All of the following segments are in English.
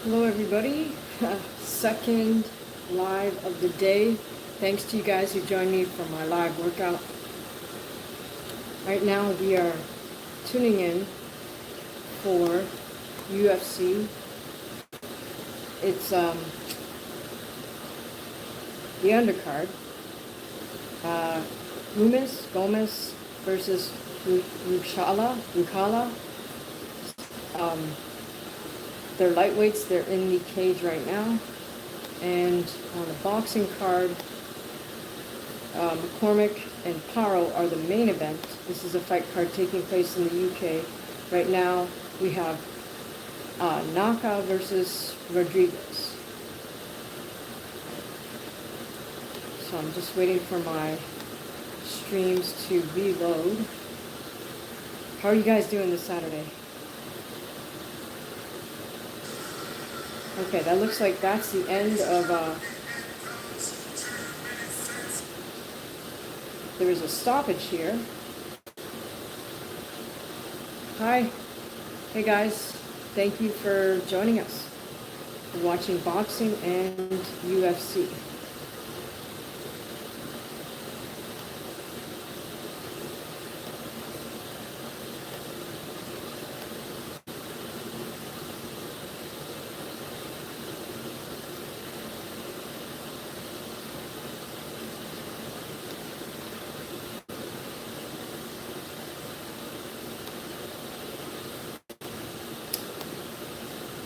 Hello everybody, second live of the day. Thanks to you guys who joined me for my live workout. Right now we are tuning in for UFC. It's the undercard. Gomez versus Ruchala. They're lightweights, they're in the cage right now. And on the boxing card, McCormick and Paro are the main event. This is a fight card taking place in the UK. Right now we have Naka versus Rodriguez. So I'm just waiting for my streams to reload. How are you guys doing this Saturday? Okay, that looks like that's the end of, there was a stoppage here. Hi. Hey guys, thank you for joining us. We're watching boxing and UFC.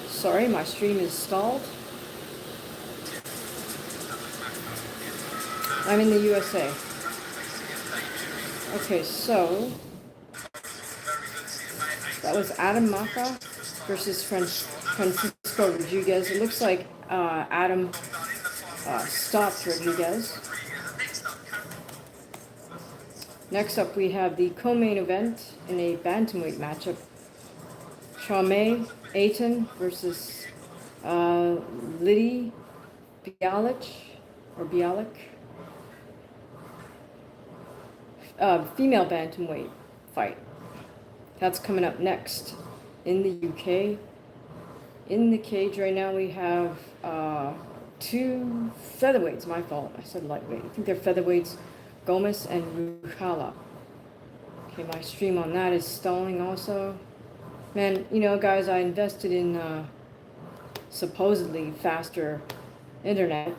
Sorry, my stream is stalled. I'm in the USA. Okay, so that was Adam Maka versus Francisco Rodriguez. It looks like Adam stopped Rodriguez. Next up, we have the co-main event in a bantamweight matchup. Chaume Aiton versus Liddy Bialik, female bantamweight fight. That's coming up next in the UK. In the cage right now we have two featherweights. My fault, I said lightweight. I think they're featherweights, Gomez and Ruchala. Okay, my stream on that is stalling also. Man, you know, guys, I invested in supposedly faster internet.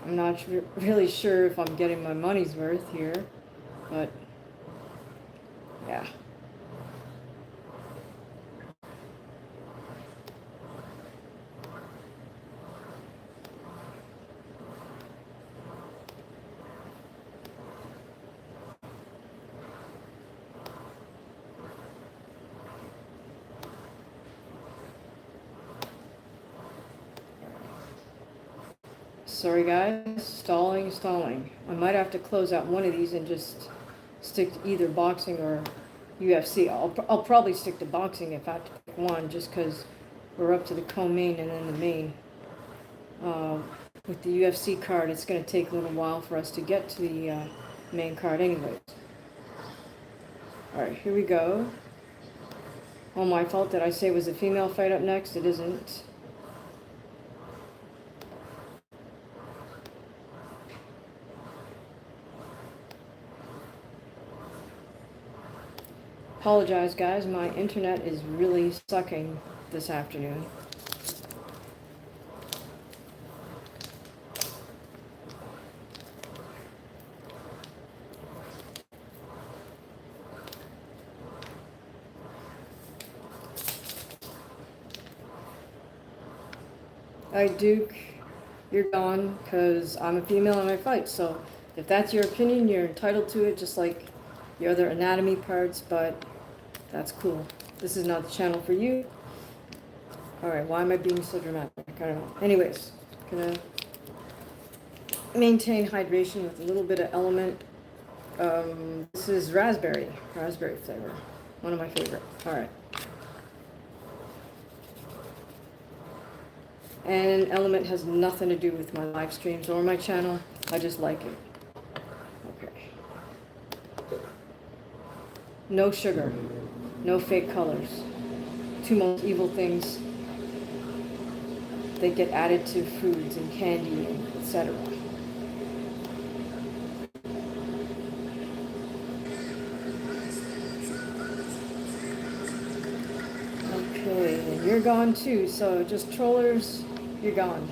I'm not really sure if I'm getting my money's worth here, but yeah. Sorry guys, stalling. I might have to close out one of these and just stick to either boxing or UFC. I'll probably stick to boxing if I have to pick one, just because we're up to the co-main and then the main. With the UFC card, it's going to take a little while for us to get to the main card anyways. Alright, here we go. Oh, my fault. Did I say it was a female fight up next? It isn't. Apologize guys, my internet is really sucking this afternoon. Hi Duke, you're gone because I'm a female in my fight, so if that's your opinion, you're entitled to it, just like your other anatomy parts, but that's cool. This is not the channel for you. Alright, why am I being so dramatic? I don't know. Anyways, gonna maintain hydration with a little bit of element. This is raspberry flavor. One of my favorite. Alright. And element has nothing to do with my live streams or my channel. I just like it. Okay. No sugar. No fake colors. Two most evil things they get added to foods and candy, etc. Okay, and you're gone too, so just trollers, you're gone.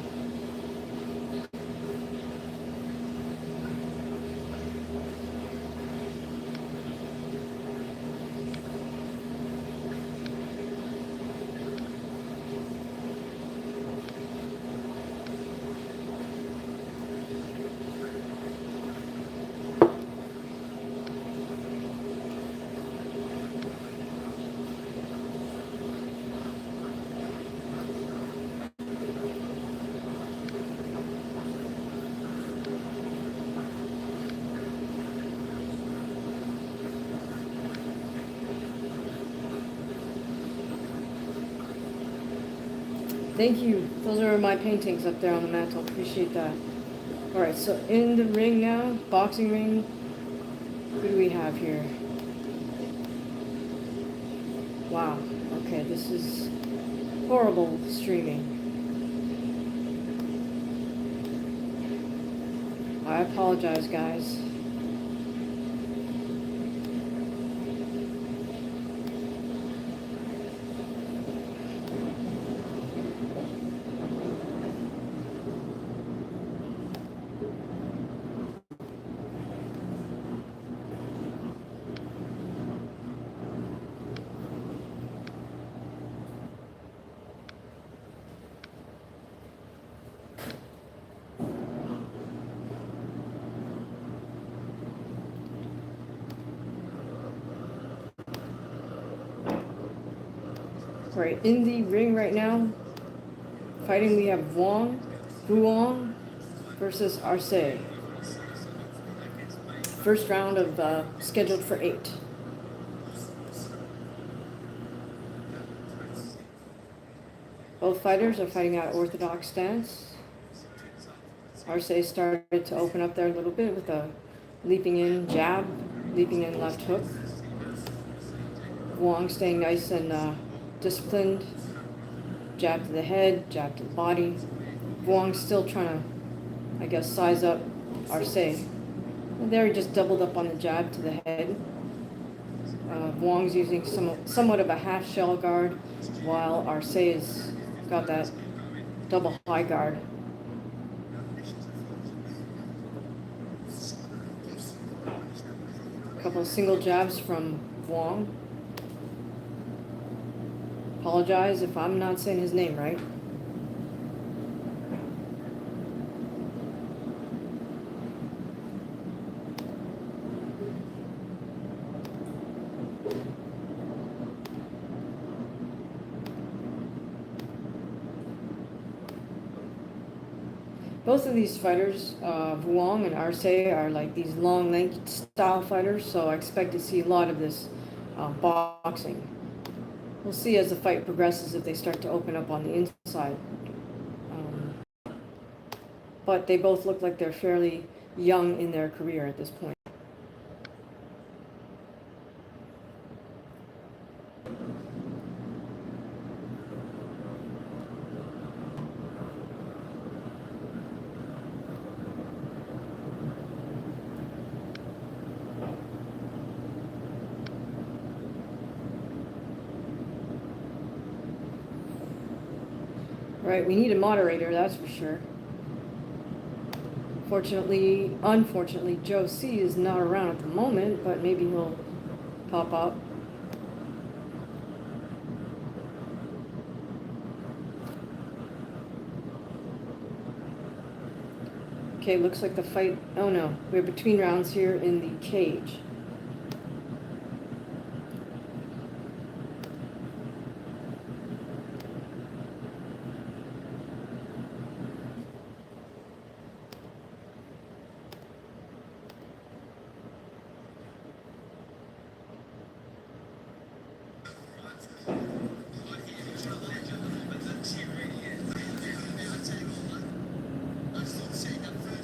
Thank you. Those are my paintings up there on the mantle. Appreciate that. Alright, so in the ring now, boxing ring, who do we have here? Wow. Okay, this is horrible streaming. I apologize, guys. Right, in the ring right now, fighting we have Vuong versus Arce. First round of scheduled for 8. Both fighters are fighting out orthodox stance. Arce started to open up there a little bit with a leaping in jab, leaping in left hook. Wong staying nice and disciplined. Jab to the head, jab to the body. Wong's still trying to, I guess, size up Arce. And there he just doubled up on the jab to the head. Wong's using somewhat of a half shell guard, while Arce has got that double high guard. A couple of single jabs from Wong. Apologize if I'm not saying his name right. Both of these fighters, Vuong and Arce, are like these long length style fighters, so I expect to see a lot of this boxing. We'll see as the fight progresses if they start to open up on the inside. But they both look like they're fairly young in their career at this point. Right, we need a moderator, that's for sure. Unfortunately, Joe C is not around at the moment, but maybe he'll pop up. Okay, looks like the fight, oh no, we're between rounds here in the cage.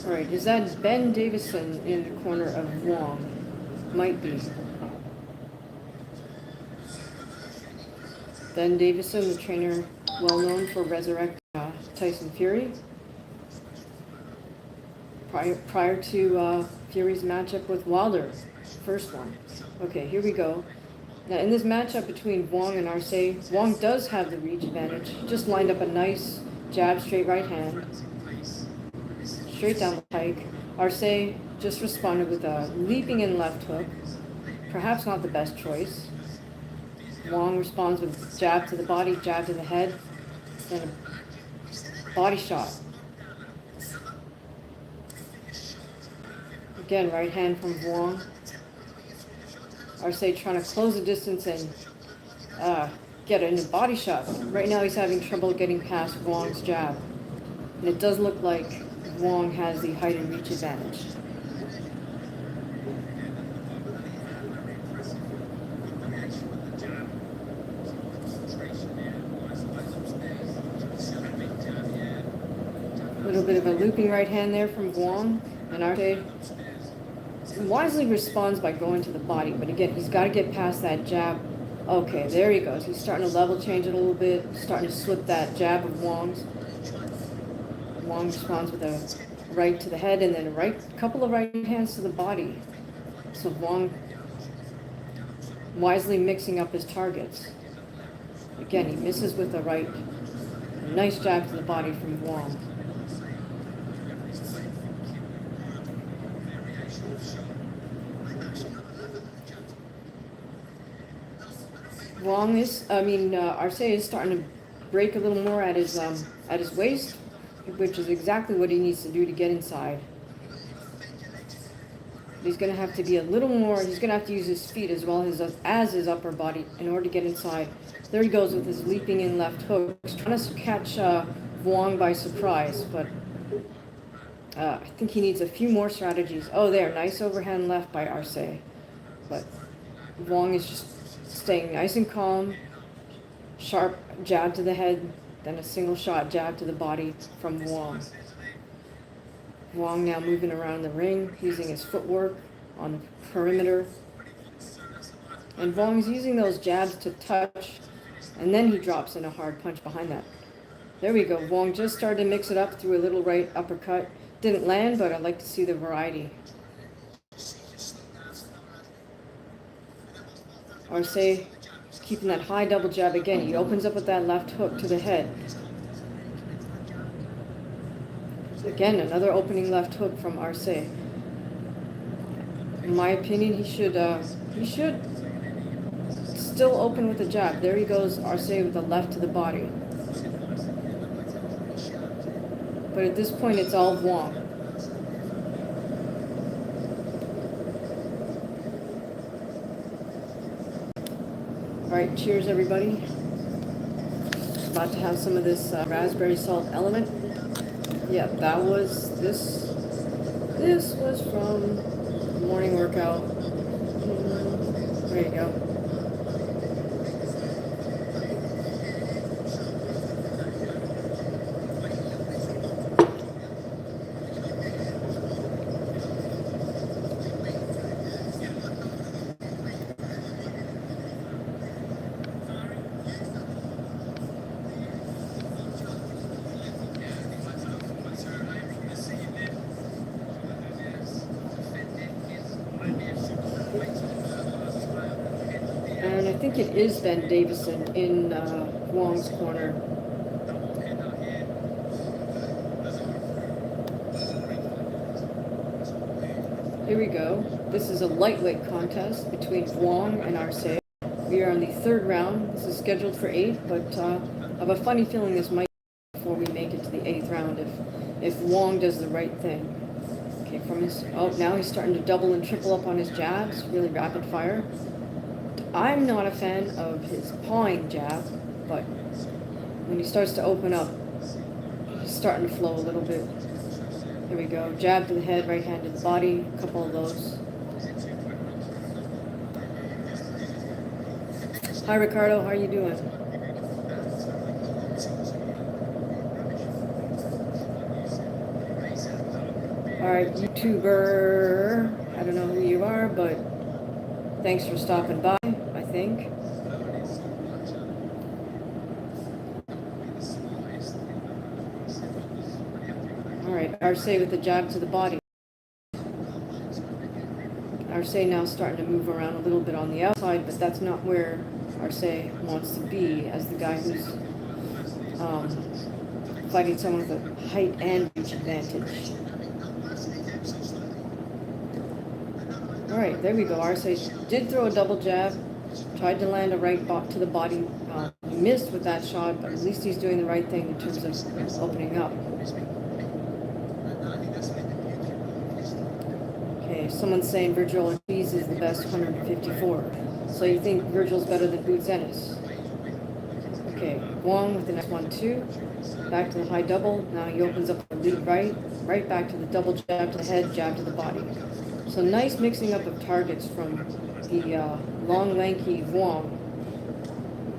Alright, is that Ben Davison in the corner of Wong? Might be. Ben Davison, the trainer well known for resurrecting Tyson Fury. Prior to Fury's matchup with Wilder, first one. Okay, here we go. Now in this matchup between Vuong and Arce, Wong does have the reach advantage. He just lined up a nice jab, straight right hand, straight down the pike. Arce just responded with a leaping in left hook. Perhaps not the best choice. Wong responds with jab to the body, jab to the head, then a body shot. Again, right hand from Vuong. Arce trying to close the distance and get in a body shot. Right now he's having trouble getting past Vuong's jab. And it does look like Vuong has the height and reach advantage. A little bit of a looping right hand there from Vuong, and Arce wisely responds by going to the body, but again, he's got to get past that jab. Okay, there he goes. He's starting to level change it a little bit, starting to slip that jab of Vuong's. Wong responds with a right to the head and then a couple of right hands to the body. So Vuong wisely mixing up his targets. Again, he misses with the right. A nice jab to the body from Vuong. Arce is starting to break a little more at his waist, which is exactly what he needs to do to get inside. He's going to have to be a little more, he's going to have to use his feet as well as his upper body in order to get inside. There he goes with his leaping in left hook. He's trying to catch Vuong by surprise, but I think he needs a few more strategies. Oh, there, nice overhand left by Arce. But Vuong is just staying nice and calm. Sharp jab to the head, then a single shot jab to the body from Vuong. Wong now moving around the ring, using his footwork on the perimeter. And Vuong's using those jabs to touch, and then he drops in a hard punch behind that. There we go. Vuong just started to mix it up through a little right uppercut. Didn't land, but I'd like to see the variety. Arce keeping that high double jab again. He opens up with that left hook to the head. Again, another opening left hook from Arce. In my opinion, he should still open with the jab. There he goes, Arce with the left to the body. But at this point, it's all Vuong. All right, cheers, everybody. About to have some of this raspberry salt element. Yeah, that was this. This was from the morning workout. There you go. And I think it is Ben Davison in Wong's corner. Here we go. This is a lightweight contest between Wong and Arce. We are on the third round. This is scheduled for 8, but I have a funny feeling this might be before we make it to the 8th round if Wong does the right thing. Okay, now he's starting to double and triple up on his jabs, really rapid fire. I'm not a fan of his pawing jab, but when he starts to open up, he's starting to flow a little bit. Here we go. Jab to the head, right hand to the body, a couple of those. Hi, Ricardo. How are you doing? All right, YouTuber. I don't know who you are, but thanks for stopping by, I think. Arce with the jab to the body. Arce now starting to move around a little bit on the outside, but that's not where Arce wants to be as the guy who's fighting someone with a height and reach advantage. All right, there we go. Arce did throw a double jab, tried to land a right to the body. He missed with that shot, but at least he's doing the right thing in terms of opening up. Okay, someone's saying Virgil Ortiz is the best 154. So you think Virgil's better than Boots Ennis? Okay, Wong with the next 1-2. Back to the high double. Now he opens up the lead right back to the double jab to the head, jab to the body. So nice mixing up of targets from the long, lanky Vuong.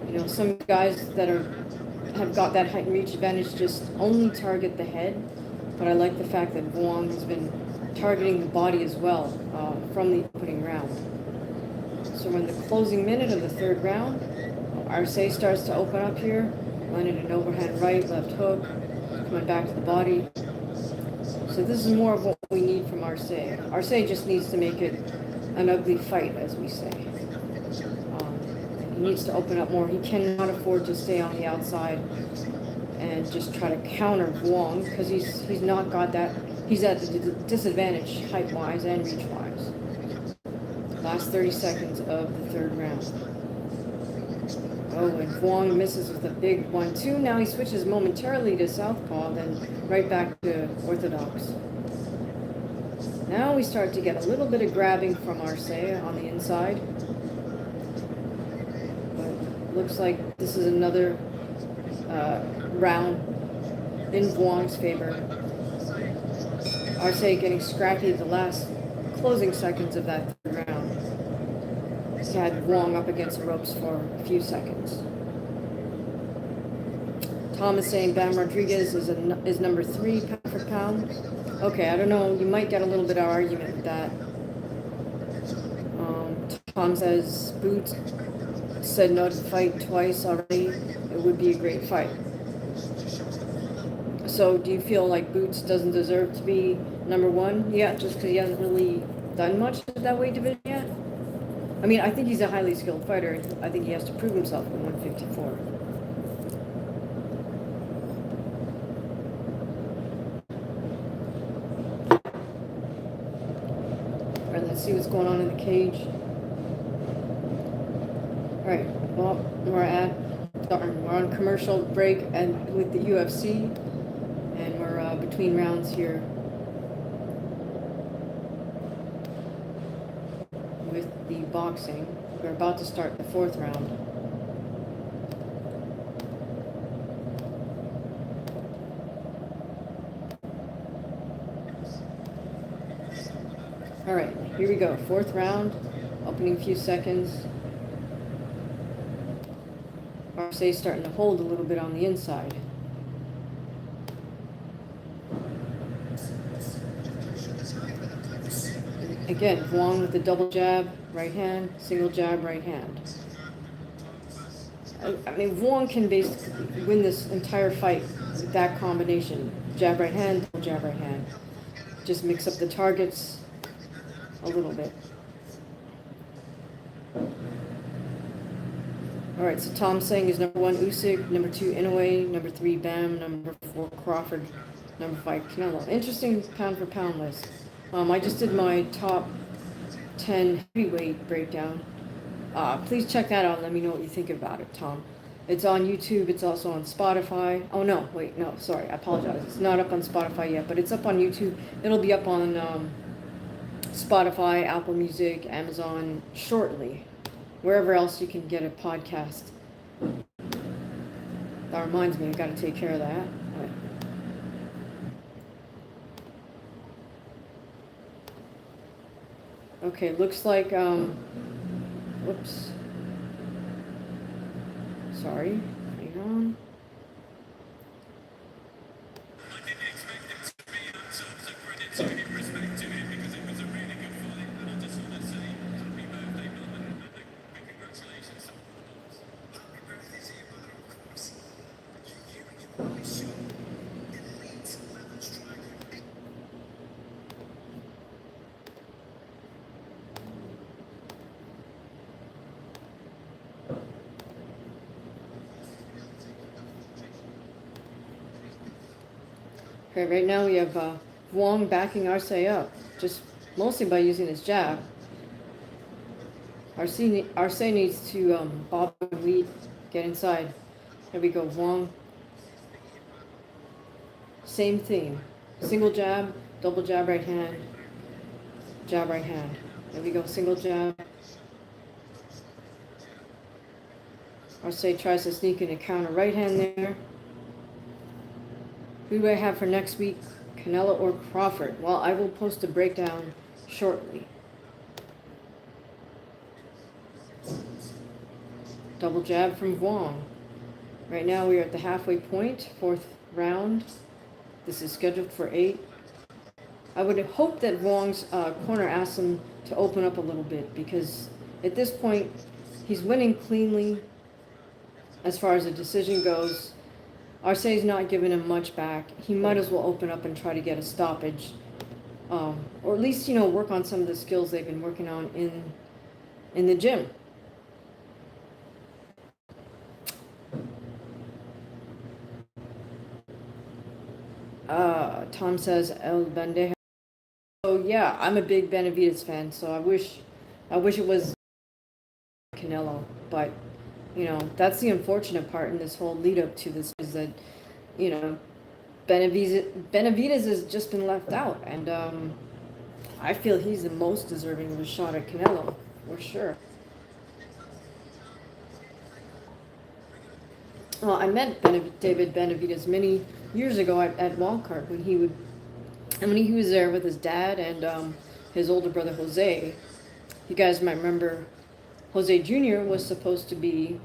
You know, some guys that have got that height and reach advantage just only target the head, but I like the fact that Vuong has been targeting the body as well from the opening round. So we're in the closing minute of the third round. Arce starts to open up here, landed an overhand right, left hook, coming back to the body. So this is more of what we need from Arce. Arce just needs to make it an ugly fight, as we say. He needs to open up more. He cannot afford to stay on the outside and just try to counter Wong, because he's not got that. He's at a disadvantage height-wise and reach-wise. Last 30 seconds of the third round. Oh, and Wong misses with a big 1-2. Now he switches momentarily to southpaw, then right back to orthodox. Now we start to get a little bit of grabbing from Arce on the inside. But looks like this is another round in Vuong's favor. Arce getting scrappy at the last closing seconds of that third round. He had Wong up against the ropes for a few seconds. Tom is saying Bam Rodriguez is number 3 pound for pound. Okay, I don't know. You might get a little bit of argument with that. Tom says Boots said no to the fight twice already. It would be a great fight. So do you feel like Boots doesn't deserve to be number 1? Yeah, just because he hasn't really done much at that weight division yet? I mean, I think he's a highly skilled fighter. I think he has to prove himself in 154. All right, let's see what's going on in the cage. All right, well, we're on commercial break and with the UFC, and we're between rounds here with the boxing. We're about to start the 4th round. All right, here we go. 4th round, opening few seconds. Arce starting to hold a little bit on the inside. Again, Vuong with the double jab, right hand, single jab, right hand. I mean, Vuong can basically win this entire fight with that combination. Jab, right hand, double jab, right hand. Just mix up the targets a little bit. All right, so Tom saying is number 1 Usyk, number 2 Inoue, number 3 Bam, number 4 Crawford, number 5 Canelo. Interesting pound for pound list. I just did my top 10 heavyweight breakdown. Please check that out and let me know what you think about it, Tom. It's on YouTube. It's also on Spotify. Oh, no, wait, no, sorry. I apologize. It's not up on Spotify yet, but it's up on YouTube. It'll be up on Spotify, Apple Music, Amazon shortly. Wherever else you can get a podcast. That reminds me, I've got to take care of that. Okay, looks like, whoops. Sorry, hang on. I didn't expect it to be in terms of credit to give respect to him because it was a really good fight, and I just want to say happy birthday, brother, and big congratulations. Happy birthday to you, brother, of course. You always show elite level striker. Okay, right now we have Wong backing Arce up, just mostly by using his jab. Arce needs to bob and weave, get inside. Here we go, Wong. Same thing. Single jab, double jab right hand, jab right hand. There we go, single jab. Arce tries to sneak in a counter right hand there. Who do I have for next week? Canelo or Crawford? Well, I will post a breakdown shortly. Double jab from Vuong. Right now we are at the halfway point, 4th round. This is scheduled for 8. I would hope that Vuong's corner asks him to open up a little bit, because at this point he's winning cleanly as far as the decision goes. Arce's not giving him much back. He might as well open up and try to get a stoppage. Or at least, you know, work on some of the skills they've been working on in the gym. Tom says El Bandeja. So yeah, I'm a big Benavidez fan, so I wish it was Canelo, but you know, that's the unfortunate part in this whole lead up to this, is that, you know, Benavidez has just been left out, and I feel he's the most deserving of a shot at Canelo, for sure. Well, I met David Benavidez many years ago at Walmart when he was there with his dad and his older brother Jose. You guys might remember Jose Jr. was supposed to be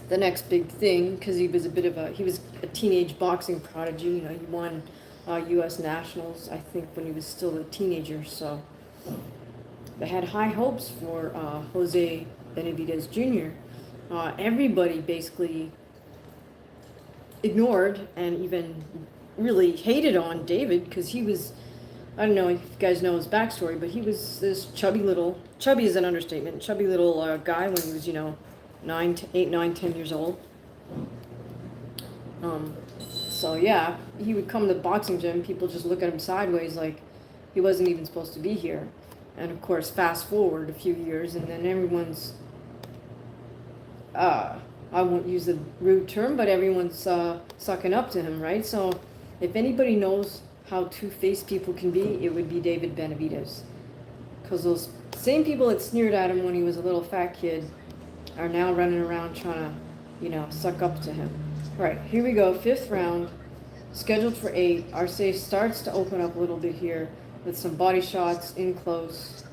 the next big thing, because he was a teenage boxing prodigy. You know, he won U.S. Nationals, I think, when he was still a teenager. So they had high hopes for Jose Benavidez Jr. Everybody basically ignored and even really hated on David, because he was, I don't know if you guys know his backstory, but he was this chubby is an understatement, chubby little guy when he was, you know, 8, 9, 10 years old. So yeah, he would come to the boxing gym, people just look at him sideways like he wasn't even supposed to be here. And of course, fast forward a few years, and then everyone's, I won't use the rude term, but everyone's sucking up to him, right? So if anybody knows how two-faced people can be, it would be David Benavidez. Because those same people that sneered at him when he was a little fat kid are now running around trying to, you know, suck up to him. All right, here we go, 5th round, scheduled for 8. Arce starts to open up a little bit here with some body shots, in close,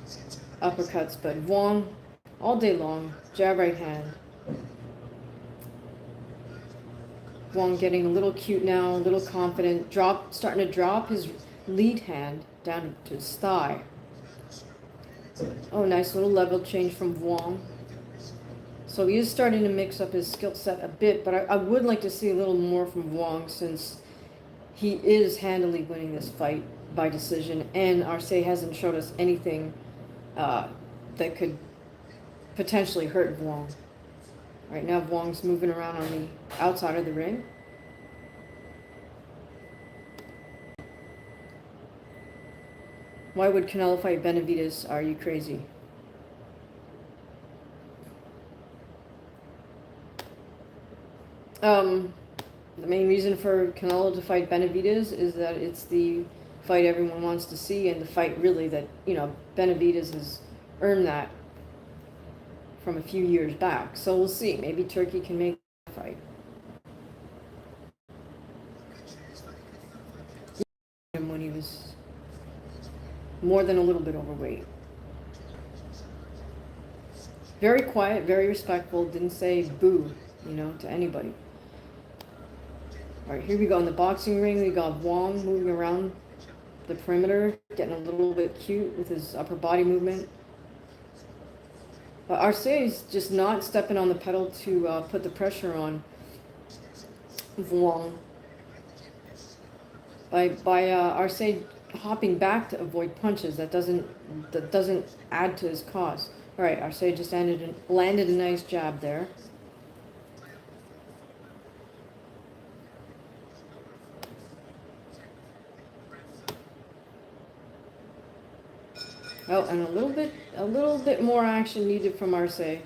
uppercuts, but Wong, all day long, jab right hand. Wong getting a little cute now, a little confident, starting to drop his lead hand down to his thigh. Oh, nice little level change from Wong. So he is starting to mix up his skill set a bit, but I would like to see a little more from Wong, since he is handily winning this fight by decision, and Arce hasn't showed us anything that could potentially hurt Vuong. Right now, Vuong's moving around on the outside of the ring. Why would Canelo fight Benavidez? Are you crazy? The main reason for Canelo to fight Benavidez is that it's the fight everyone wants to see, and the fight really that, you know, Benavidez has earned that from a few years back. So we'll see. Maybe Turkey can make a fight. When he was more than a little bit overweight. Very quiet, very respectful, didn't say boo, you know, to anybody. All right, here we go in the boxing ring. We got Wong moving around the perimeter, getting a little bit cute with his upper body movement. But Arce is just not stepping on the pedal to put the pressure on Vuong. By Arce hopping back to avoid punches, that doesn't add to his cause. All right, Arce just landed a nice jab there. Oh, and a little bit more action needed from Arce.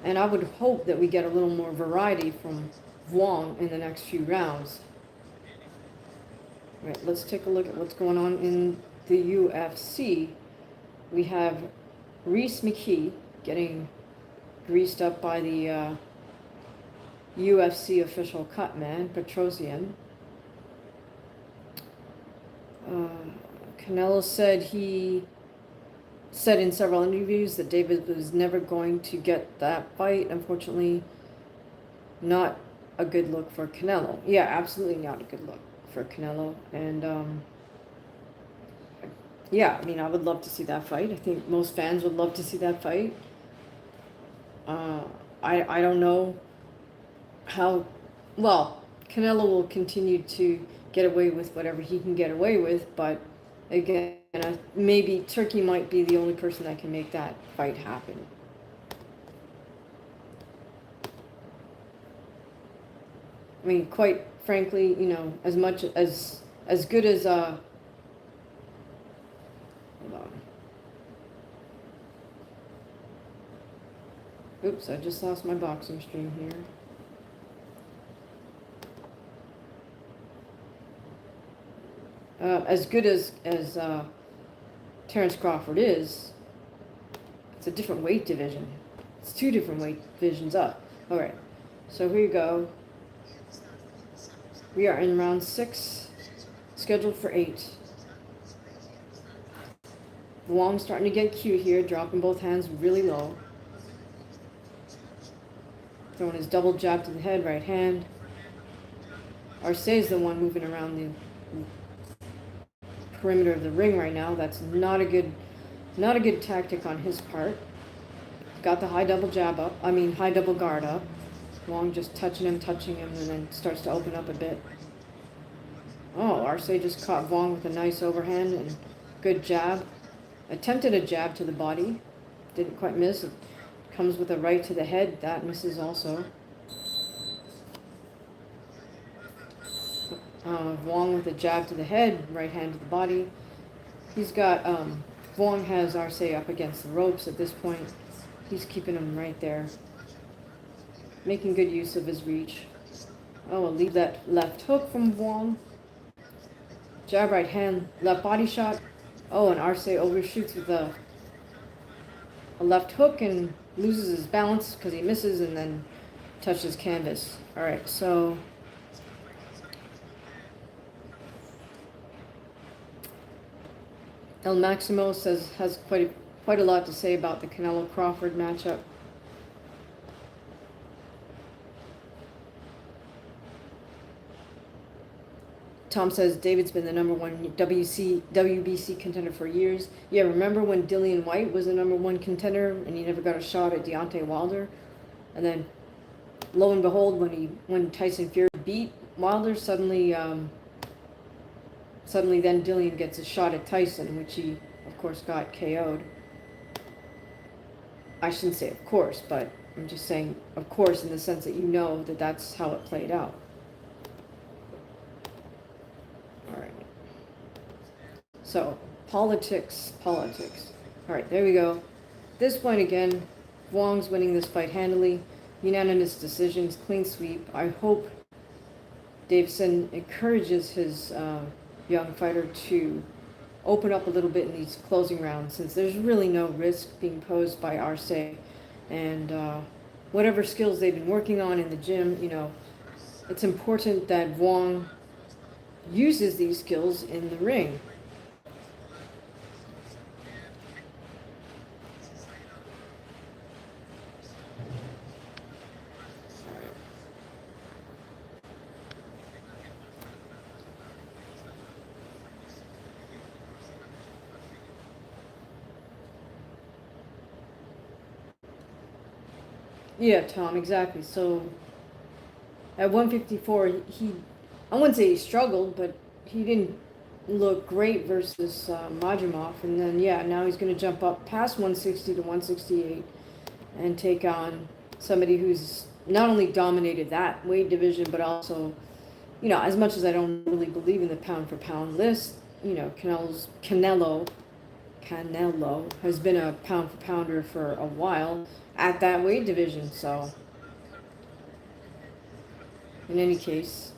And I would hope that we get a little more variety from Vuong in the next few rounds. All right, let's take a look at what's going on in the UFC. We have McKe getting greased up by the UFC official cut man, Petrosian. Canelo said in several interviews that David was never going to get that fight. Unfortunately, not a good look for Canelo. Yeah, absolutely not a good look for Canelo. And yeah, I mean, I would love to see that fight. I think most fans would love to see that fight. I don't know how well Canelo will continue to get away with whatever he can get away with, but again, maybe Turkey might be the only person that can make that fight happen. I mean, quite frankly, you know, as good as hold on. Oops, I just lost my boxing stream here. As good as Terrence Crawford is, it's a different weight division. It's 2 different weight divisions up. All right, so here you go. We are in round 6, scheduled for 8. Wong starting to get cute here, dropping both hands really low. Throwing his double jab to the head, right hand. Arce is the one moving around the perimeter of the ring right now. That's not a good tactic on his part. Got the high double jab up. I mean, high double guard up. Wong just touching him, and then starts to open up a bit. Oh, Arce just caught Wong with a nice overhand and good jab. Attempted a jab to the body. Didn't quite miss. It comes with a right to the head. That misses also. Wong with a jab to the head, right hand to the body. He's got, Wong has Arce up against the ropes at this point. He's keeping him right there. Making good use of his reach. Oh, we'll leave that left hook from Wong. Jab, right hand, left body shot. Oh, and Arce overshoots with a left hook and loses his balance because he misses and then touches canvas. All right, so El Maximo has quite a lot to say about the Canelo Crawford matchup. Tom says David's been the #1 WBC contender for years. Yeah, remember when Dillian White was the #1 contender and he never got a shot at Deontay Wilder? And then, lo and behold, when Tyson Fury beat Wilder, suddenly then Dillian gets a shot at Tyson, which he, of course, got KO'd. I shouldn't say of course, but I'm just saying of course in the sense that you know that that's how it played out. All right. So, politics. All right, there we go. This point again, Wong's winning this fight handily. Unanimous decisions, clean sweep. I hope Davison encourages his young fighter to open up a little bit in these closing rounds, since there's really no risk being posed by Arce. And whatever skills they've been working on in the gym, you know, it's important that Wong uses these skills in the ring. Yeah, Tom, exactly. So at 154, I wouldn't say he struggled, but he didn't look great versus Majimov. And then, yeah, now he's going to jump up past 160 to 168 and take on somebody who's not only dominated that weight division, but also, you know, as much as I don't really believe in the pound for pound list, you know, Canelo has been a pound for pounder for a while at that weight division. So, in any case,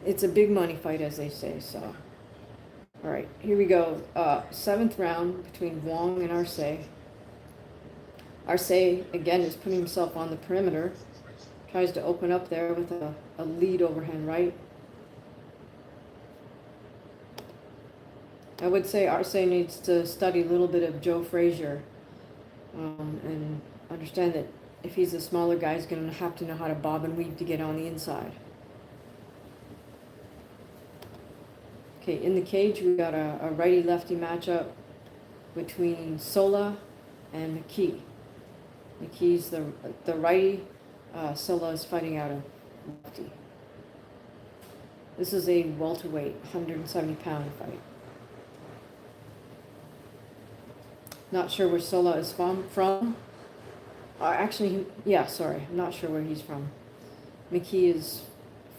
it's a big money fight, as they say. So, all right, here we go. 7th round between Wong and Arce. Arce, again, is putting himself on the perimeter. Tries to open up there with a lead overhand right. I would say Arce needs to study a little bit of Joe Frazier and understand that if he's a smaller guy, he's going to have to know how to bob and weave to get on the inside. Okay, in the cage, we got a righty-lefty matchup between Sola and McKe. McKe's the righty. Sola is fighting out a lefty. This is a welterweight, 170-pound fight. Not sure where Sola is from. Actually, yeah, sorry. I'm not sure where he's from. McKe is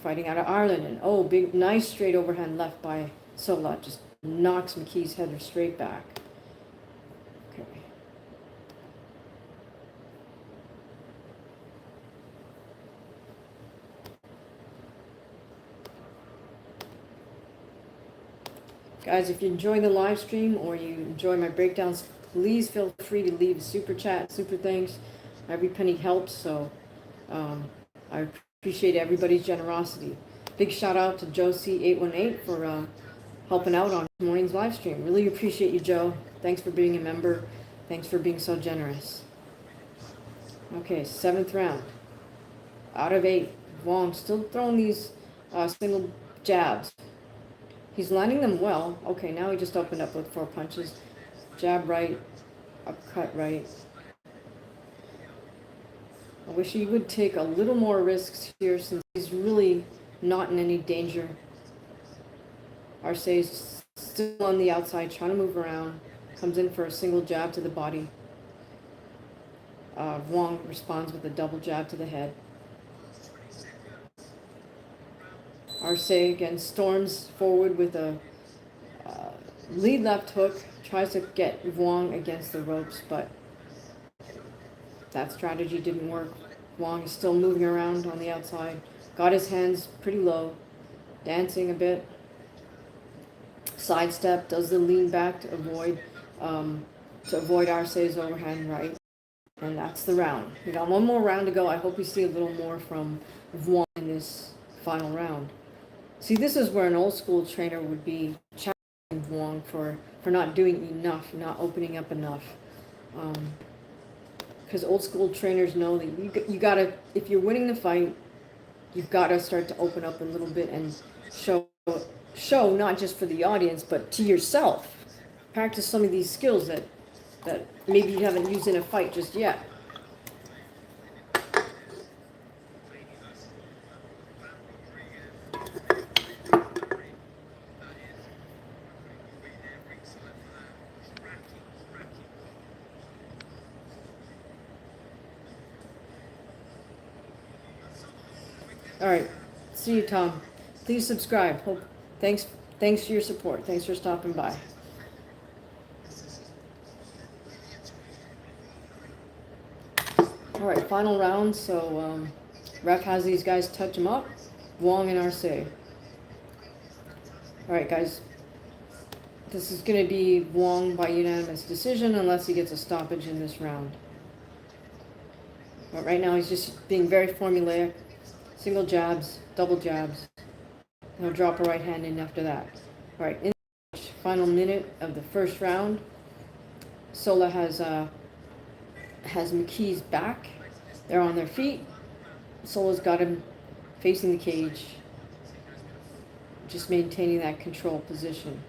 fighting out of Ireland. And oh, big, nice straight overhand left by Sola. Just knocks McKe's header straight back. Okay. Guys, if you enjoy the live stream or you enjoy my breakdowns, please feel free to leave a super chat, super thanks. Every penny helps, so I appreciate everybody's generosity. Big shout out to Josie818 for helping out on this morning's live stream. Really appreciate you, Joe. Thanks for being a member. Thanks for being so generous. Okay, 7th round. Out of 8. Wong still throwing these single jabs. He's landing them well. Okay, now he just opened up with 4 punches. Jab right, uppercut right. I wish he would take a little more risks here since he's really not in any danger. Arce is still on the outside, trying to move around. Comes in for a single jab to the body. Wong responds with a double jab to the head. Arce again storms forward with a lead left hook. Tries to get Vuong against the ropes, but that strategy didn't work. Wong is still moving around on the outside. Got his hands pretty low. Dancing a bit. Sidestep, does the lean back to avoid Arce's overhand right. And that's the round. We got one more round to go. I hope we see a little more from Vuong in this final round. See, this is where an old school trainer would be challenging Vuong for not doing enough, not opening up enough. Because old school trainers know that you gotta, if you're winning the fight, you've got to start to open up a little bit and show not just for the audience, but to yourself. Practice some of these skills that maybe you haven't used in a fight just yet. All right, see you, Tom. Please subscribe. Thanks for your support. Thanks for stopping by. All right, final round. So ref has these guys touch them up. Wong and Arce. All right, guys. This is going to be Wong by unanimous decision unless he gets a stoppage in this round. But right now he's just being very formulaic. Single jabs, double jabs. He'll drop a right hand in after that. All right, in the final minute of the first round, Sola has McKe's back. They're on their feet. Sola's got him facing the cage, just maintaining that control position.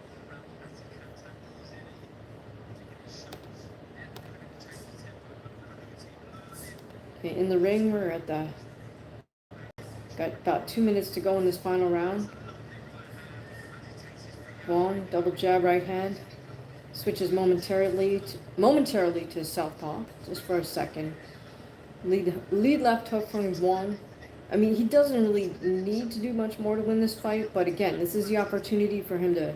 Okay, in the ring, we're at the got about 2 minutes to go in this final round. Wong, double jab right hand. Switches momentarily to southpaw, just for a second. Lead left hook from Wong. I mean, he doesn't really need to do much more to win this fight, but again, this is the opportunity for him to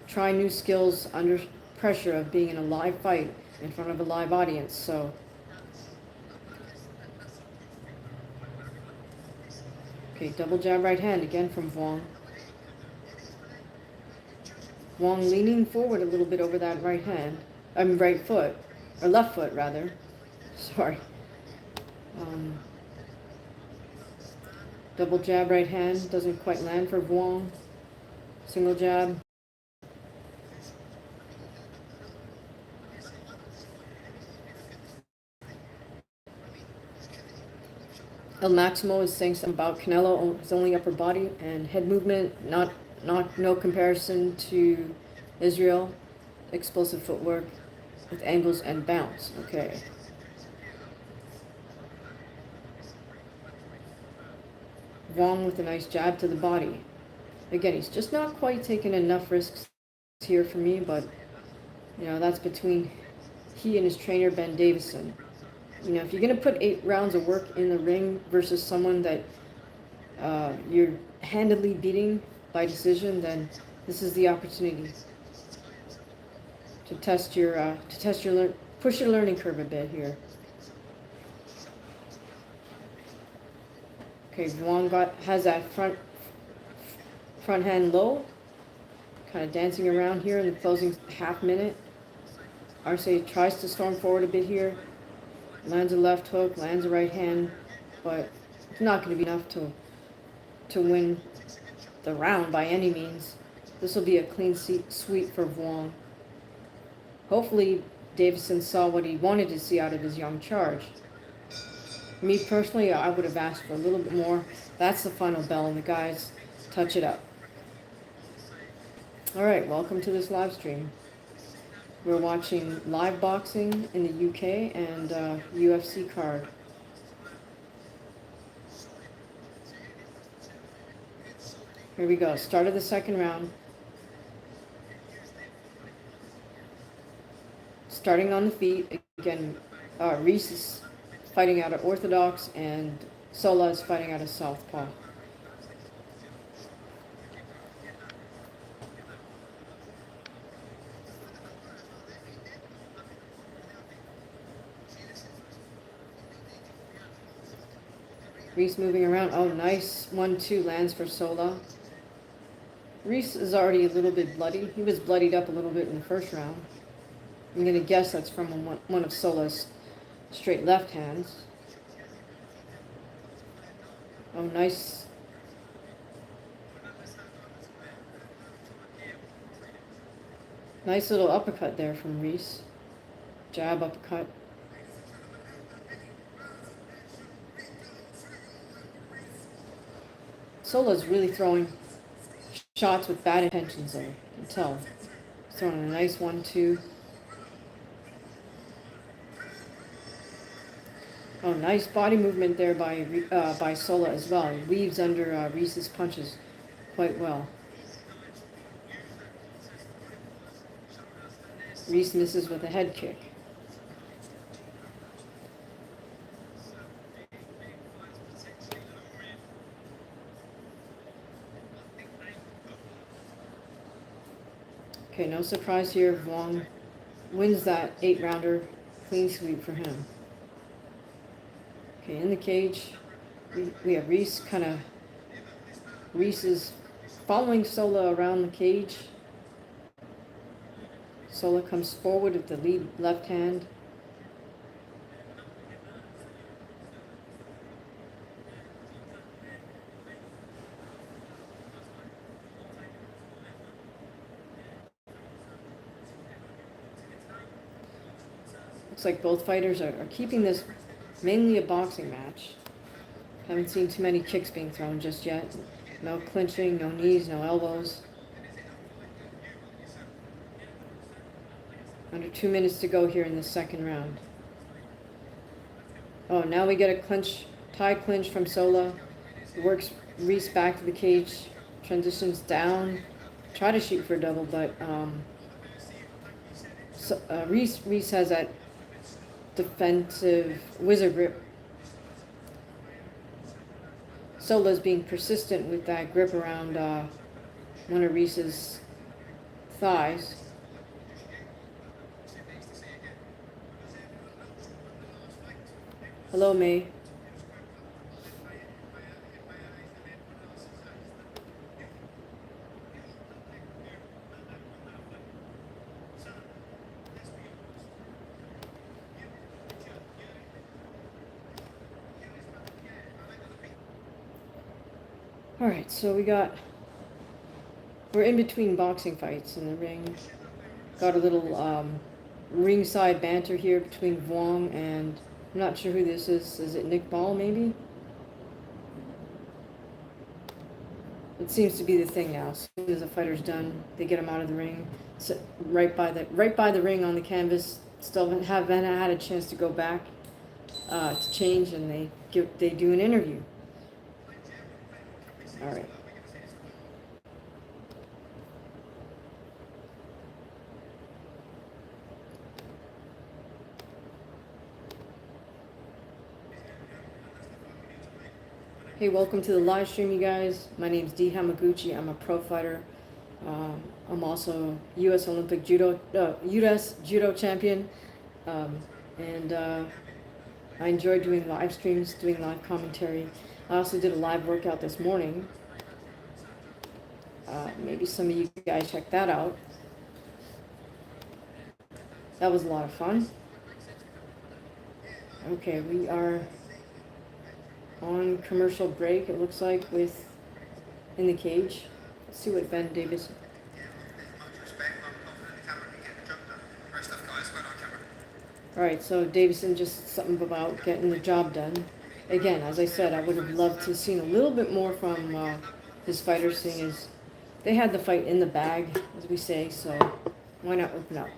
try new skills under pressure of being in a live fight in front of a live audience. So, okay, double jab right hand again from Vuong. Wong leaning forward a little bit over that right hand. Right foot. Or left foot, rather. Sorry. Double jab right hand. Doesn't quite land for Vuong. Single jab. El Maximo is saying something about Canelo, his only upper body and head movement, no comparison to Israel. Explosive footwork with angles and bounce. Okay. Wong with a nice jab to the body. Again, he's just not quite taking enough risks here for me, but you know, that's between he and his trainer Ben Davison. You know, if you're going to put 8 rounds of work in the ring versus someone that you're handedly beating by decision, then this is the opportunity to push your learning curve a bit here. Okay, Wong has that front hand low, kind of dancing around here in the closing half minute. Arce tries to storm forward a bit here. Lands a left hook, lands a right hand, but it's not going to be enough to win the round by any means. This will be a clean sweep for Vuong. Hopefully, Davison saw what he wanted to see out of his young charge. Me personally, I would have asked for a little bit more. That's the final bell, and the guys touch it up. All right, welcome to this live stream. We're watching live boxing in the UK and UFC card. Here we go. Start of the second round. Starting on the feet. Again, Reese is fighting out of orthodox and Sola is fighting out of southpaw. Reese moving around. Oh, nice 1-2 lands for Sola. Reese is already a little bit bloody. He was bloodied up a little bit in the first round. I'm going to guess that's from one of Sola's straight left hands. Oh, nice. Nice little uppercut there from Reese. Jab, uppercut. Sola's really throwing shots with bad intentions there. You can tell. He's throwing a nice 1-2. Oh, nice body movement there by Sola as well. He weaves under Reese's punches quite well. Reese misses with a head kick. Okay, no surprise here. Wong wins that 8-rounder. Clean sweep for him. Okay, in the cage, we have Reese Reese is following Sola around the cage. Sola comes forward with the lead left hand. Looks like both fighters are keeping this mainly a boxing match. Haven't seen too many kicks being thrown just yet. No clinching, no knees, no elbows. Under 2 minutes to go here in the second round. Oh, now we get a clinch, tie clinch from Sola. Works Reese back to the cage, transitions down, try to shoot for a double, but Reese has that defensive wizard grip. Sola's being persistent with that grip around one of Reese's thighs. Hello, May. Alright, so we're in between boxing fights in the ring. Got a little ringside banter here between Vuong and, I'm not sure who this is. Is it Nick Ball, maybe? It seems to be the thing now. As soon as the fighter's done, they get him out of the ring. So right by the ring on the canvas. Still haven't had a chance to go back to change, and they do an interview. All right. Hey, welcome to the live stream, you guys. My name's DHamaguchi. I'm a pro fighter. I'm also U.S. Olympic U.S. Judo champion. And I enjoy doing live streams, doing live commentary. I also did a live workout this morning. Maybe some of you guys check that out. That was a lot of fun. Okay, we are on commercial break, it looks like, with In the Cage. Let's see what Ben Davis. Alright, so Davison just something about getting the job done. Again, as I said, I would have loved to have seen a little bit more from his fighters, seeing as they had the fight in the bag, as we say, so why not open up?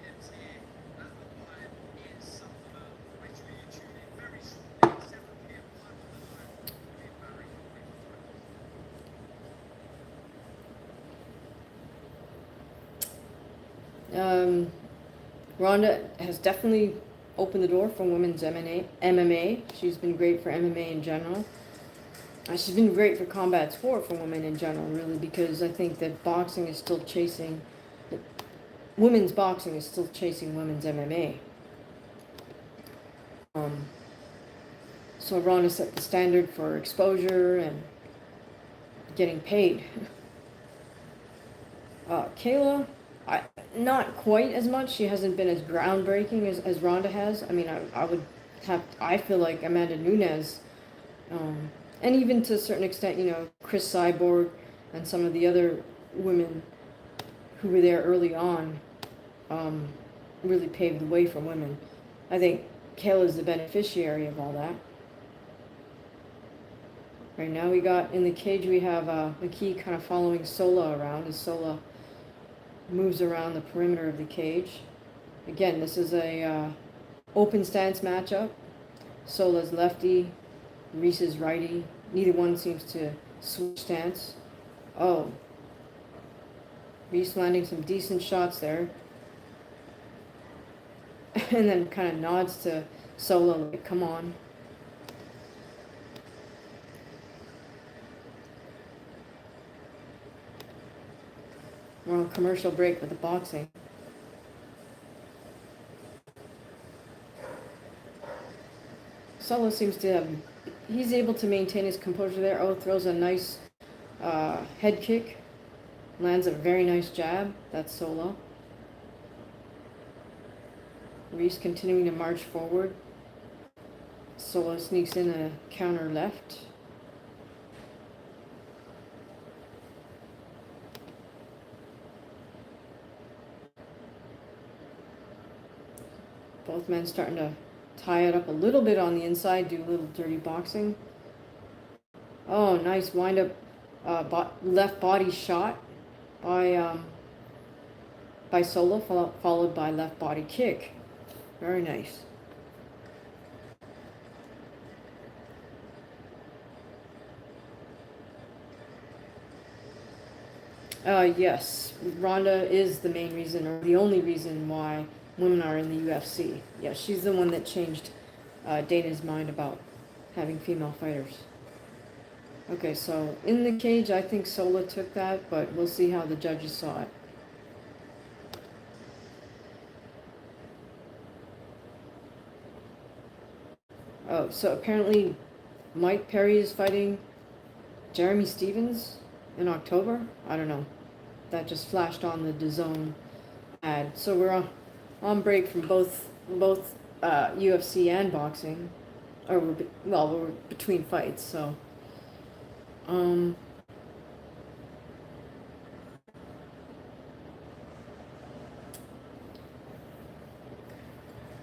Ronda has definitely opened the door for women's MMA. She's been great for MMA in general. She's been great for combat sport for women in general, really, because I think that boxing is still chasing, women's boxing is still chasing women's MMA. So Ronda set the standard for exposure and getting paid. Kayla, not quite as much. She hasn't been as groundbreaking as Ronda has. I mean, I feel like Amanda Nunes, and even to a certain extent, you know, Chris Cyborg and some of the other women who were there early on, really paved the way for women. I think Kayla is the beneficiary of all that. Right now we got in the cage, we have McKe kind of following Sola around as Sola moves around the perimeter of the cage. Again, this is a open stance matchup. Sola's lefty, Reese's righty. Neither one seems to switch stance. Oh. Reese landing some decent shots there. And then kind of nods to Sola like, come on. We're on commercial break with the boxing. Sola seems to have, he's able to maintain his composure there. Oh, throws a nice head kick. Lands a very nice jab. That's Sola. Reese continuing to march forward. Sola sneaks in a counter left. Both men starting to tie it up a little bit on the inside, do a little dirty boxing. Oh, nice wind up left body shot by Sola, followed by left body kick. Very nice. Yes, Ronda is the main reason, or the only reason why women are in the UFC. Yeah, she's the one that changed Dana's mind about having female fighters. Okay, so in the cage, I think Sola took that, but we'll see how the judges saw it. Oh, so apparently Mike Perry is fighting Jeremy Stevens in October? I don't know. That just flashed on the DAZN ad. So we're on break from both UFC and boxing. Or we're between fights, so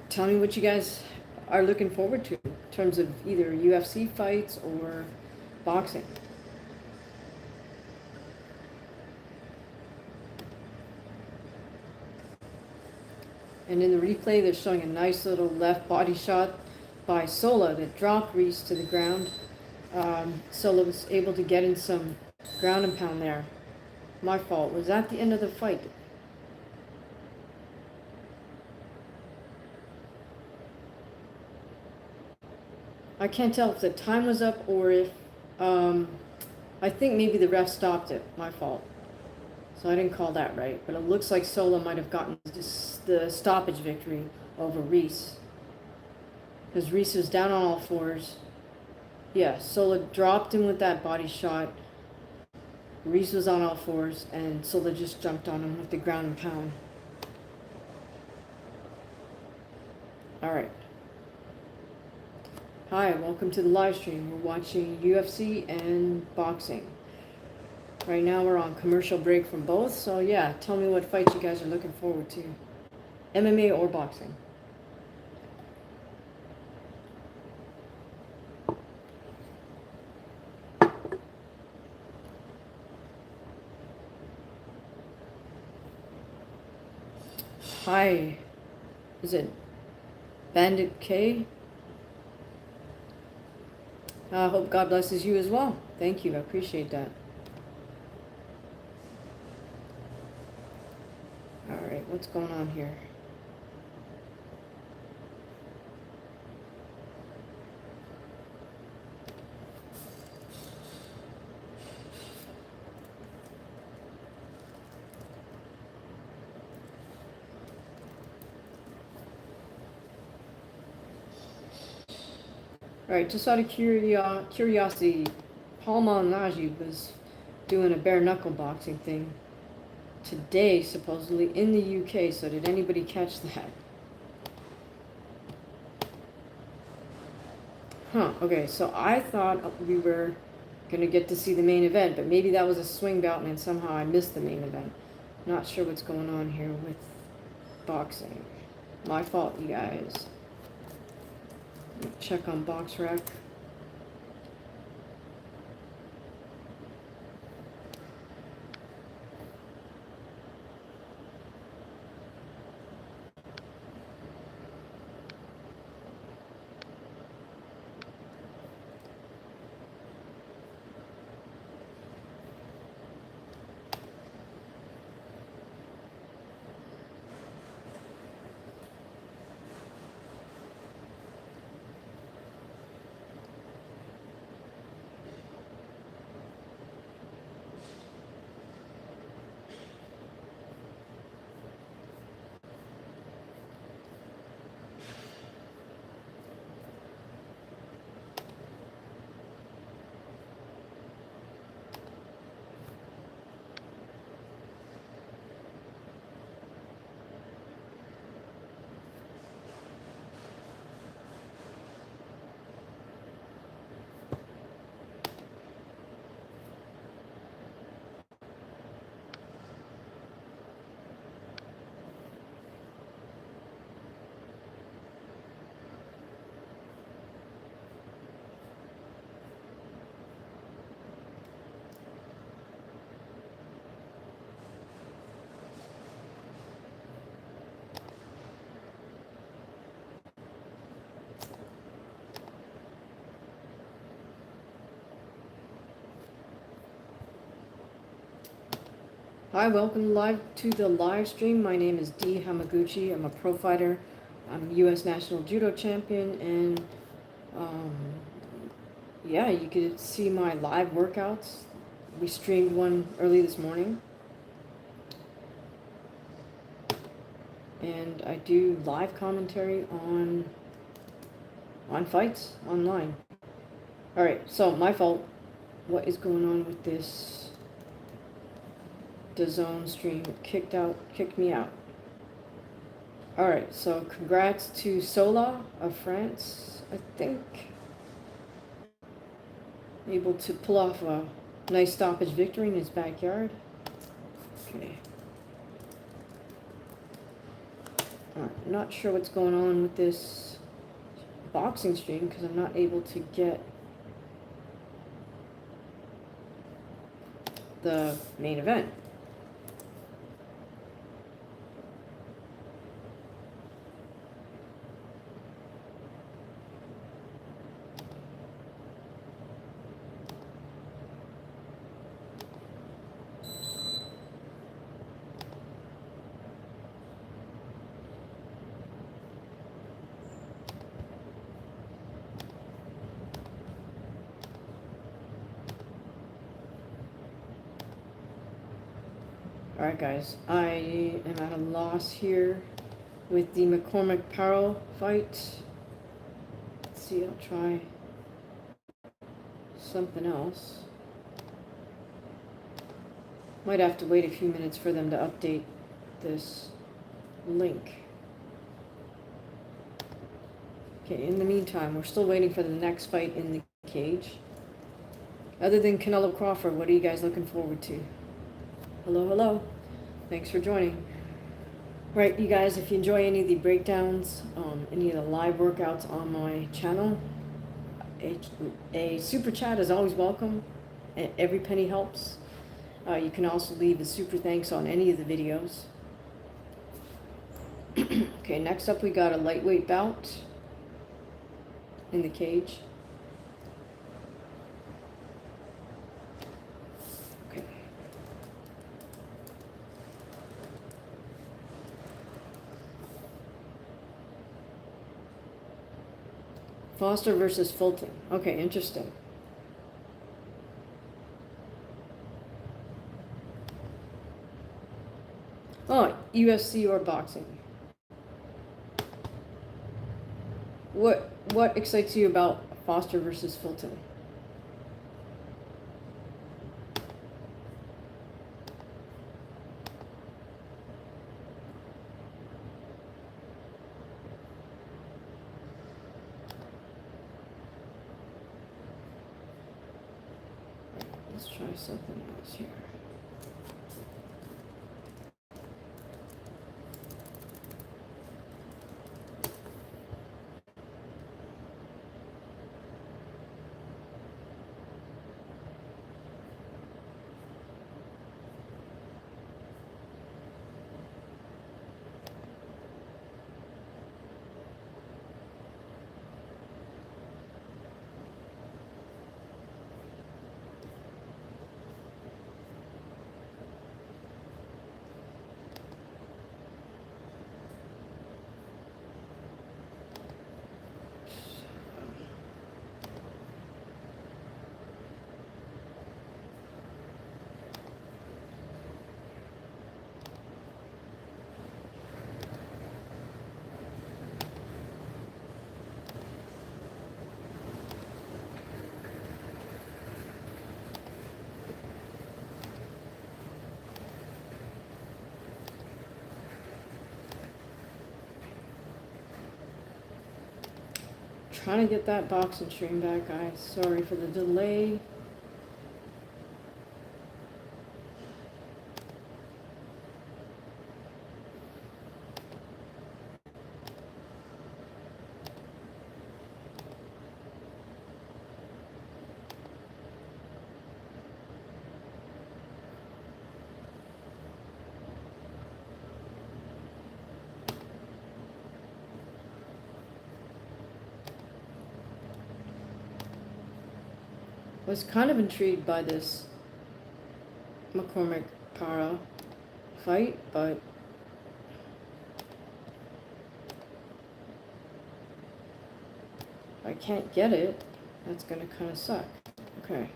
tell me what you guys are looking forward to in terms of either UFC fights or boxing. And in the replay, they're showing a nice little left body shot by Sola that dropped Reese to the ground. Sola was able to get in some ground and pound there. My fault. Was that the end of the fight? I can't tell if the time was up or if, I think maybe the ref stopped it. My fault. So I didn't call that right. But it looks like Sola might have gotten the stoppage victory over Reese. Because Reese was down on all fours. Yeah, Sola dropped him with that body shot. Reese was on all fours, and Sola just jumped on him with the ground and pound. Alright. Hi, welcome to the live stream. We're watching UFC and boxing. Right now we're on commercial break from both, so yeah, tell me what fights you guys are looking forward to. MMA or boxing. Hi, is it Bandit K? I hope God blesses you as well. Thank you, I appreciate that. Alright, what's going on here? Alright, just out of curiosity, Paul Malignaggi was doing a bare knuckle boxing thing today, supposedly, in the UK, so did anybody catch that? Huh, okay, so I thought we were going to get to see the main event, but maybe that was a swing bout and somehow I missed the main event. Not sure what's going on here with boxing. My fault, you guys. Check on BoxRec. Hi, welcome live to the live stream. My name is DHamaguchi. I'm a pro fighter. I'm a U.S. National Judo Champion and yeah, you could see my live workouts. We streamed one early this morning. And I do live commentary on fights online. Alright, so my fault. What is going on with this DAZN stream? Kicked me out. Alright, so congrats to Sola of France, I think. Able to pull off a nice stoppage victory in his backyard. Okay. Alright, not sure what's going on with this boxing stream because I'm not able to get the main event. Alright guys, I am at a loss here with the McCormick Paro fight. Let's see, I'll try something else. Might have to wait a few minutes for them to update this link. Okay, in the meantime, we're still waiting for the next fight in the cage. Other than Canelo Crawford, what are you guys looking forward to? Hello, hello. Thanks for joining. Right, you guys, if you enjoy any of the breakdowns, any of the live workouts on my channel, a super chat is always welcome. Every penny helps. You can also leave a super thanks on any of the videos. Okay, next up we got a lightweight bout in the cage. Okay. Foster versus Fulton. Okay, interesting. Oh, UFC or boxing. What excites you about Foster versus Fulton? Let's try something else here. Trying to get that boxing stream back, guys. Sorry for the delay. Was kind of intrigued by this McCormick Paro fight, but I can't get it. That's gonna kind of suck. Okay.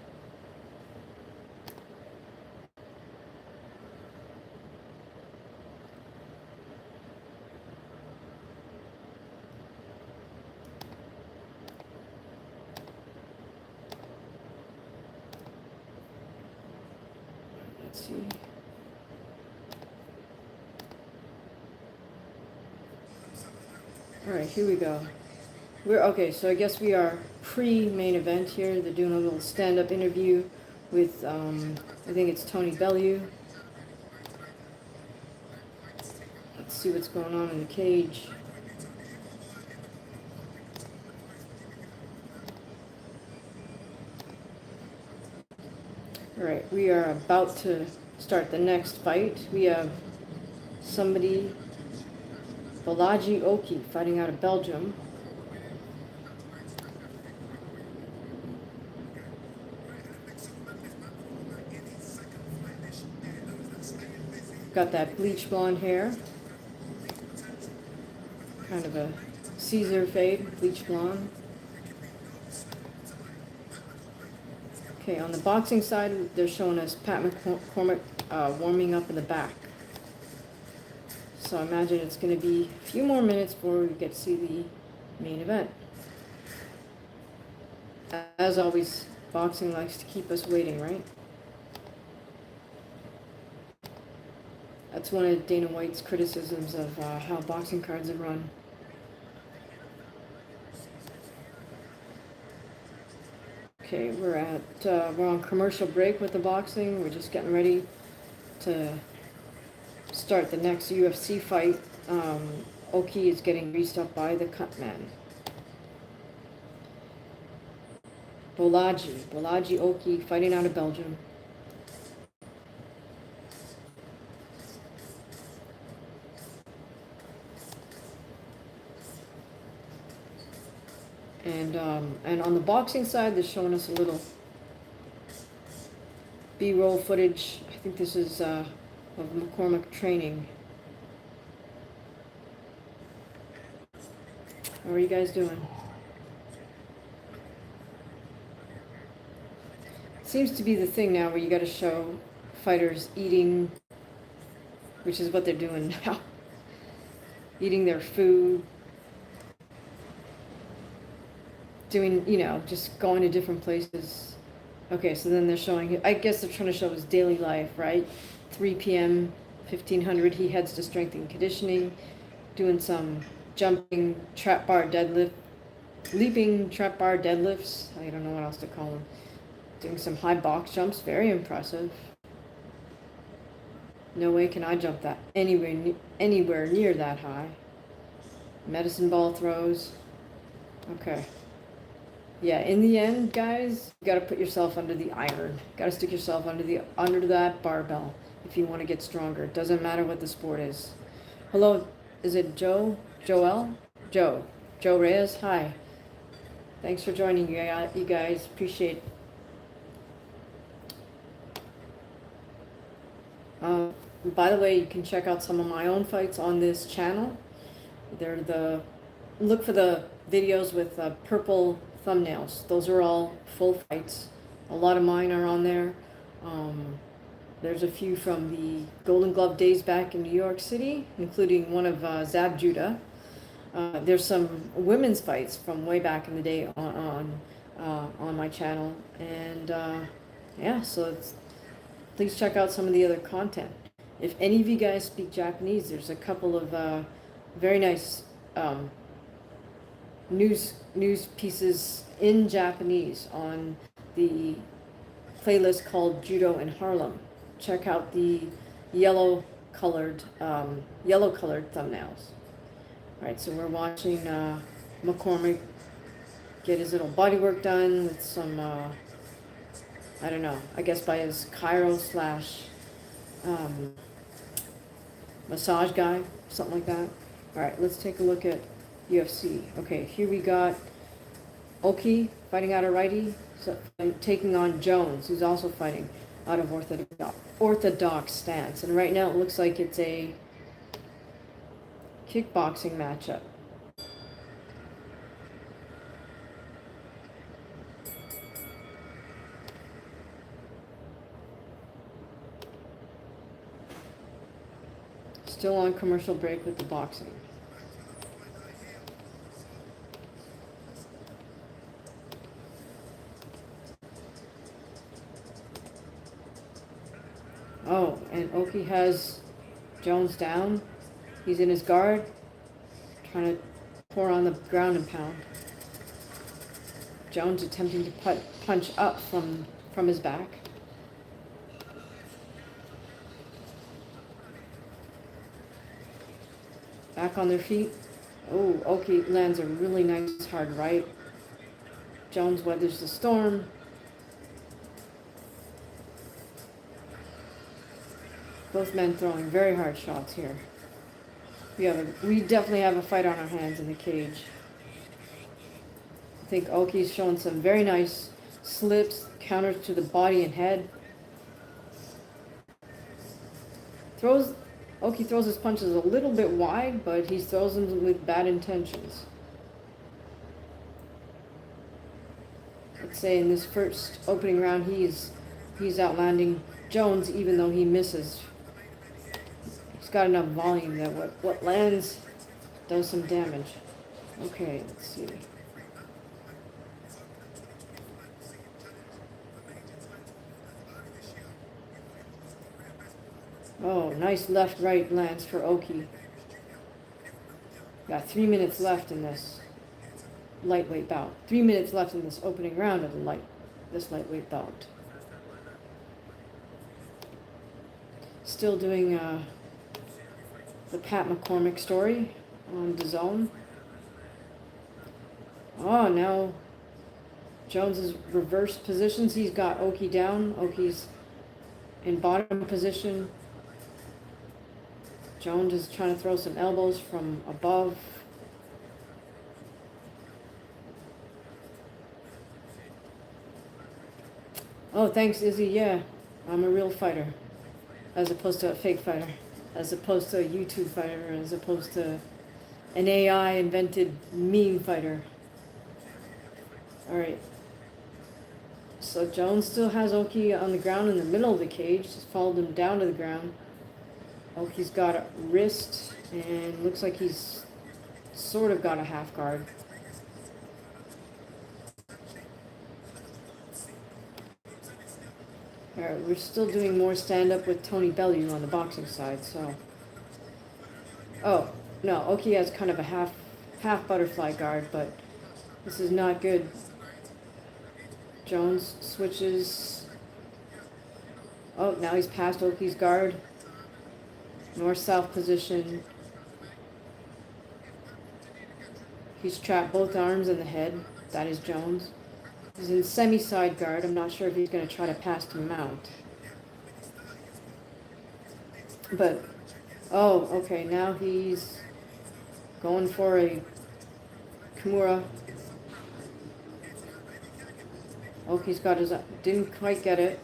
Let's see. All right, here we go. We're okay, so I guess we are pre-main event here. They're doing a little stand-up interview with, I think it's Tony Bellew. Let's see what's going on in the cage. All right, we are about to start the next fight. We have somebody, Balaji Oki, fighting out of Belgium. Got that bleach blonde hair. Kind of a Caesar fade, bleach blonde. Okay, on the boxing side, they're showing us Pat McCormick warming up in the back. So I imagine it's going to be a few more minutes before we get to see the main event. As always, boxing likes to keep us waiting, right? That's one of Dana White's criticisms of how boxing cards are run. Okay, we're on commercial break with the boxing. We're just getting ready to start the next UFC fight. Oki is getting greased up by the Cutman. Balaji Oki fighting out of Belgium. And on the boxing side, they're showing us a little B-roll footage. I think this is of McCormick training. How are you guys doing? It seems to be the thing now where you got to show fighters eating, which is what they're doing now. Eating their food. Doing, you know, just going to different places. Okay, so then they're showing, I guess they're trying to show his daily life, right? 3 p.m., 1500, he heads to strength and conditioning, doing some jumping trap bar deadlift, leaping trap bar deadlifts. I don't know what else to call them. Doing some high box jumps, very impressive. No way can I jump that anywhere near that high. Medicine ball throws. Okay. Yeah, in the end, guys, you got to put yourself under the iron. Got to stick yourself under that barbell if you want to get stronger. It doesn't matter what the sport is. Hello, is it Joe? Joel? Joe Reyes? Hi. Thanks for joining you guys. Appreciate it. By the way, you can check out some of my own fights on this channel. Look for the videos with purple thumbnails. Those are all full fights. A lot of mine are on there. There's a few from the Golden Glove days back in New York City, including one of Zab Judah. There's some women's fights from way back in the day on my channel, and yeah, so please check out some of the other content. If any of you guys speak Japanese, there's a couple of very nice news pieces in Japanese on the playlist called Judo in Harlem. Check out the yellow colored thumbnails. All right, so we're watching McCormick get his little body work done with some I don't know, I guess by his chiro / massage guy, something like that. All right, let's take a look at UFC. Okay, here we got Oki fighting out of righty, so taking on Jones, who's also fighting out of orthodox stance. And right now it looks like it's a kickboxing matchup. Still on commercial break with the boxing. Oh, and Oki has Jones down. He's in his guard, trying to pour on the ground and pound. Jones attempting to punch up from his back. Back on their feet. Oh, Oki lands a really nice hard right. Jones weathers the storm. Both men throwing very hard shots here. We definitely have a fight on our hands in the cage. I think Oki's showing some very nice slips, counters to the body and head. Oki throws his punches a little bit wide, but he throws them with bad intentions. Let's say in this first opening round, he's outlanding Jones, even though he misses. He's got enough volume that what lands does some damage. Okay, let's see. Oh, nice left-right lands for Oki. Got 3 minutes left in this lightweight bout. 3 minutes left in this opening round of this lightweight bout. Still doing the Pat McCormick story on DAZN. Oh, now Jones's reversed positions. He's got Oki down. Oki's in bottom position. Jones is trying to throw some elbows from above. Oh, thanks, Izzy. Yeah, I'm a real fighter, as opposed to a fake fighter, as opposed to a YouTube fighter, as opposed to an AI-invented meme fighter. All right. So Jones still has Oki on the ground in the middle of the cage. Just followed him down to the ground. Oki's got a wrist, and looks like he's sort of got a half guard. Alright, we're still doing more stand-up with Tony Bellew on the boxing side, so... Oh, no, Oki has kind of a half butterfly guard, but this is not good. Jones switches... Oh, now he's past Oki's guard. North-south position. He's trapped both arms in the head. That is Jones. He's in semi-side guard. I'm not sure if he's going to try to pass him out. But, oh, okay, now he's going for a Kimura. Oki's got his... Didn't quite get it.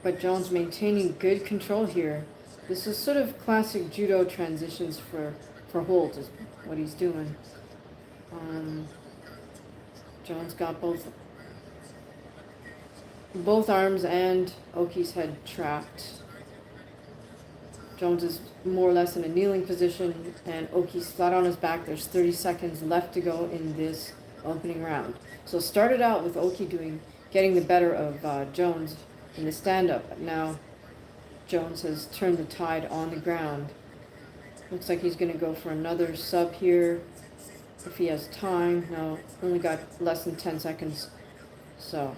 But Jones maintaining good control here. This is sort of classic judo transitions for Holt is what he's doing. Jones got both arms and Oki's head trapped. Jones is more or less in a kneeling position, and Oki's flat on his back. There's 30 seconds left to go in this opening round. So started out with Oki getting the better of Jones in the stand-up, but now Jones has turned the tide on the ground. Looks like he's going to go for another sub here if he has time. No, only got less than 10 seconds. So,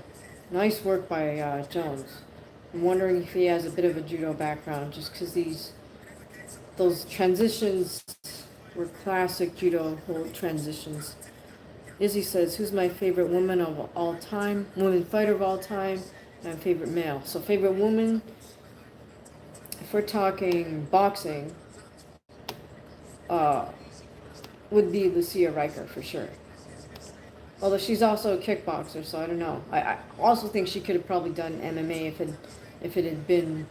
nice work by Jones. I'm wondering if he has a bit of a judo background, just because those transitions were classic judo hold transitions. Izzy says, who's my favorite woman of all time? Woman fighter of all time? And favorite male. So favorite woman, if we're talking boxing, would be Lucia Riker for sure. Although she's also a kickboxer, so I don't know. I also think she could have probably done MMA if it had been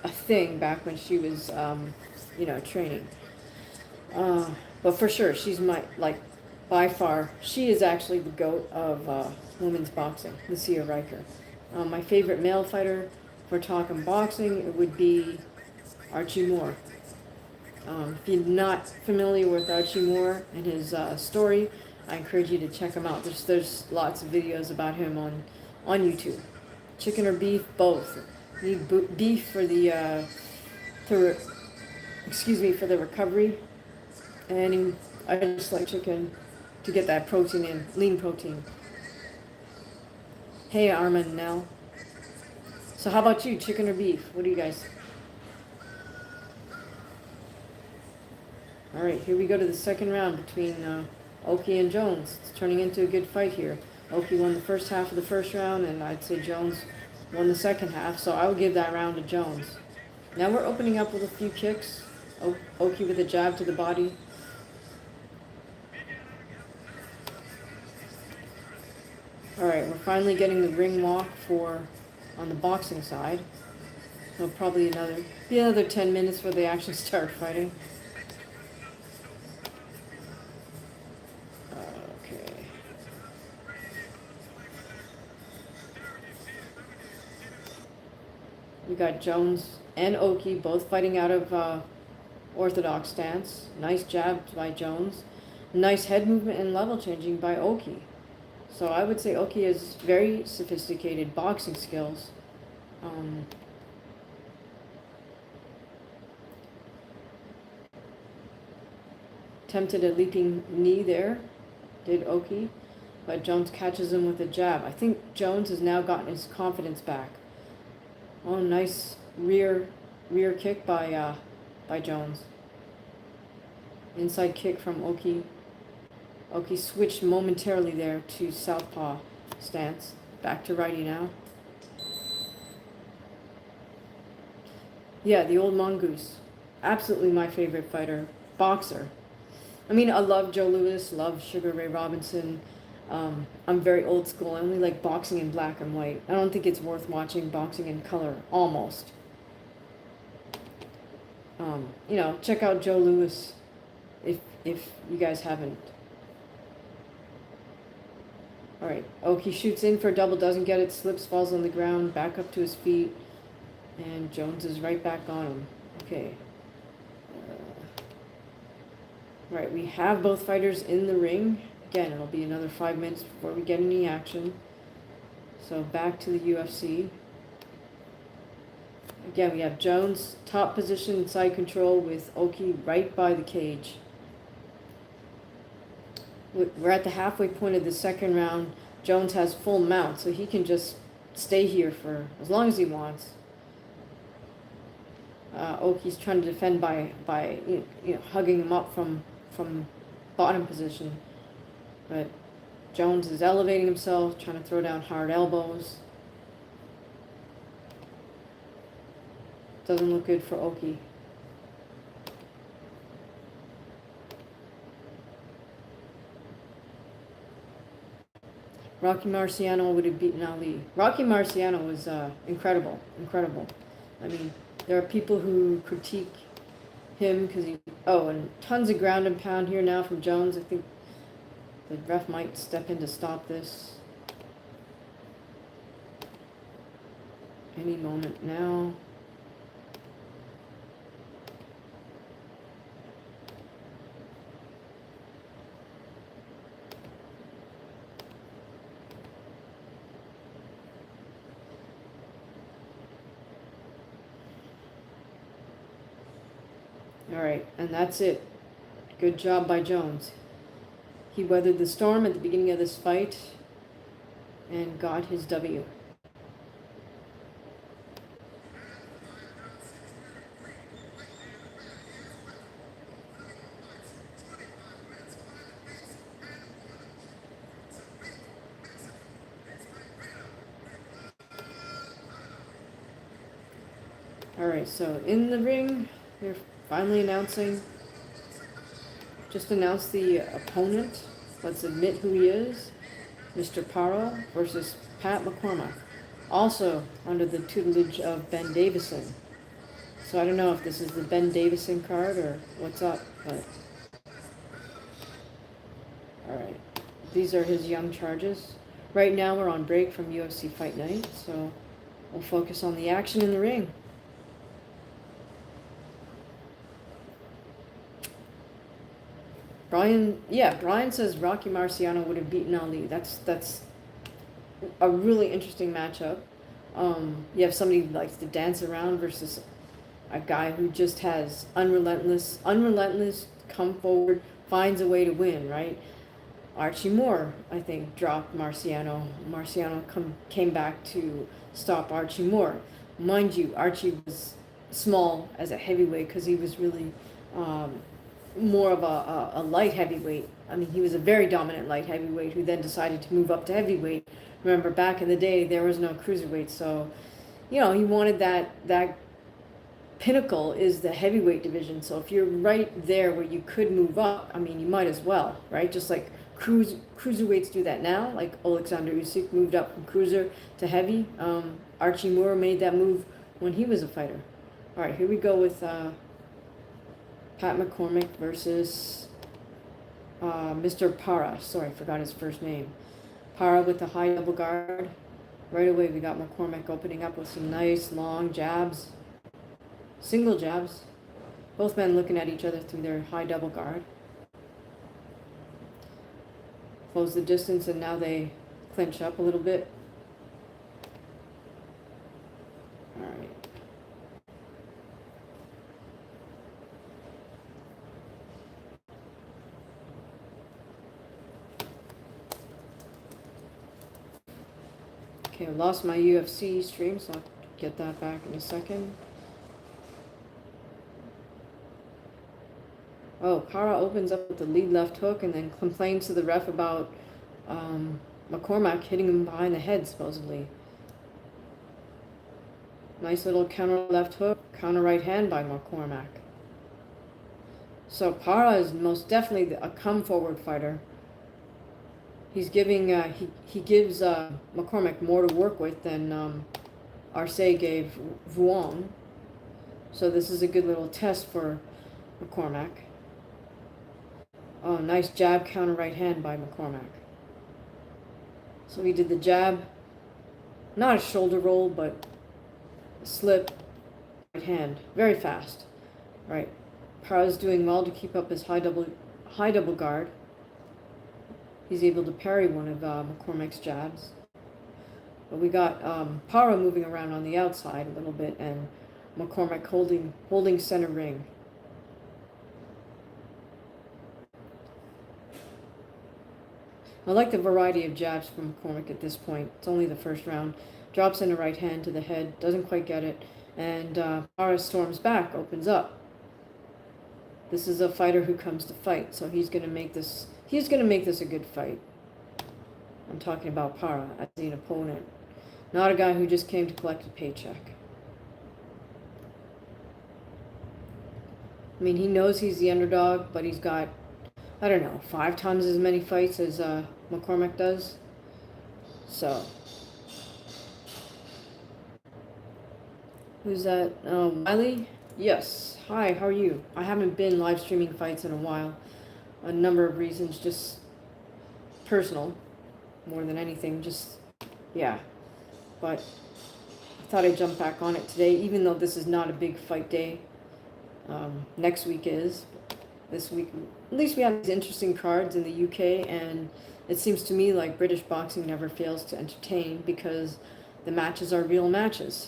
a thing back when she was, training. But for sure, she's by far, she is actually the GOAT of women's boxing, Lucia Riker. My favorite male fighter, if we're talking boxing, it would be Arce Moore. If you're not familiar with Arce Moore and his story, I encourage you to check him out. There's lots of videos about him on YouTube. Chicken or beef, both. Need beef for the for the recovery, and I just like chicken to get that protein in, lean protein. Hey, Armin, now. So how about you, chicken or beef? What do you guys? All right, here we go to the second round between Oki and Jones. It's turning into a good fight here. Oki won the first half of the first round, and I'd say Jones won the second half, so I would give that round to Jones. Now we're opening up with a few kicks. Oki with a jab to the body. All right, we're finally getting the ring walk on the boxing side. So probably be another 10 minutes before they actually start fighting. We got Jones and Oki both fighting out of orthodox stance. Nice jab by Jones. Nice head movement and level changing by Oki. So I would say Oki has very sophisticated boxing skills. Tempted a leaping knee there, did Oki, but Jones catches him with a jab. I think Jones has now gotten his confidence back. Oh, nice rear kick by Jones. Inside kick from Oki. Oki switched momentarily there to southpaw stance. Back to righty now. Yeah, the old mongoose. Absolutely my favorite fighter. Boxer. I mean, I love Joe Louis, love Sugar Ray Robinson. I'm very old school. I only like boxing in black and white. I don't think it's worth watching boxing in color, almost. Check out Joe Louis if you guys haven't. All right, Oki shoots in for a double, doesn't get it, slips, falls on the ground, back up to his feet, and Jones is right back on him. Okay. Right, we have both fighters in the ring. Again, it'll be another 5 minutes before we get any action. So back to the UFC. Again, we have Jones, top position and side control with Oki right by the cage. We're at the halfway point of the second round. Jones has full mount, so he can just stay here for as long as he wants. Oki's trying to defend by hugging him up from bottom position. But Jones is elevating himself, trying to throw down hard elbows. Doesn't look good for Oki. Rocky Marciano would have beaten Ali. Rocky Marciano was incredible. I mean, there are people who critique him because and tons of ground and pound here now from Jones. I think the ref might step in to stop this any moment now. All right, and that's it. Good job by Jones. He weathered the storm at the beginning of this fight and got his W. All right, so in the ring, they're finally just announced the opponent. Let's admit who he is. Mr. Paro versus Pat McCormack. Also under the tutelage of Ben Davison. So I don't know if this is the Ben Davison card or what's up, but... Alright. These are his young charges. Right now we're on break from UFC Fight Night, so We'll focus on the action in the ring. Brian says Rocky Marciano would have beaten Ali. That's a really interesting matchup. You have somebody who likes to dance around versus a guy who just has unrelentless, come forward, finds a way to win, right? Archie Moore, I think, dropped Marciano. Marciano came back to stop Archie Moore. Mind you, Archie was small as a heavyweight because he was really more of a light heavyweight. I mean, he was a very dominant light heavyweight who then decided to move up to heavyweight. Remember, back in the day, there was no cruiserweight, so, he wanted that pinnacle is the heavyweight division. So if you're right there where you could move up, I mean, you might as well, right? Just like cruiserweights do that now, like Alexander Usyk moved up from cruiser to heavy. Archie Moore made that move when he was a fighter. All right, here we go with Pat McCormick versus Mr. Paro. Sorry, I forgot his first name. Paro with the high double guard. Right away, we got McCormick opening up with some nice long jabs. Single jabs. Both men looking at each other through their high double guard. Close the distance, and now they clinch up a little bit. All right. Okay, I lost my UFC stream, so I'll get that back in a second. Oh, Paro opens up with the lead left hook and then complains to the ref about McCormack hitting him behind the head, supposedly. Nice little counter left hook, counter right hand by McCormack. So Paro is most definitely a come forward fighter. He's giving he gives McCormick more to work with than Arce gave Vuong. So this is a good little test for McCormack. Oh, nice jab, counter right hand by McCormack. So he did the jab, not a shoulder roll, but a slip, right hand, very fast. All right, Paro's doing well to keep up his high double guard. He's able to parry one of McCormick's jabs. But we got Paro moving around on the outside a little bit, and McCormick holding center ring. I like the variety of jabs from McCormick at this point. It's only the first round. Drops in a right hand to the head, doesn't quite get it, and Paro storms back, opens up. This is a fighter who comes to fight, so he's going to make this. He's going to make this a good fight. I'm talking about Paro as an opponent, not a guy who just came to collect a paycheck. I mean, he knows he's the underdog, but he's got, I don't know, 5 times as many fights as McCormick does. So, who's that? Wiley? Yes. Hi, how are you? I haven't been live streaming fights in a while. A number of reasons, just personal, more than anything, just, yeah. But I thought I'd jump back on it today, even though this is not a big fight day. Next week is. This week, at least we have these interesting cards in the UK, and it seems to me like British boxing never fails to entertain because the matches are real matches.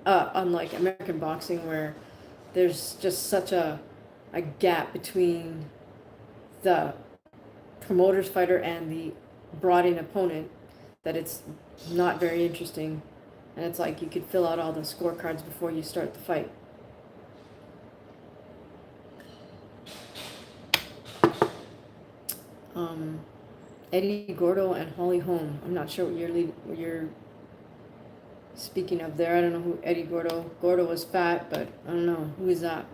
Unlike American boxing, where there's just such a gap between the promoter's fighter and the brought-in opponent that it's not very interesting. And it's like you could fill out all the scorecards before you start the fight. Eddie Gordo and Holly Holm. I'm not sure what you're speaking of there. I don't know who Eddie Gordo. Gordo was fat, but I don't know. Who is that?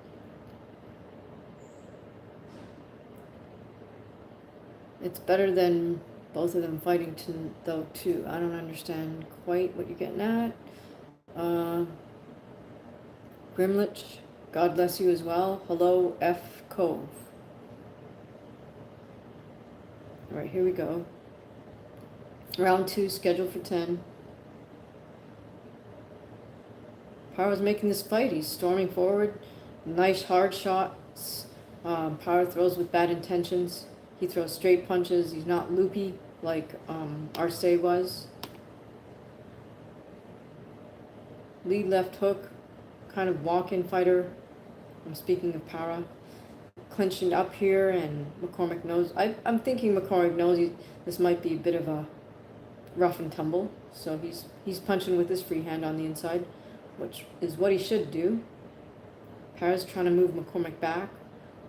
It's better than both of them fighting though, too. I don't understand quite what you're getting at. Grimlich, God bless you as well. Hello, F. Cove. All right, here we go. Round 2, scheduled for 10. Paro's making this fight. He's storming forward. Nice hard shots. Paro throws with bad intentions. He throws straight punches. He's not loopy like Arce was. Lead left hook. Kind of walk-in fighter. I'm speaking of Paro. Clinching up here, and McCormick knows. I'm thinking McCormick knows this might be a bit of a rough and tumble. So he's punching with his free hand on the inside, which is what he should do. Paro's trying to move McCormick back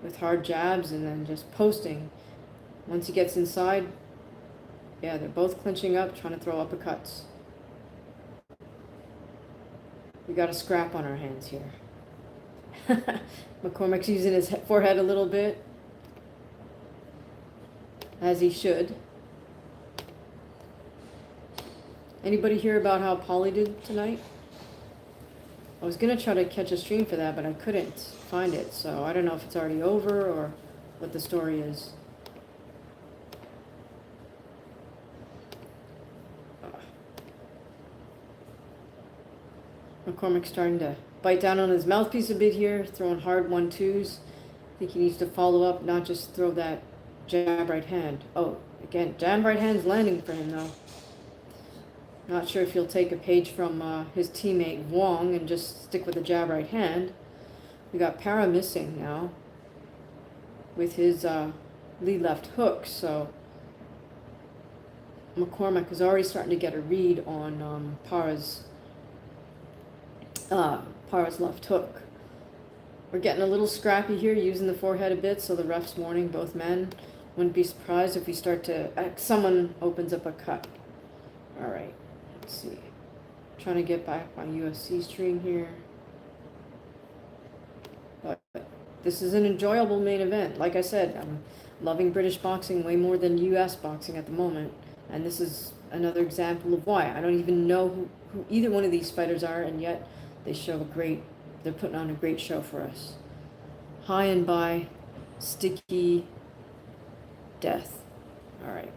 with hard jabs and then just posting. Once he gets inside, yeah, they're both clinching up, trying to throw uppercuts. We got a scrap on our hands here. McCormick's using his forehead a little bit, as he should. Anybody hear about how Polly did tonight? I was going to try to catch a stream for that, but I couldn't find it. So I don't know if it's already over or what the story is. McCormick's starting to bite down on his mouthpiece a bit here, throwing hard 1-2s. I think he needs to follow up, not just throw that jab right hand. Oh, again, jab right hand's landing for him, though. Not sure if he'll take a page from his teammate Wong and just stick with the jab right hand. We got Paro missing now with his lead left hook, so McCormack is already starting to get a read on Paro's left hook. We're getting a little scrappy here, using the forehead a bit, so the ref's warning both men. Wouldn't be surprised if we start to... someone opens up a cut. Alright, let's see. Trying to get back my UFC stream here. But this is an enjoyable main event. Like I said, I'm loving British boxing way more than US boxing at the moment. And this is another example of why. I don't even know who either one of these fighters are, and yet they show they're putting on a great show for us. High and by, sticky death. All right.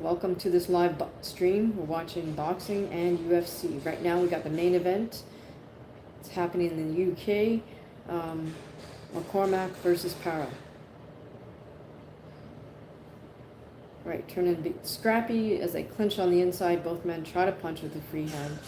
Welcome to this live stream. We're watching boxing and UFC. Right now we got the main event. It's happening in the UK. McCormack versus Paro. Right, turning a bit scrappy as they clinch on the inside. Both men try to punch with the free hand.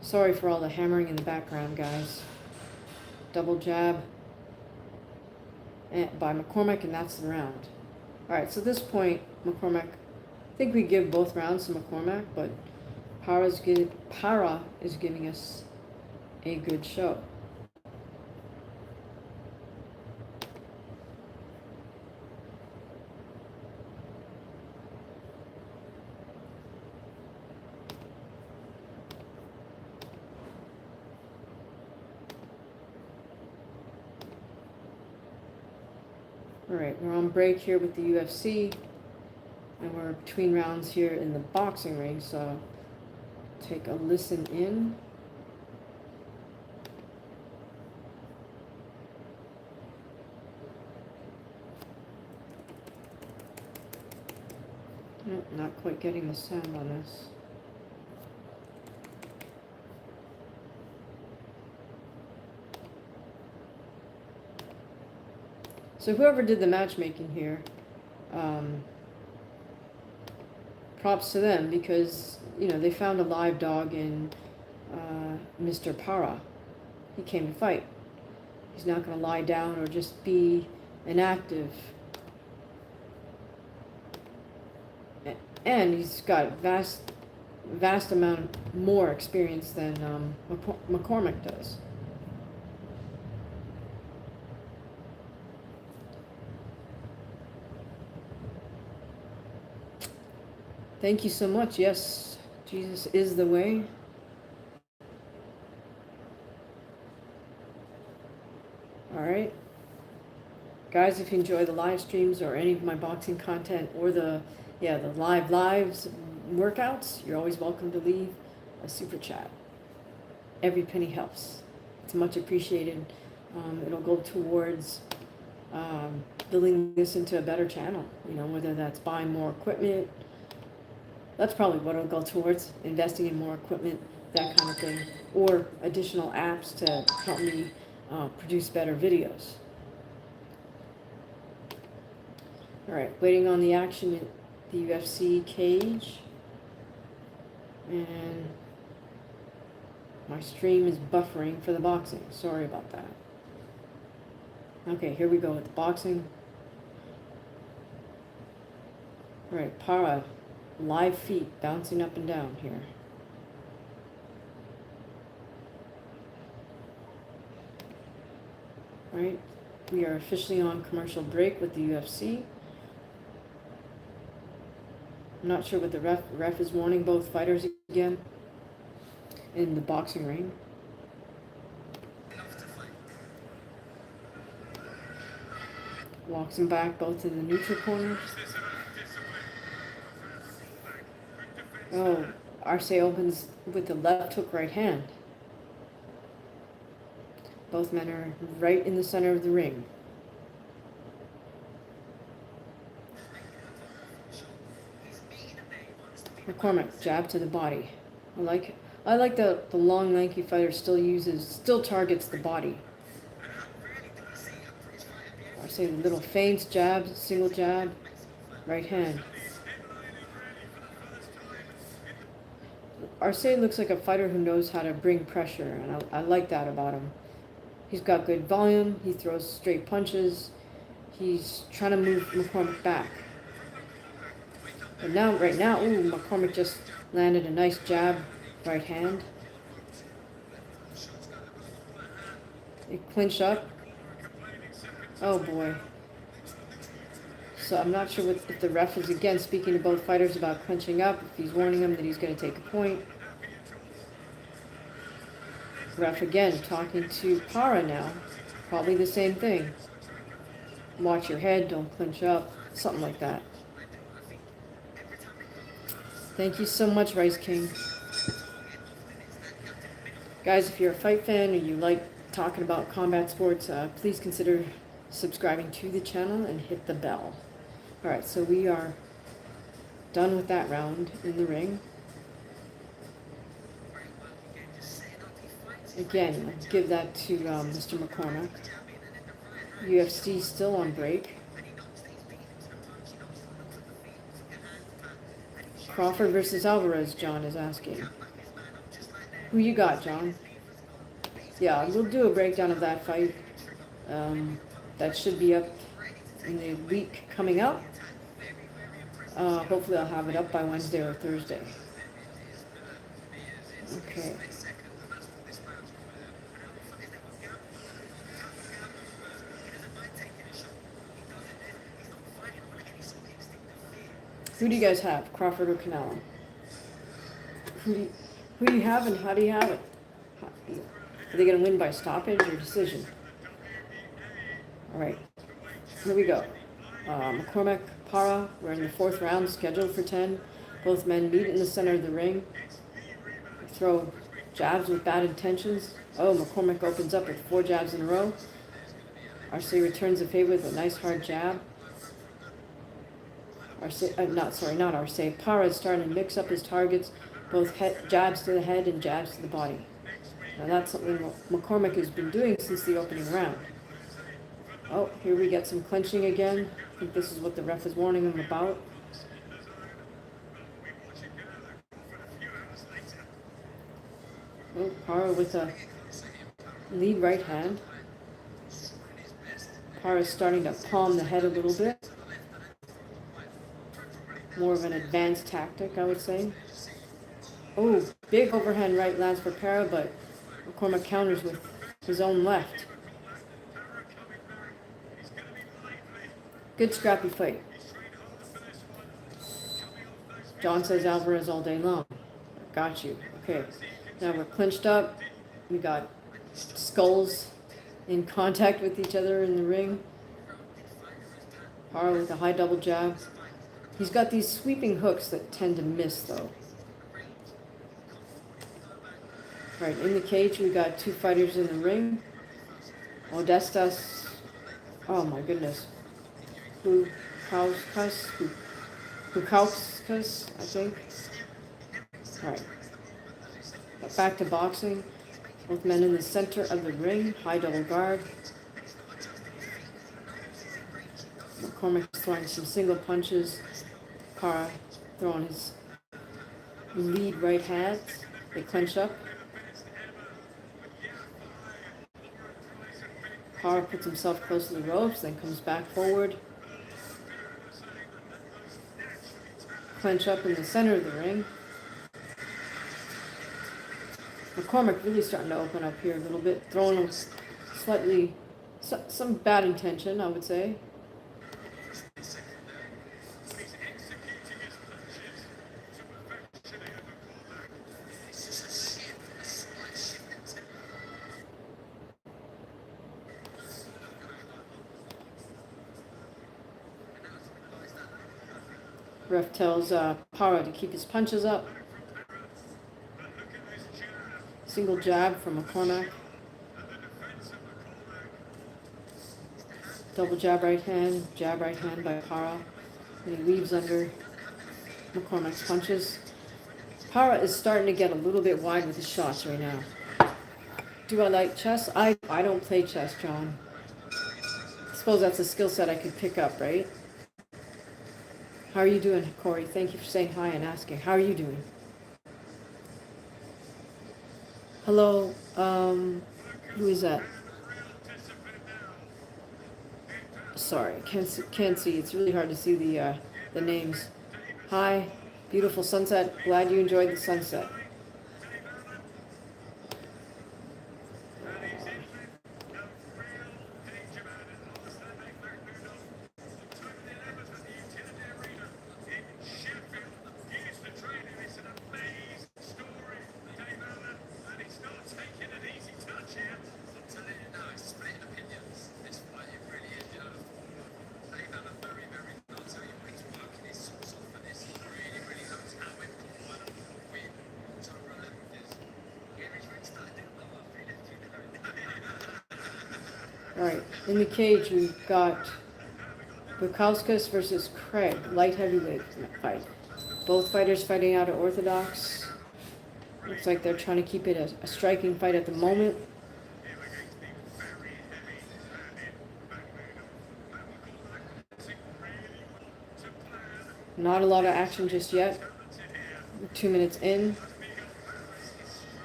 Sorry for all the hammering in the background, guys. Double jab by McCormick, and that's the round. All right, so at this point, McCormack, I think we give both rounds to McCormack, but Paro is giving us a good show. All right, we're on break here with the UFC, and we're between rounds here in the boxing ring, so take a listen in. Nope, not quite getting the sound on this. So whoever did the matchmaking here, props to them, because, you know, they found a live dog in Mr. Paro. He came to fight. He's not going to lie down or just be inactive. And he's got vast amount more experience than McCormick does. Thank you so much. Yes, Jesus is the way. All right. Guys, if you enjoy the live streams or any of my boxing content or the lives workouts, you're always welcome to leave a super chat. every penny helps. It's much appreciated. It'll go towards building this into a better channel, you know, whether that's buying more equipment. That's probably what it'll go towards, investing in more equipment, that kind of thing, or additional apps to help me produce better videos. All right, waiting on the action at the UFC cage, and my stream is buffering for the boxing. Sorry about that. Okay, here we go with the boxing. All right, Paro, live feet bouncing up and down here. All right, we are officially on commercial break with the UFC. I'm not sure what the ref is warning both fighters again in the boxing ring. Walks them back both to the neutral corners. Oh, Arce opens with the left hook right hand. Both men are right in the center of the ring. McCormack, jab to the body. I like the long, lanky fighter still targets the body. Arce little feints, jabs, single jab, right hand. Arce looks like a fighter who knows how to bring pressure, and I like that about him. He's got good volume, he throws straight punches, he's trying to move McCormick back. But now, right now, ooh, McCormick just landed a nice jab, right hand. They clinch up. Oh boy. So I'm not sure if the ref is again speaking to both fighters about clinching up, if he's warning them that he's going to take a point. Ref again talking to Paro now. Probably the same thing. Watch your head, don't clinch up, something like that. Thank you so much, Rice King. Guys, if you're a fight fan or you like talking about combat sports, please consider subscribing to the channel and hit the bell. Alright, so we are done with that round in the ring. Again, I'll give that to Mr. McCormack. UFC still on break. Crawford versus Alvarez, John is asking. Who you got, John? Yeah, we'll do a breakdown of that fight. That should be up in the week coming up. Hopefully I'll have it up by Wednesday or Thursday. Okay. Who do you guys have, Crawford or Canelo? Who do you have and how do you have it? Are they going to win by stoppage or decision? All right, here we go. McCormack, Paro, we're in the 4th round, scheduled for 10. Both men meet in the center of the ring. Throw jabs with bad intentions. Oh, McCormack opens up with 4 jabs in a row. Arce returns the favor with a nice hard jab. Not Arce. Paro is starting to mix up his targets, both jabs to the head and jabs to the body. Now that's something McCormick has been doing since the opening round. Oh, here we get some clinching again. I think this is what the ref is warning him about. Oh, Paro with a lead right hand. Paro is starting to palm the head a little bit. More of an advanced tactic, I would say. Oh, big overhand right lands for Paro, but McCormack counters with his own left. Good scrappy fight. John says Alvarez all day long. Got you. Okay. Now we're clinched up. We got skulls in contact with each other in the ring. Paro with a high double jab. He's got these sweeping hooks that tend to miss, though. Right, in the cage, we got two fighters in the ring. Modestas. Oh my goodness. Kaukus, I think. Alright. Back to boxing. Both men in the center of the ring. High double guard. McCormick throwing some single punches. Paro throwing his lead right hand. They clinch up. Paro puts himself close to the ropes, then comes back forward. Clinch up in the center of the ring. McCormick really starting to open up here a little bit, throwing him slightly, some bad intention, I would say. Ref tells Paro to keep his punches up. Single jab from McCormack. Double jab right hand by Paro. And he weaves under McCormack's punches. Paro is starting to get a little bit wide with his shots right now. Do I like chess? I don't play chess, John. I suppose that's a skill set I could pick up, right? How are you doing, Corey? Thank you for saying hi and asking. How are you doing? Hello, who is that? Sorry, can't see. It's really hard to see the names. Hi, beautiful sunset. Glad you enjoyed the sunset. Alright, in the cage we've got Kaukus versus Craig, light heavyweight fight. Both fighters fighting out of orthodox. Looks like they're trying to keep it a striking fight at the moment. Not a lot of action just yet. 2 minutes in.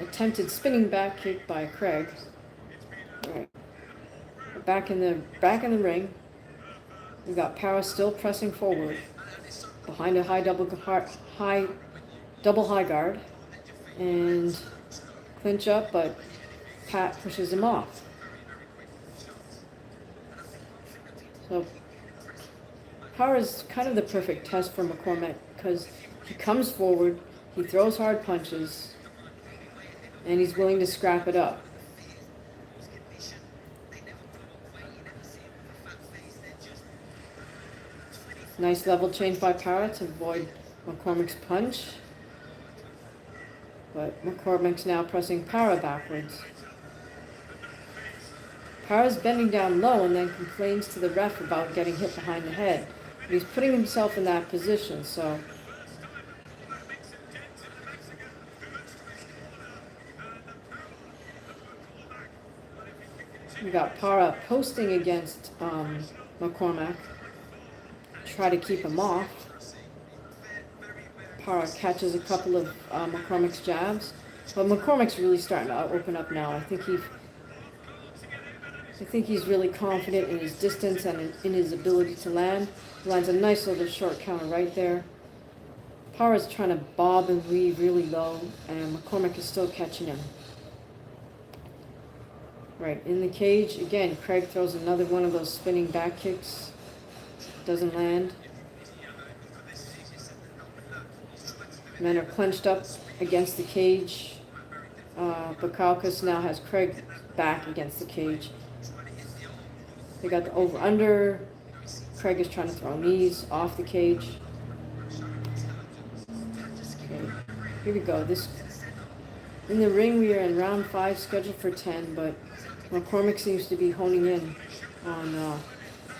Attempted spinning back kick by Craig. Alright. Back in the ring. We got Paro still pressing forward behind a high double high guard and clinch up, but Pat pushes him off. So Paro is kind of the perfect test for McCormack because he comes forward, he throws hard punches, and he's willing to scrap it up. Nice level change by Paro to avoid McCormick's punch. But McCormick's now pressing Paro backwards. Paro's bending down low and then complains to the ref about getting hit behind the head. But he's putting himself in that position, so... We got Paro posting against McCormack. Try to keep him off. Paro catches a couple of McCormick's jabs, but McCormick's really starting to open up now. I think he's really confident in his distance and in his ability to land. He lands a nice little short counter right there. Paro's trying to bob and weave really low, and McCormick is still catching him. Right, in the cage, again, Craig throws another one of those spinning back kicks. Doesn't land. Men are clenched up against the cage. But Kaukus now has Craig back against the cage. They got the over-under. Craig is trying to throw knees off the cage. Okay, here we go. In the ring, we are in round 5, scheduled for 10, but McCormick seems to be honing in on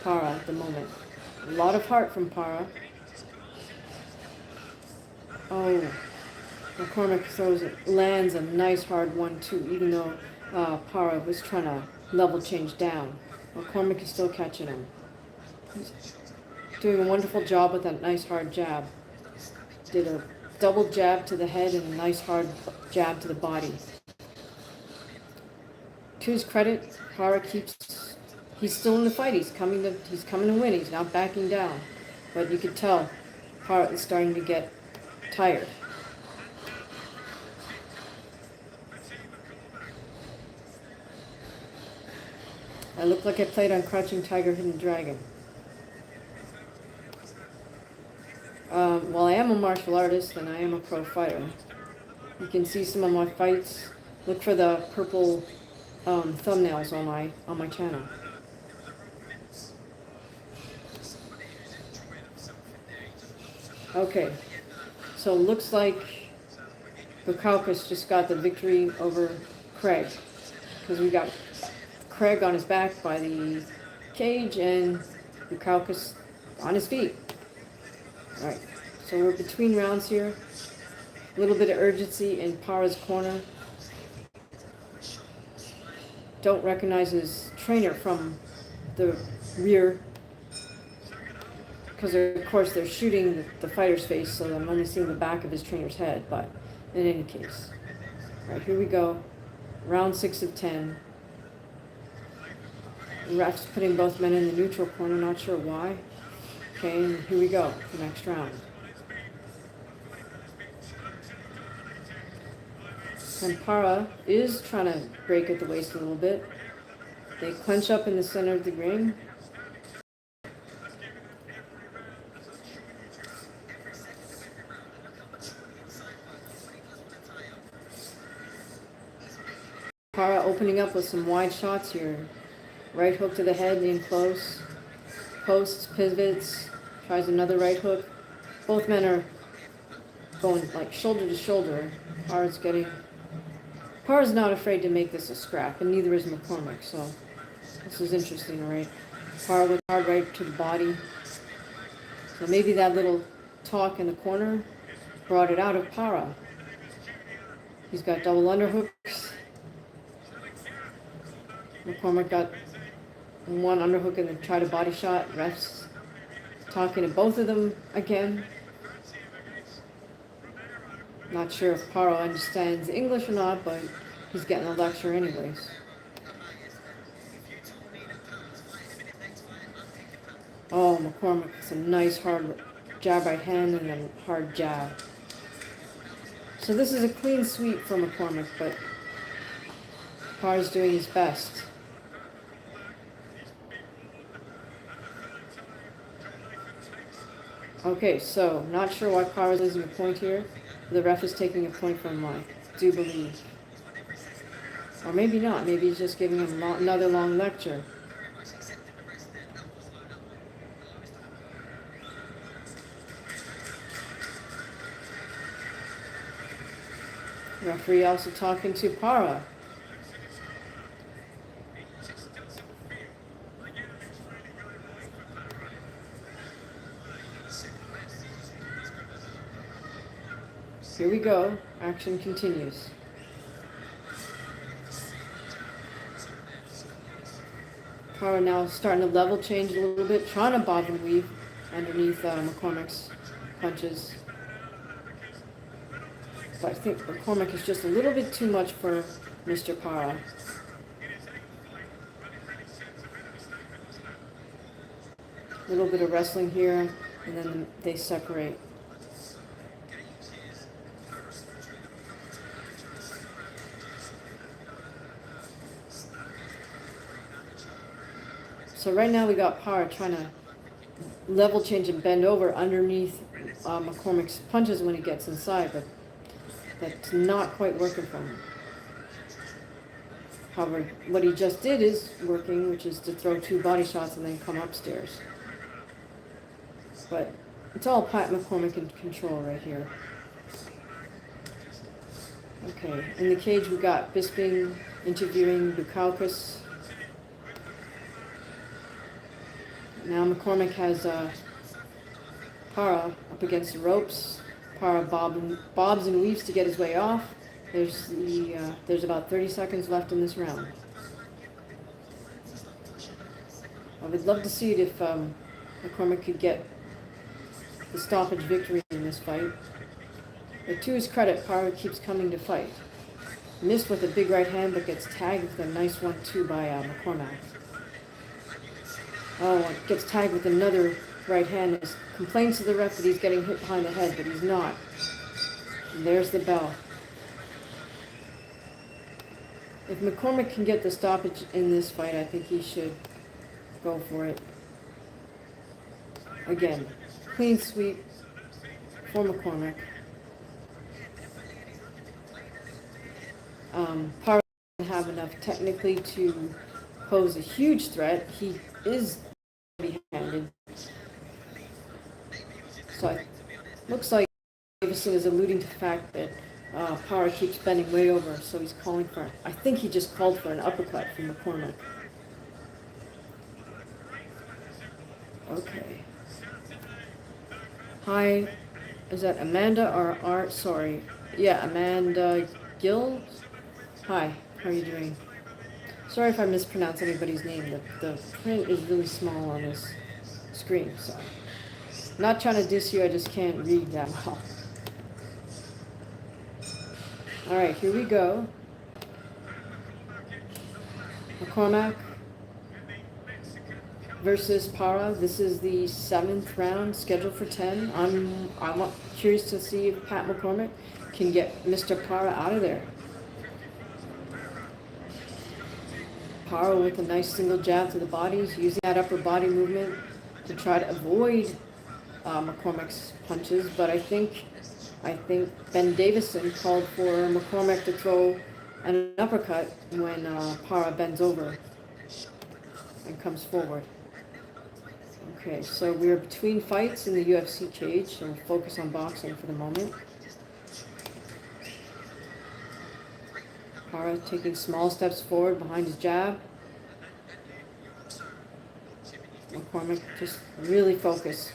Paro at the moment. A lot of heart from Paro. Oh, McCormick lands a nice hard 1-2, even though Paro was trying to level change down. McCormick is still catching him. He's doing a wonderful job with that nice hard jab. Did a double jab to the head and a nice hard jab to the body. To his credit, Paro he's still in the fight. He's coming to win. He's not backing down. But you could tell Paro is starting to get tired. I look like I played on Crouching Tiger, Hidden Dragon. While I am a martial artist and I am a pro fighter, you can see some of my fights. Look for the purple thumbnails on my channel. Okay, so it looks like the Kaukus just got the victory over Craig, because we got Craig on his back by the cage and the Kaukus on his feet. All right, so we're between rounds here. A little bit of urgency in Paro's corner. Don't recognize his trainer from the rear, because of course they're shooting the fighter's face, so I'm only seeing the back of his trainer's head, but in any case. All right, here we go. Round 6 of 10. The ref's putting both men in the neutral corner, not sure why. Okay, and here we go, the next round. And Paro is trying to break at the waist a little bit. They clench up in the center of the ring. Paro opening up with some wide shots here. Right hook to the head, in close. Posts, pivots, tries another right hook. Both men are going like shoulder to shoulder. Paro's not afraid to make this a scrap, and neither is McCormick, so this is interesting, right? Paro with hard right to the body. So maybe that little talk in the corner brought it out of Paro. He's got double underhooks. McCormick got one underhook and then tried a body shot. Refs talking to both of them again. Not sure if Paro understands English or not, but he's getting a lecture anyways. Oh, McCormick, it's a nice hard jab right hand and then hard jab. So this is a clean sweep for McCormick, but Paro's doing his best. Okay, so not sure why Paro's losing a point here. The ref is taking a point from him, I do believe. Or maybe not. Maybe he's just giving him another long lecture. Referee also talking to Paro. Here we go. Action continues. Paro now starting to level change a little bit, trying to bob and weave underneath McCormick's punches. But I think McCormick is just a little bit too much for Mr. Paro. A little bit of wrestling here, and then they separate. So right now we got Paro trying to level change and bend over underneath McCormick's punches when he gets inside, but that's not quite working for him. However, what he just did is working, which is to throw 2 body shots and then come upstairs. But it's all Pat McCormick in control right here. Okay, in the cage we got Bxng interviewing the Kaukus. Now McCormick has Paro up against the ropes. Paro bobs and weaves to get his way off. There's about 30 seconds left in this round. I would love to see it if McCormick could get the stoppage victory in this fight. But to his credit, Paro keeps coming to fight. Missed with a big right hand, but gets tagged with a nice 1-2 by McCormack. Oh, gets tagged with another right hand. Complains to the ref that he's getting hit behind the head, but he's not. And there's the bell. If McCormick can get the stoppage in this fight, I think he should go for it. Again, clean sweep for McCormick. Paro doesn't have enough technically to pose a huge threat. He is heavy-handed. So it looks like Davison is alluding to the fact that Paro keeps bending way over, so he's calling for, I think he just called for an uppercut from McCormick. Okay. Hi, is that Amanda or Art? Sorry. Yeah, Amanda Gill. Hi, how are you doing? Sorry if I mispronounce anybody's name. The print is really small on this screen, so. Not trying to diss you, I just can't read that well. Alright, here we go. McCormack versus Paro. This is the 7th round, scheduled for 10. I'm curious to see if Pat McCormick can get Mr. Paro out of there. Paro with a nice single jab to the body, using that upper body movement to try to avoid McCormick's punches, but I think Ben Davison called for McCormick to throw an uppercut when Paro bends over and comes forward. Okay, so we're between fights in the UFC cage, so we'll focus on boxing for the moment. Paro taking small steps forward behind his jab. McCormick just really focused.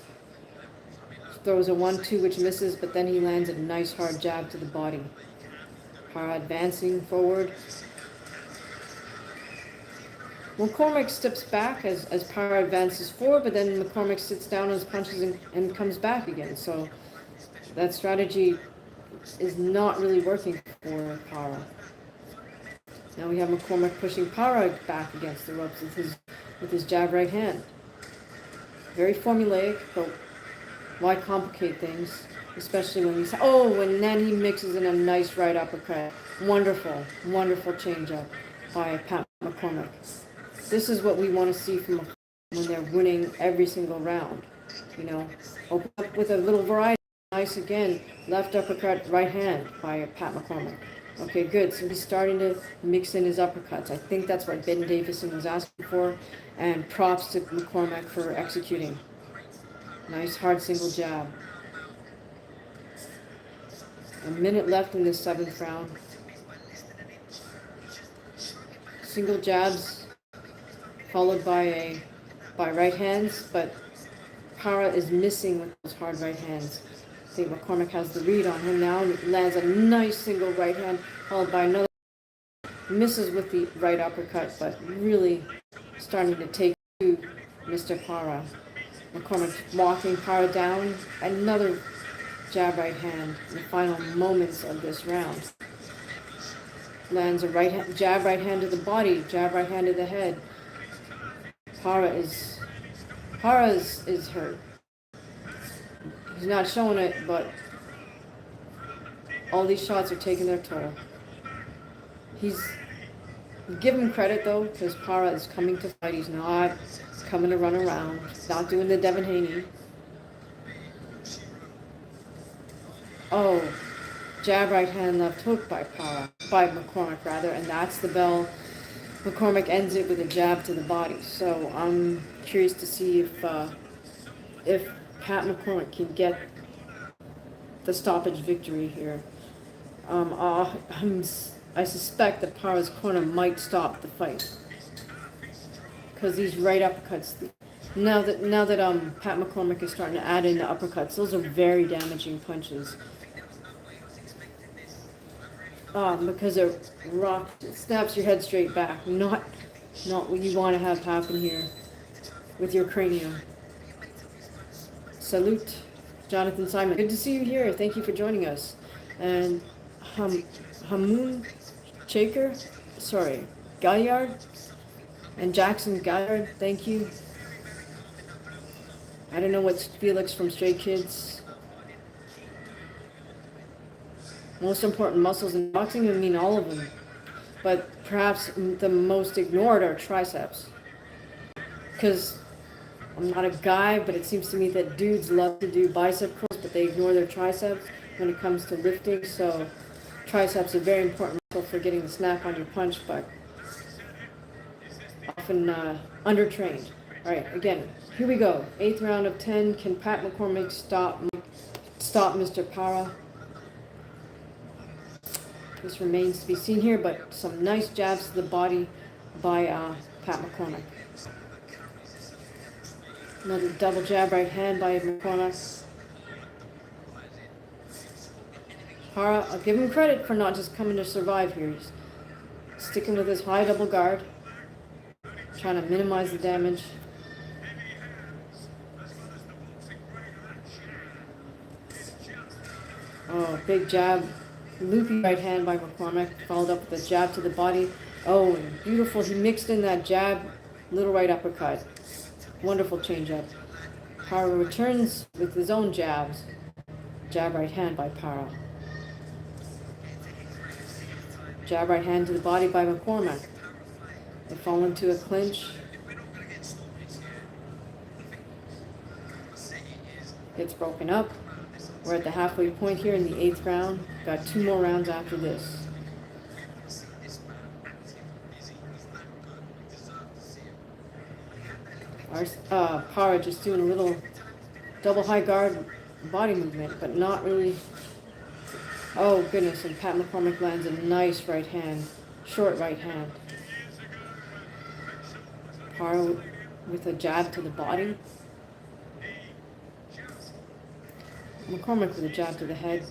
Throws a 1-2 which misses, but then he lands a nice hard jab to the body. Paro advancing forward. McCormick steps back as Paro advances forward, but then McCormick sits down on his punches and comes back again. So that strategy is not really working for Paro. Now we have McCormick pushing Paro back against the ropes with his jab right hand. Very formulaic, but why complicate things? Especially when he's, and then he mixes in a nice right uppercut. Wonderful, wonderful change-up by Pat McCormick. This is what we want to see from when they're winning every single round. You know, open up with a little variety. Nice again, left uppercut, right hand by Pat McCormick. Okay, good. So he's starting to mix in his uppercuts. I think that's what Ben Davison was asking for. And props to McCormack for executing. Nice hard single jab. A minute left in this 7th round. Single jabs followed by right hands, but Paro is missing with those hard right hands. I think McCormick has the read on him now and lands a nice single right hand followed by another. Misses with the right uppercut, but really starting to take to Mr. Paro. McCormick walking Paro down, another jab right hand in the final moments of this round. Lands a jab right hand to the body, jab right hand to the head. Paro is hurt. He's not showing it, but all these shots are taking their toll. Give him credit though, because Paro is coming to fight. He's not coming to run around. He's not doing the Devin Haney. Oh, jab right hand left hook by McCormick rather, and that's the bell. McCormick ends it with a jab to the body. So I'm curious to see if Pat McCormick can get the stoppage victory here. I suspect that Paro's corner might stop the fight because these right uppercuts. Now that Pat McCormick is starting to add in the uppercuts, those are very damaging punches. Because it snaps your head straight back. Not what you want to have happen here with your cranium. Salute, Jonathan Simon. Good to see you here. Thank you for joining us. And Hamoon Shaker, Galliard, and Jackson Galliard, thank you. I don't know what's Felix from Stray Kids. Most important muscles in boxing, I mean all of them. But perhaps the most ignored are triceps. Because I'm not a guy, but it seems to me that dudes love to do bicep curls, but they ignore their triceps when it comes to lifting. So triceps are very important muscle for getting the snap on your punch, but often undertrained. All right, again, here we go. 8th round of 10. Can Pat McCormick stop Mr. Paro? This remains to be seen here, but some nice jabs to the body by Pat McCormick. Another double jab right hand by McCormick. Paro, I'll give him credit for not just coming to survive here. He's sticking with his high double guard, trying to minimize the damage. Oh, big jab. Loopy right hand by McCormick, followed up with a jab to the body. Oh, and beautiful. He mixed in that jab, little right uppercut. Wonderful change-up. Paro returns with his own jabs. Jab right hand by Paro. Jab right hand to the body by McCormack. They fall into a clinch. Gets broken up. We're at the halfway point here in the 8th round. Got 2 more rounds after this. Paro just doing a little double high guard body movement, but not really. Oh goodness, and Pat McCormick lands a nice right hand, short right hand. Paro with a jab to the body. McCormick with a jab to the head.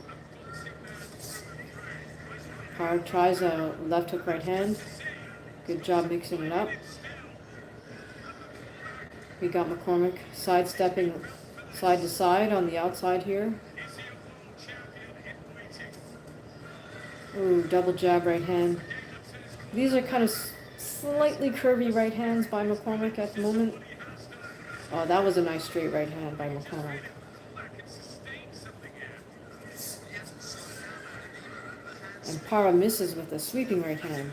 Paro tries a left hook right hand. Good job mixing it up. We got McCormick sidestepping side to side on the outside here. Ooh, double jab right hand. These are kind of slightly curvy right hands by McCormick at the moment. Oh, that was a nice straight right hand by McCormick. And Paro misses with a sweeping right hand.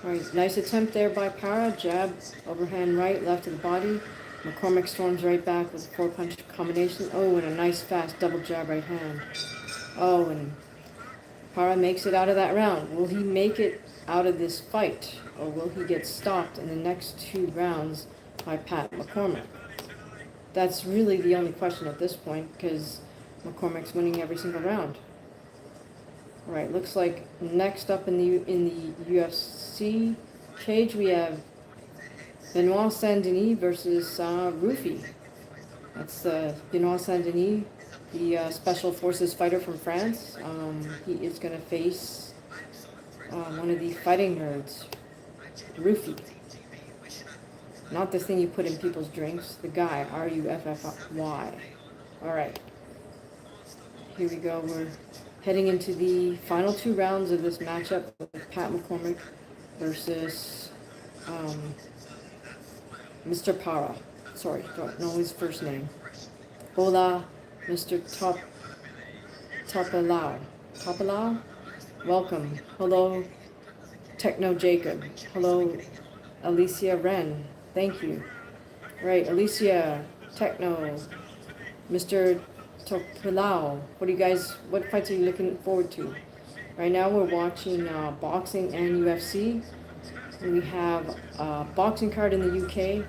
All right, nice attempt there by Paro. Jab, overhand right, left to the body. McCormick storms right back with a 4-punch combination. Oh, and a nice fast double jab right hand. Oh, and Paro makes it out of that round. Will he make it out of this fight? Or will he get stopped in the next 2 rounds by Pat McCormick? That's really the only question at this point, because McCormick's winning every single round. All right, looks like next up in the UFC cage we have Benoit Sandini versus Ruffy. That's Benoit Sandini, the Special Forces fighter from France. He is going to face one of the fighting nerds, Ruffy. Not the thing you put in people's drinks, the guy, R-U-F-F-Y. All right, here we go. We're heading into the final 2 rounds of this matchup with Pat McCormick versus Mr. Paro. Sorry, don't know his first name. Hola, Mr. Topalau. Topalau? Welcome. Hello, Techno Jacob. Hello, Alicia Wren. Thank you. Right, Alicia, Techno, Mr. Topilao, what fights are you looking forward to? Right now we're watching boxing and UFC. We have a boxing card in the UK.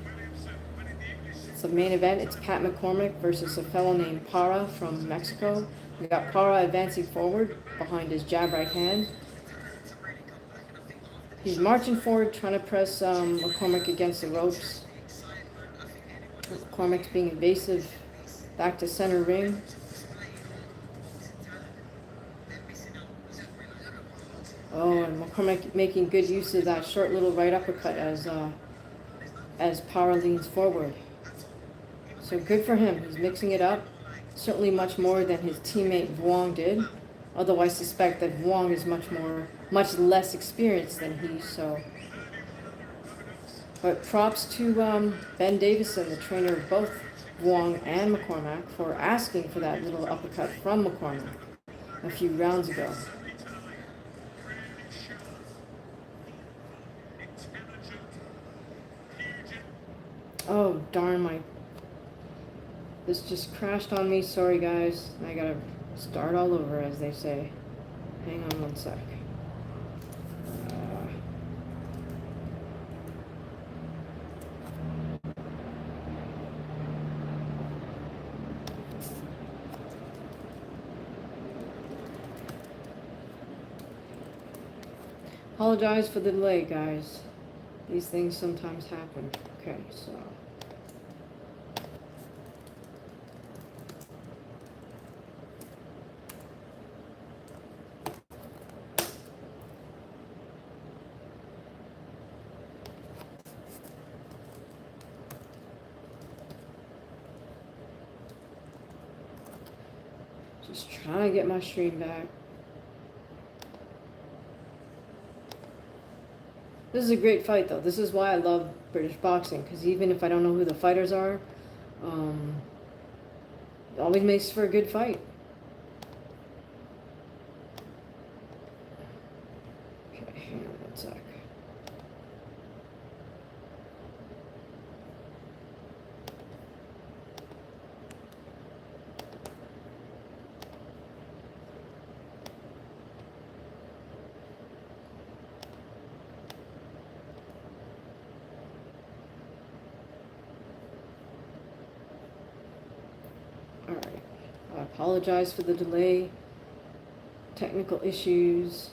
It's the main event. It's Pat McCormick versus a fellow named Paro from Mexico. We got Paro advancing forward behind his jab right hand. He's marching forward, trying to press McCormick against the ropes. McCormick's being evasive. Back to center ring. Oh, and McCormick making good use of that short little right uppercut as Paro leans forward. So good for him. He's mixing it up. Certainly much more than his teammate Vuong did. Although I suspect that Vuong is much less experienced than he. So, but props to Ben Davison, the trainer of both Vuong and McCormack, for asking for that little uppercut from McCormack a few rounds ago. Oh, darn, this just crashed on me. Sorry, guys. I gotta start all over, as they say. Hang on one sec. Apologize for the delay, guys. These things sometimes happen. Okay, so. Just trying to get my stream back. This is a great fight, though. This is why I love British boxing, because even if I don't know who the fighters are, it always makes for a good fight. Okay, hang on one sec. Alright, I apologize for the delay, technical issues.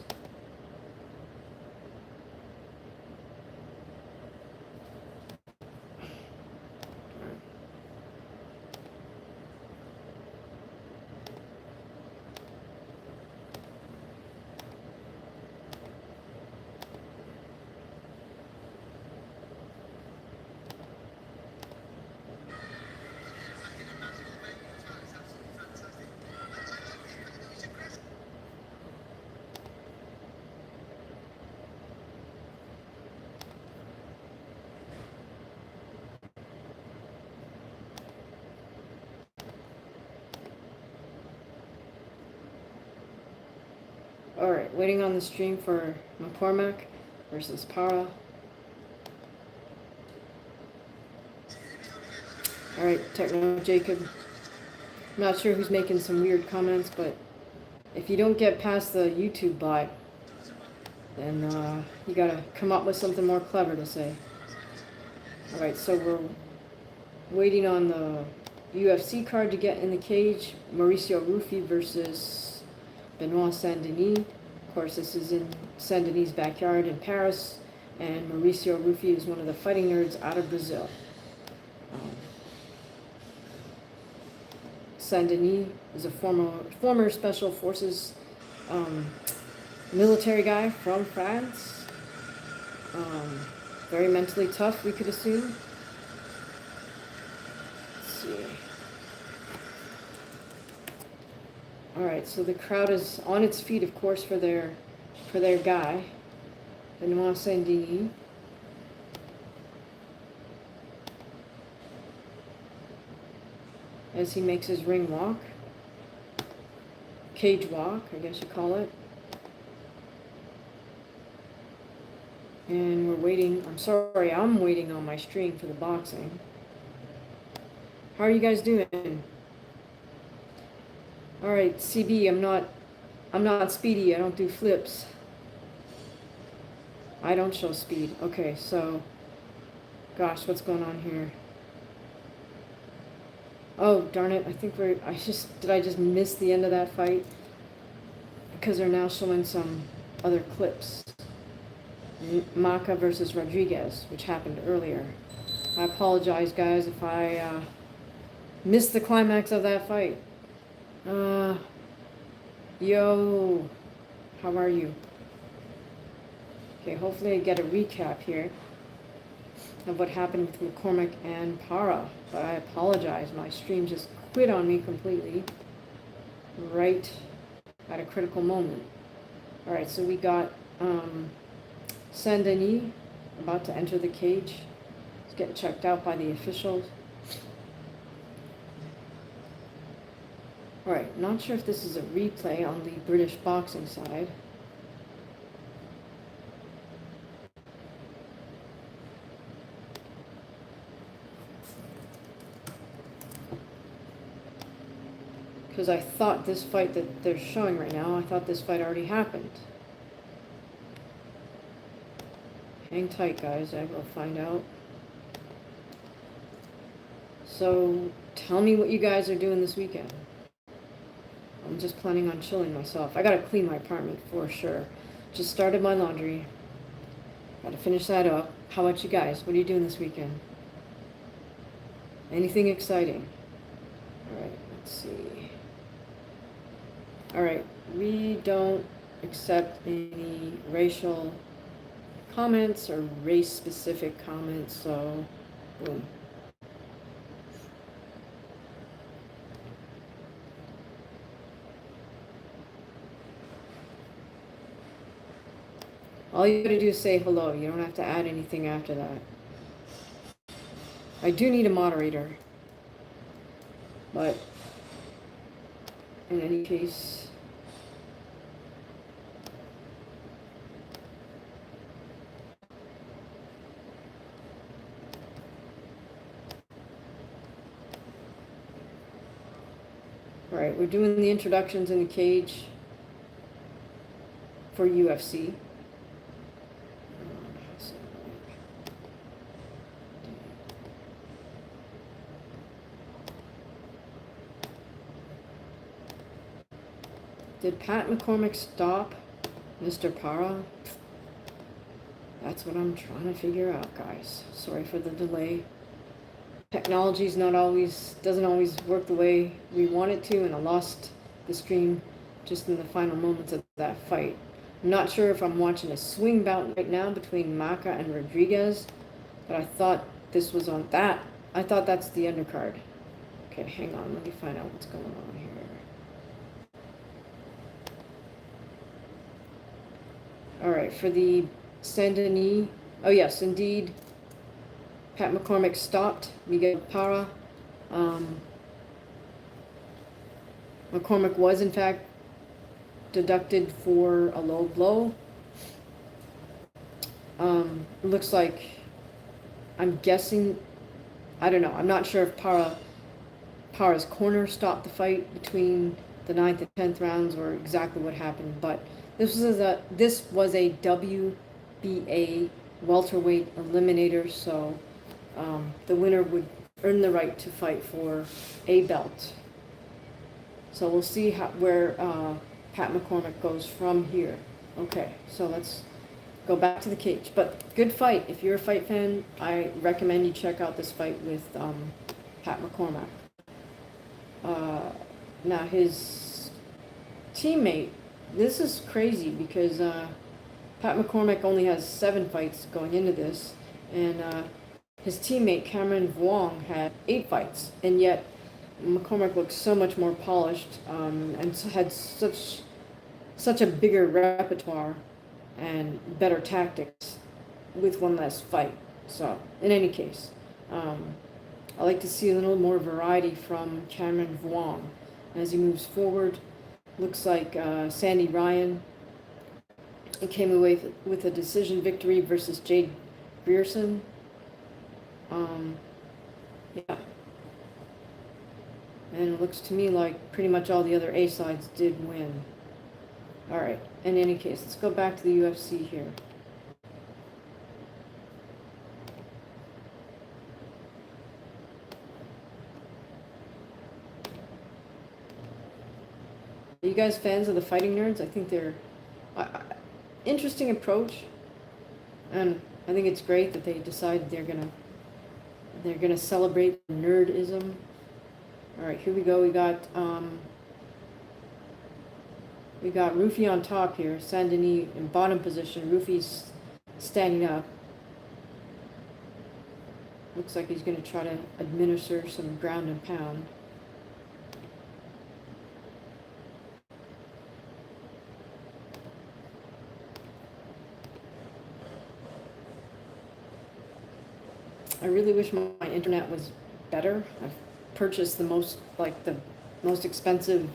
Alright, waiting on the stream for McCormack versus Paro. Alright, Techno Jacob. I'm not sure who's making some weird comments, but if you don't get past the YouTube bot, then you gotta come up with something more clever to say. Alright, so we're waiting on the UFC card to get in the cage. Mauricio Ruffy versus Benoit Sandini. Of course, this is in Sandini's backyard in Paris, and Mauricio Ruffy is one of the fighting nerds out of Brazil. Sandini is a former Special Forces military guy from France. Very mentally tough, we could assume. Let's see. Alright, so the crowd is on its feet, of course, for their guy, Benoit Sandini. As he makes his ring walk. Cage walk, I guess you call it. And we're waiting, I'm waiting on my stream for the boxing. How are you guys doing? All right, CB, I'm not speedy. I don't do flips. I don't show speed. Okay, so, gosh, what's going on here? Oh, darn it. I think did I just miss the end of that fight? Because they're now showing some other clips. Maka versus Rodriguez, which happened earlier. I apologize, guys, if I missed the climax of that fight. Yo, how are you? Okay, hopefully I get a recap here of what happened with McCormick and Paro. But I apologize, my stream just quit on me completely. Right at a critical moment. Alright, so we got Sandini about to enter the cage. He's getting checked out by the officials. Alright, not sure if this is a replay on the British boxing side. Because I thought this fight that they're showing right now, I thought this fight already happened. Hang tight, guys, I will find out. So, tell me what you guys are doing this weekend. I'm just planning on chilling myself. I gotta clean my apartment for sure. Just started my laundry. Gotta finish that up. How about you guys? What are you doing this weekend? Anything exciting? Alright, let's see. Alright, we don't accept any racial comments or race-specific comments, so boom. All you gotta do is say hello. You don't have to add anything after that. I do need a moderator. But in any case, all right, we're doing the introductions in the cage for UFC. Did Pat McCormick stop Mr. Paro? That's what I'm trying to figure out, guys. Sorry for the delay. Technology's doesn't always work the way we want it to, and I lost the stream just in the final moments of that fight. I'm not sure if I'm watching a swing bout right now between Maka and Rodriguez, but I thought this was on that. I thought that's the undercard. Okay, hang on. Let me find out what's going on here. All right, for the Sandini, oh yes, indeed, Pat McCormick stopped Miguel Paro. McCormick was in fact deducted for a low blow. It looks like, I'm guessing, I don't know, I'm not sure if Paro's corner stopped the fight between the 9th and 10th rounds or exactly what happened, but this was a WBA welterweight eliminator, so the winner would earn the right to fight for a belt. So we'll see where Pat McCormick goes from here. Okay, so let's go back to the cage. But good fight. If you're a fight fan, I recommend you check out this fight with Pat McCormick. Now his teammate, this is crazy because Pat McCormick only has 7 fights going into this, and his teammate Cameron Vuong had 8 fights, and yet McCormick looks so much more polished and had such a bigger repertoire and better tactics with one less fight. So in any case, I like to see a little more variety from Cameron Vuong as he moves forward. Looks like Sandy Ryan came away with a decision victory versus Jade Grierson. Yeah. And it looks to me like pretty much all the other A sides did win. Alright, in any case, let's go back to the UFC here. Are you guys fans of the Fighting Nerds? I think they're interesting approach, and I think it's great that they decided they're gonna celebrate nerdism. All right, here we go. We got Ruffy on top here, Sandini in bottom position. Ruffy's standing up. Looks like he's gonna try to administer some ground and pound. I really wish my internet was better. I've purchased the most expensive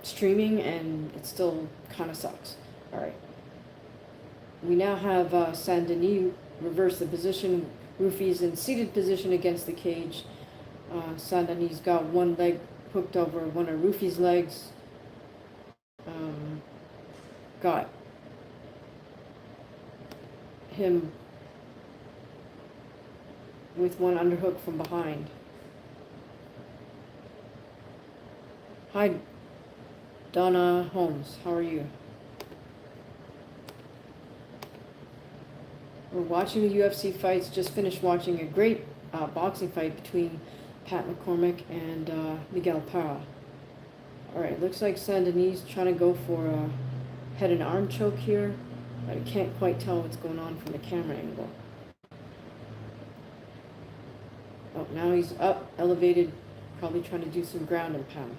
streaming, and it still kind of sucks. All right. We now have Sandini reverse the position. Ruffy's in seated position against the cage. Sandini's got one leg hooked over one of Ruffy's legs. Got him with one underhook from behind. Hi, Donna Holmes. How are you? We're watching the UFC fights. Just finished watching a great boxing fight between Pat McCormick and Miguel Paro. Alright, looks like Sandini's trying to go for a head and arm choke here, but I can't quite tell what's going on from the camera angle. Oh, now he's up, elevated, probably trying to do some ground and pound.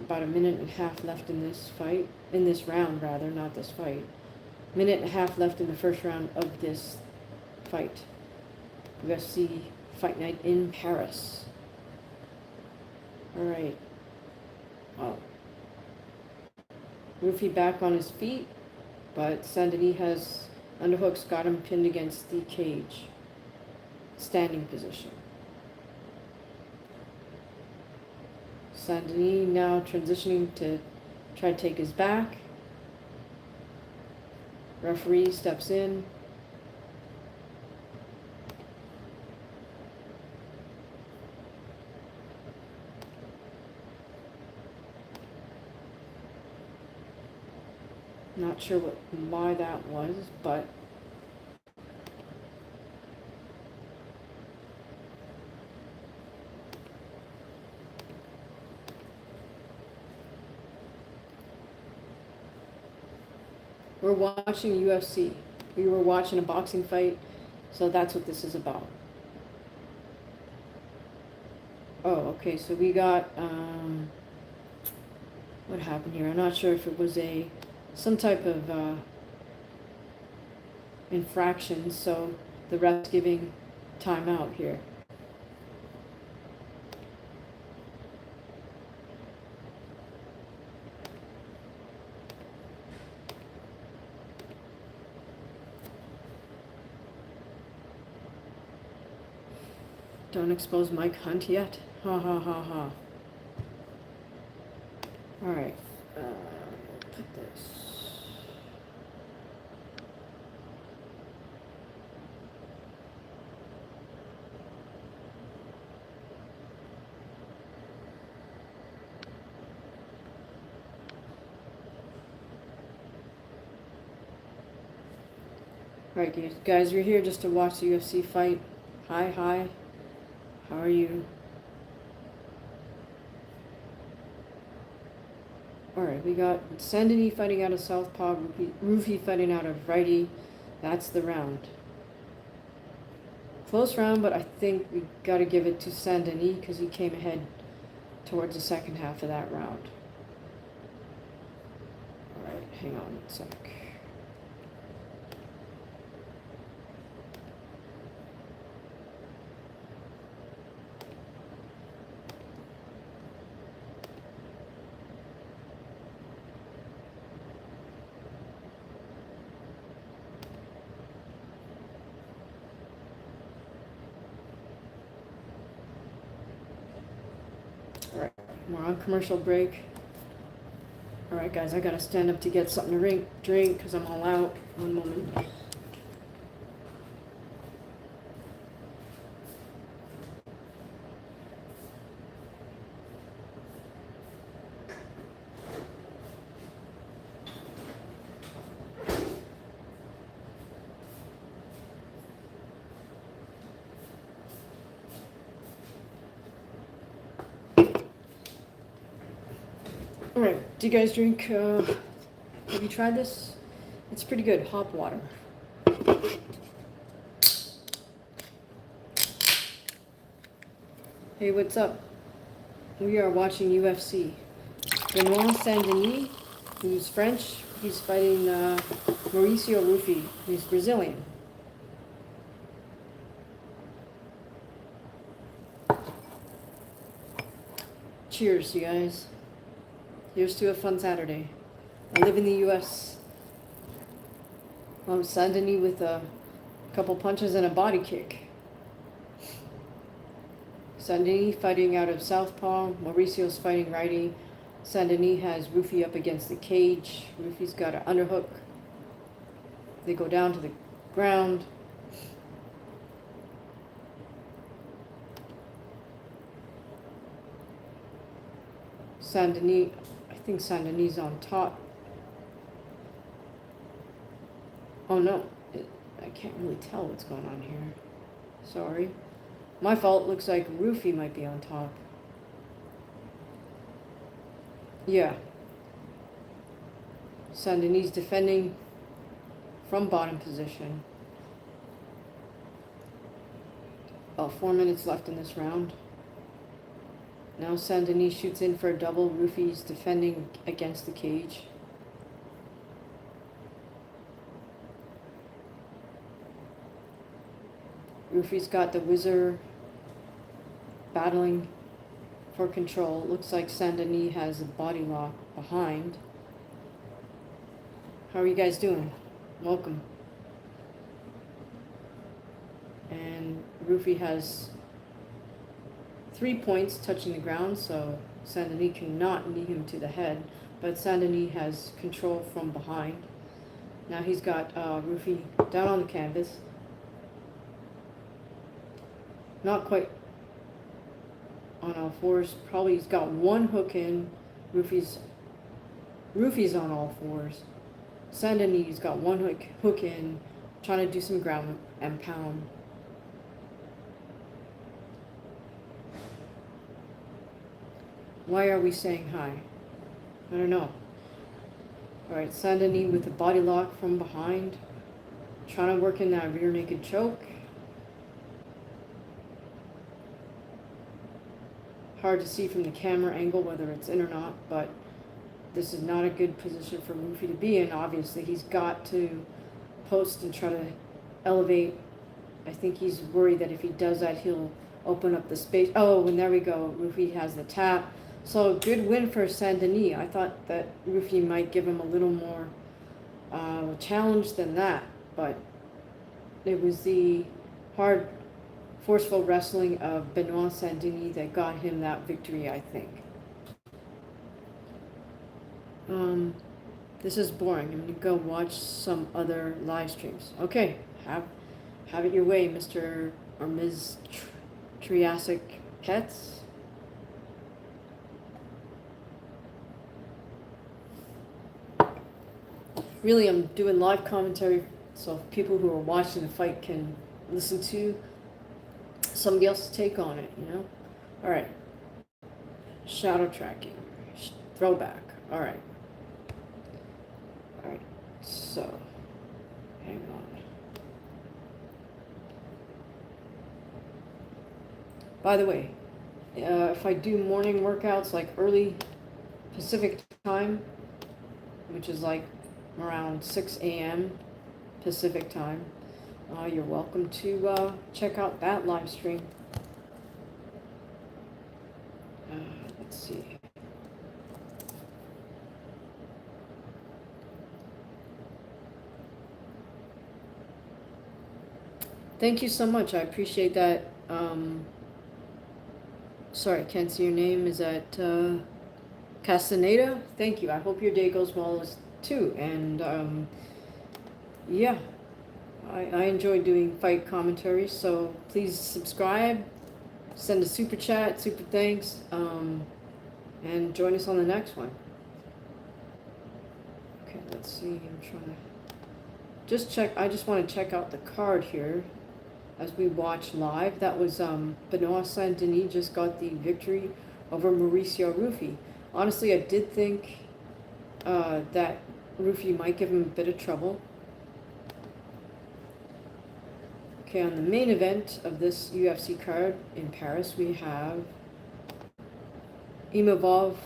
About a minute and a half left in this fight, in this round rather, not this fight. Minute and a half left in the first round of this fight. UFC Fight Night in Paris. Alright. Well, Ruffy back on his feet, but Sandini has underhooks, got him pinned against the cage. Standing position. Sandini now transitioning to try to take his back. Referee steps in. Not sure why that was, but we're watching UFC. We were watching a boxing fight, so that's what this is about. Oh, okay, so we got, what happened here? I'm not sure if it was some type of infraction, so the ref's giving timeout here. Don't expose Mike Hunt yet? Ha ha ha ha. Alright, put this. Alright guys, you're here just to watch the UFC fight. Hi. How are you? Alright, we got Sandini fighting out of southpaw, Ruffy fighting out of righty. That's the round. Close round, but I think we gotta give it to Sandini because he came ahead towards the second half of that round. Alright, hang on a sec. We're on commercial break. Alright guys, I gotta stand up to get something to drink because I'm all out. One moment. Alright, do you guys drink, have you tried this? It's pretty good, hop water. Hey, what's up? We are watching UFC. Benoit Sandini, who's French, he's fighting Mauricio Ruffy, who's Brazilian. Cheers, you guys. Here's to a fun Saturday. I live in the U.S. Sandini with a couple punches and a body kick. Sandini fighting out of southpaw. Mauricio's fighting righty. Sandini has Ruffy up against the cage. Ruffy's got an underhook. They go down to the ground. Sandini, I think Sandini's on top. Oh no, I can't really tell what's going on here. Sorry. My fault, looks like Ruffy might be on top. Yeah. Sandini's defending from bottom position. About 4 minutes left in this round. Now Sandini shoots in for a double. Ruffy's defending against the cage. Ruffy's got the whizzer battling for control. Looks like Sandini has a body lock behind. How are you guys doing? Welcome. And Ruffy has 3 points touching the ground, so Sandini cannot knee him to the head, but Sandini has control from behind. Now he's got Ruffy down on the canvas. Not quite on all fours. Probably he's got one hook in. Ruffy's on all fours. Sandini's got one hook in, trying to do some ground and pound. Why are we saying hi? I don't know. Alright, Sandini with the body lock from behind. Trying to work in that rear naked choke. Hard to see from the camera angle whether it's in or not, but this is not a good position for Ruffy to be in. Obviously, he's got to post and try to elevate. I think he's worried that if he does that, he'll open up the space. Oh, and there we go. Ruffy has the tap. So, good win for Sandini. I thought that Ruffy might give him a little more challenge than that, but it was the hard, forceful wrestling of Benoit Sandini that got him that victory, I think. This is boring. I'm going to go watch some other live streams. Okay, have it your way, Mr. or Ms. Triassic Pets. Really, I'm doing live commentary so people who are watching the fight can listen to somebody else's take on it, you know? Alright. Shadow tracking. Throwback. Alright. Alright. So, hang on. By the way, if I do morning workouts like early Pacific time, which is like around 6 a.m. Pacific time, you're welcome to check out that live stream. Let's see. Thank you so much. I appreciate that. Sorry, I can't see your name. Is that Castaneda? Thank you. I hope your day goes well as too. And yeah, I enjoy doing fight commentary. So please subscribe, send a super chat, super thanks, and join us on the next one. Okay, let's see. I'm trying to just check. I just want to check out the card here as we watch live. That was Benoit Sandini just got the victory over Mauricio Ruffy. Honestly, I did think that Ruffy might give him a bit of trouble. Okay, on the main event of this UFC card in Paris, we have Imavov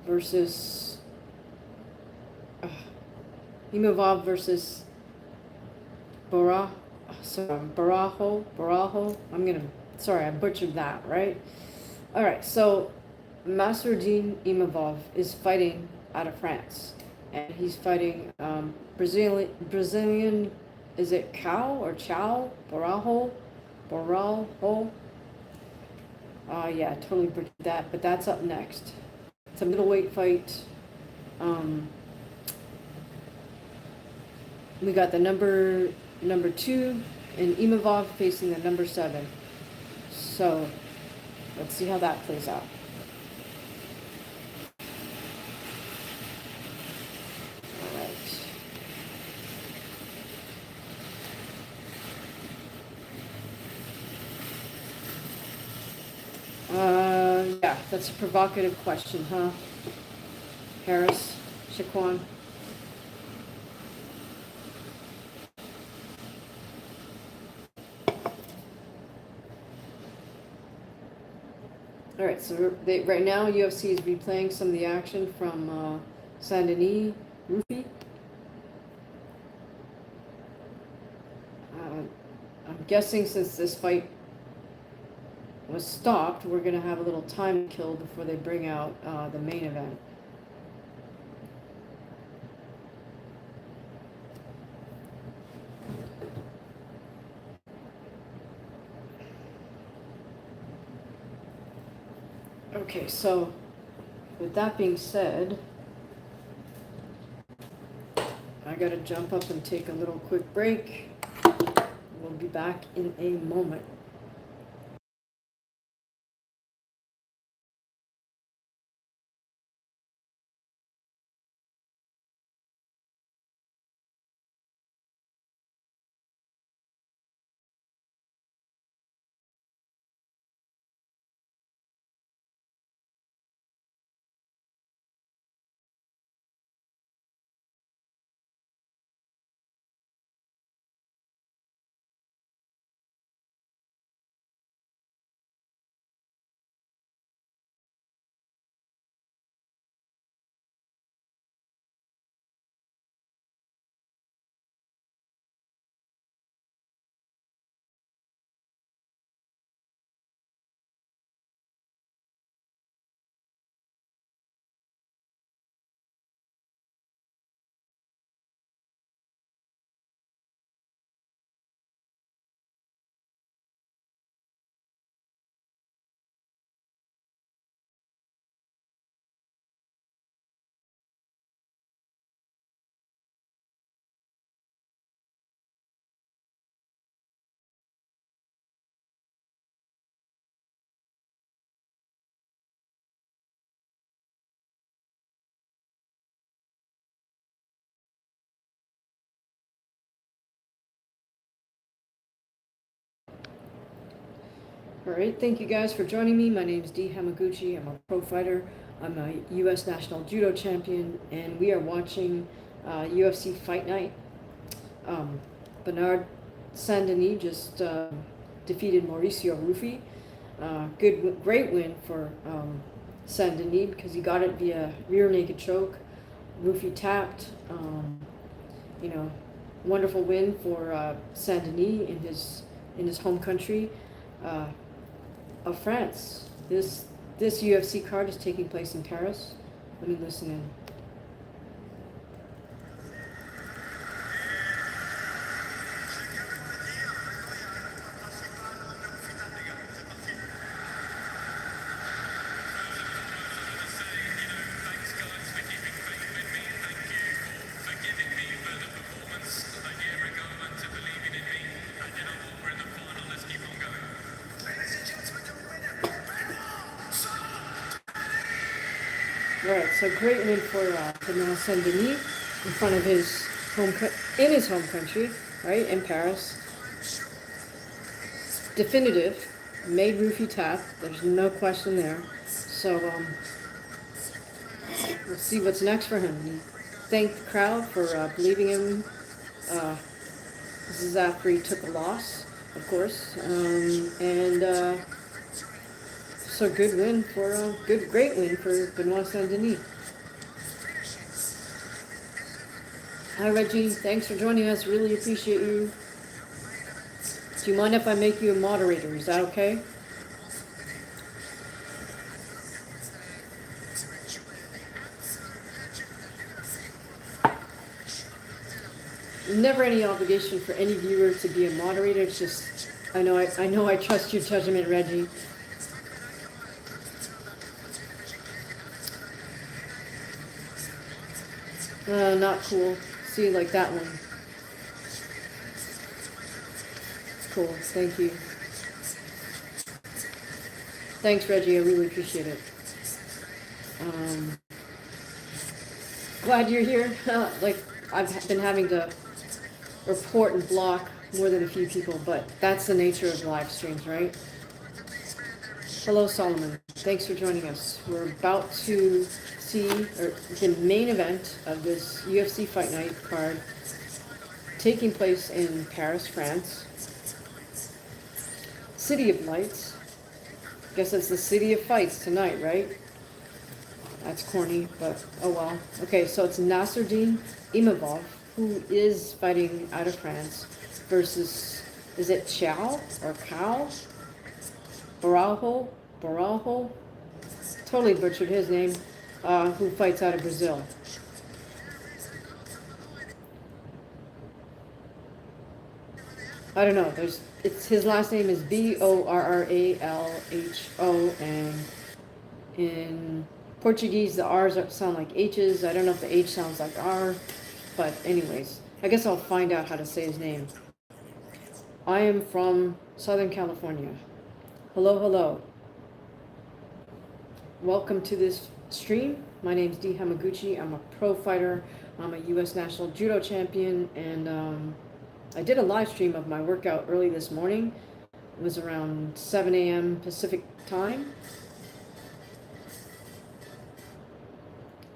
versus Barajo. Sorry, I butchered that, right? All right, so Nasruddin Imavov is fighting out of France, and he's fighting Brazilian. Is it Cow or Chow? Barajo. Yeah, totally butchered that, but that's up next. It's a middleweight fight. We got the number 2 and Imavov facing the number 7. So let's see how that plays out. Yeah, that's a provocative question, huh? Harris, Shaquan. All right, so right now UFC is replaying some of the action from Sandini, Ruffy. I'm guessing since this fight was stopped, we're going to have a little time kill before they bring out the main event. Okay, so with that being said, I gotta jump up and take a little quick break. We'll be back in a moment. Alright, thank you guys for joining me. My name is DHamaguchi. I'm a pro fighter. I'm a U.S. National Judo Champion, and we are watching UFC Fight Night. Bernard Sandini just defeated Mauricio Ruffy. Great win for Sandini because he got it via rear naked choke. Ruffy tapped. Wonderful win for Sandini in his home country of France. This UFC card is taking place in Paris. Let me listen in. All right, so great win for Benoit Sandini in front of his in his home country, right, in Paris. Definitive, made Ruffy tap. There's no question there. So we'll see what's next for him. He thanked the crowd for believing him. This is after he took a loss, of course, and so good win for great win for Benoit Saint-Denis. Hi Reggie, thanks for joining us. Really appreciate you. Do you mind if I make you a moderator? Is that okay? Never any obligation for any viewer to be a moderator. It's just I know I trust your judgment, Reggie. Not cool. See, like that one. Cool. Thank you. Thanks, Reggie. I really appreciate it. Glad you're here. Like I've been having to report and block more than a few people, but that's the nature of live streams, right? Hello, Solomon. Thanks for joining us. We're about to see the main event of this UFC Fight Night card taking place in Paris, France. City of Lights. Guess it's the City of Fights tonight, right? That's corny, but oh well. Okay, so it's Nasruddin Imavov, who is fighting out of France, versus, is it Chow or Cow? Barajo? Totally butchered his name, who fights out of Brazil. I don't know, it's his last name is Borralho, and in Portuguese the R's sound like H's. I don't know if the H sounds like R, but anyways, I guess I'll find out how to say his name. I am from Southern California. Hello. Welcome to this stream. My name's DHamaguchi. I'm a pro fighter. I'm a U.S. National Judo Champion, and I did a live stream of my workout early this morning. It was around 7 a.m. Pacific time.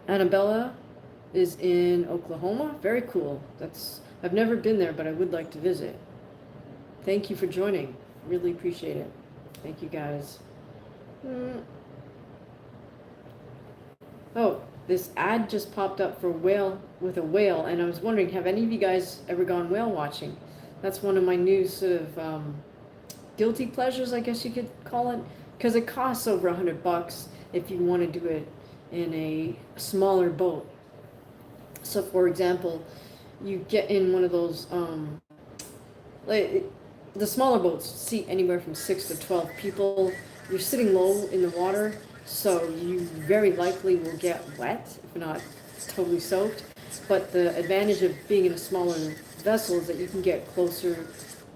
Annabella is in Oklahoma. Very cool. I've never been there, but I would like to visit. Thank you for joining. Really appreciate it. Thank you guys. Oh, this ad just popped up for whale with a whale, and I was wondering, have any of you guys ever gone whale watching? That's one of my new sort of guilty pleasures, I guess you could call it, because it costs over $100 if you want to do it in a smaller boat. So, for example, you get in one of those, the smaller boats seat anywhere from 6 to 12 people. You're sitting low in the water, so you very likely will get wet, if not totally soaked. But the advantage of being in a smaller vessel is that you can get closer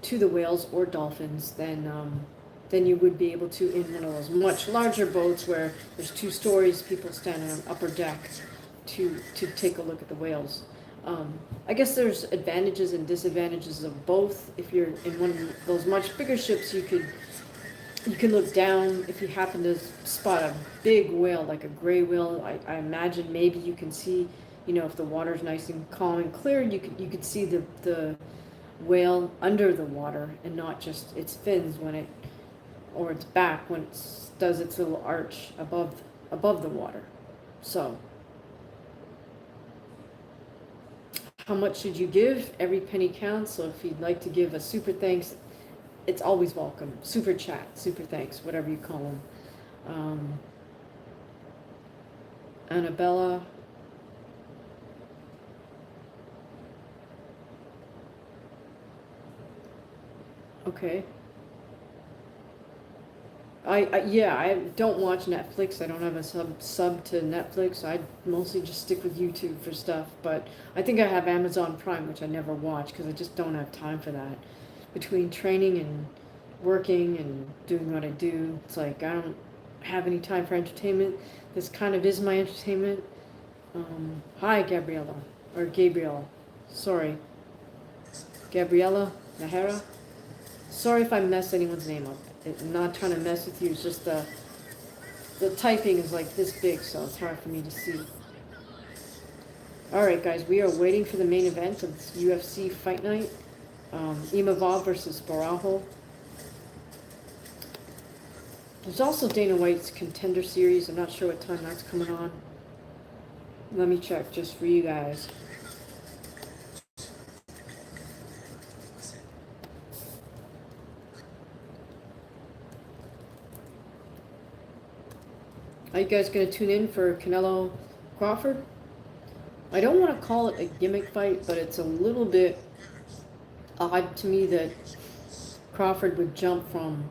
to the whales or dolphins than you would be able to in one of those much larger boats where there's 2 stories, people standing on upper deck to take a look at the whales. I guess there's advantages and disadvantages of both. If you're in one of those much bigger ships, you can look down. If you happen to spot a big whale, like a gray whale, I imagine maybe you can see, if the water's nice and calm and clear, you could see the whale under the water and not just its fins or its back when it does its little arch above the water. So, how much should you give? Every penny counts. So if you'd like to give a super thanks, it's always welcome. Super chat, super thanks, whatever you call them. Annabella. Okay. I don't watch Netflix. I don't have a sub to Netflix. I mostly just stick with YouTube for stuff. But I think I have Amazon Prime, which I never watch because I just don't have time for that. Between training and working and doing what I do, it's like I have any time for entertainment. This kind of is my entertainment. Hi, Gabriella. Or Gabriel. Sorry. Gabriella Nahara. Sorry if I mess anyone's name up. I'm not trying to mess with you. It's just the typing is like this big, so it's hard for me to see. Alright, guys. We are waiting for the main event of this UFC Fight Night. Imavov versus Barajo. There's also Dana White's Contender Series. I'm not sure what time that's coming on. Let me check just for you guys. Are you guys going to tune in for Canelo Crawford? I don't want to call it a gimmick fight, but it's a little bit odd to me that Crawford would jump from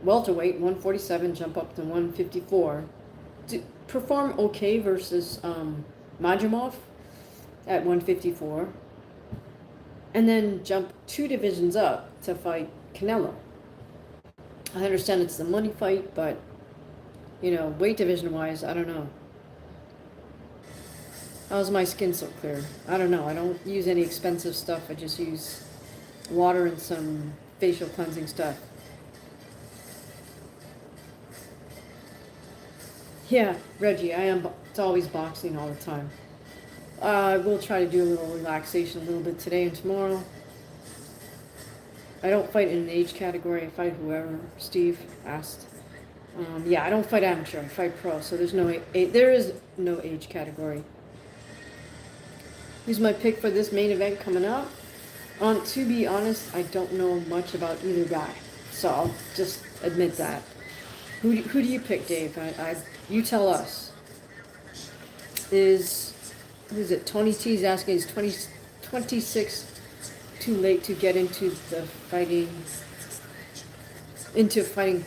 welterweight, 147, jump up to 154, to perform okay versus Majumov at 154, and then jump 2 divisions up to fight Canelo. I understand it's the money fight, but, you know, weight division-wise, I don't know. How's my skin so clear? I don't know. I don't use any expensive stuff. I just use water and some facial cleansing stuff. Yeah, Reggie, I am. It's always boxing all the time. I will try to do a little relaxation a little bit today and tomorrow. I don't fight in an age category. I fight whoever Steve asked. Yeah, I don't fight amateur. I fight pro. So there's no there is no age category. Who's my pick for this main event coming up? To be honest, I don't know much about either guy, so I'll just admit that. Who do you pick, Dave? You tell us. Who is it? Tony T's asking, is 26 too late to get into fighting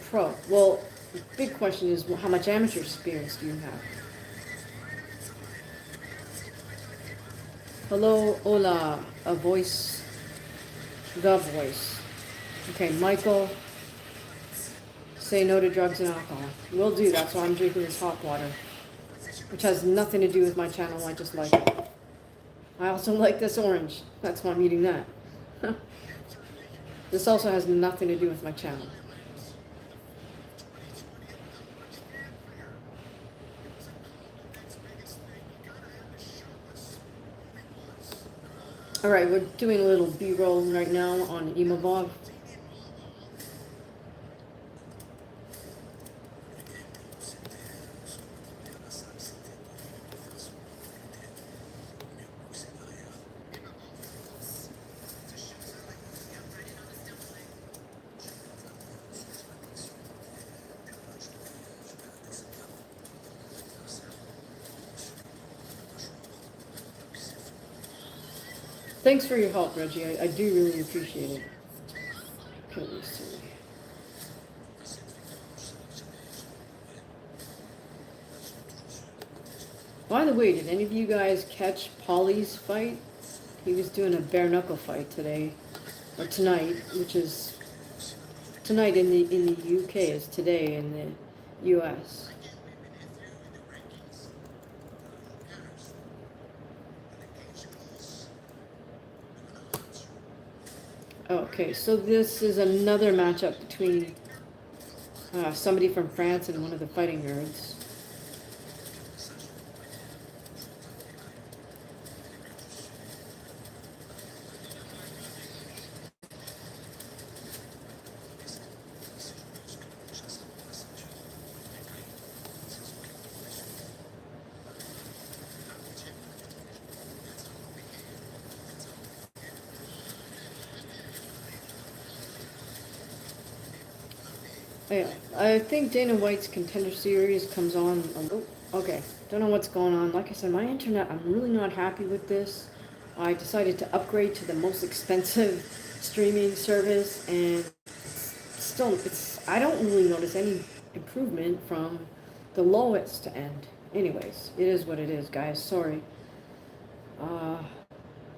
pro? Well, the big question is, well, how much amateur experience do you have? Hello, hola, the voice. Okay, Michael. Say no to drugs and alcohol. Will do. That's why I'm drinking this hot water, which has nothing to do with my channel. I just like it. I also like this orange. That's why I'm eating that. This also has nothing to do with my channel. All right, we're doing a little B-roll right now on Imavov. Thanks for your help, Reggie. I do really appreciate it. By the way, did any of you guys catch Paulie's fight? He was doing a bare knuckle fight today, or tonight, which is tonight in the UK is today in the US. Okay, so this is another matchup between somebody from France and one of the fighting nerds. Yeah, I think Dana White's Contender Series comes on. Okay, don't know what's going on. Like I said, my internet, I'm really not happy with this. I decided to upgrade to the most expensive streaming service, and still, I don't really notice any improvement from the lowest end. Anyways, it is what it is, guys. Sorry.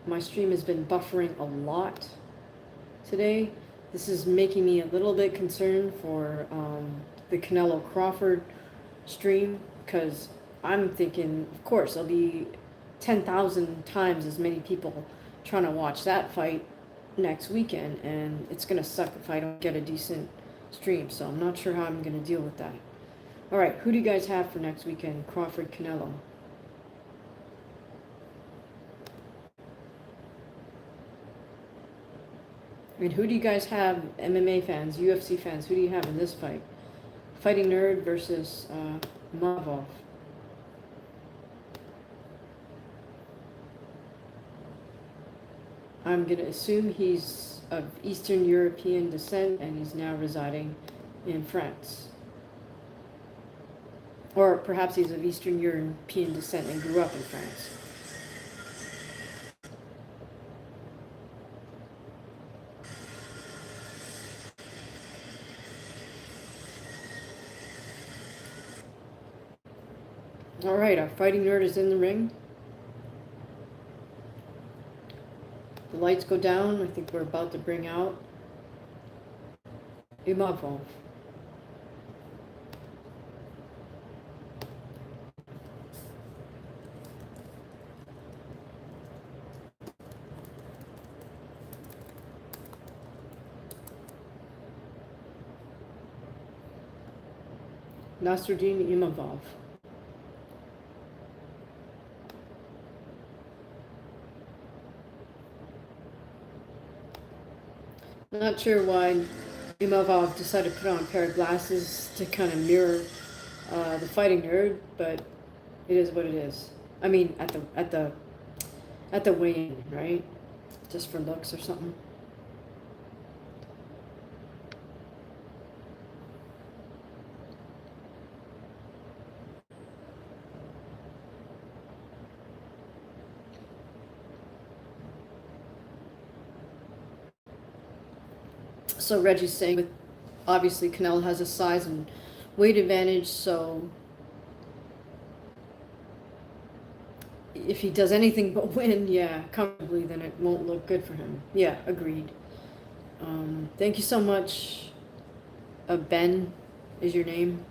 My stream has been buffering a lot today. This is making me a little bit concerned for the Canelo Crawford stream, because I'm thinking, of course, there'll be 10,000 times as many people trying to watch that fight next weekend, and it's going to suck if I don't get a decent stream, so I'm not sure how I'm going to deal with that. All right, who do you guys have for next weekend? Crawford, Canelo. I mean, who do you guys have, MMA fans, UFC fans, who do you have in this fight? Fighting Nerd versus Mavov. I'm going to assume he's of Eastern European descent and he's now residing in France. Or perhaps he's of Eastern European descent and grew up in France. All right, our Fighting Nerd is in the ring. The lights go down. I think we're about to bring out Imavov. Nasruddin Imavov. Not sure why Imavov decided to put on a pair of glasses to kind of mirror the Fighting Nerd, but it is what it is. I mean, at the weigh-in, right? Just for looks or something. So Reggie's saying, with obviously Canelo has a size and weight advantage, so if he does anything but win, yeah, comfortably, then it won't look good for him. Yeah, agreed. Thank you so much. Ben is your name.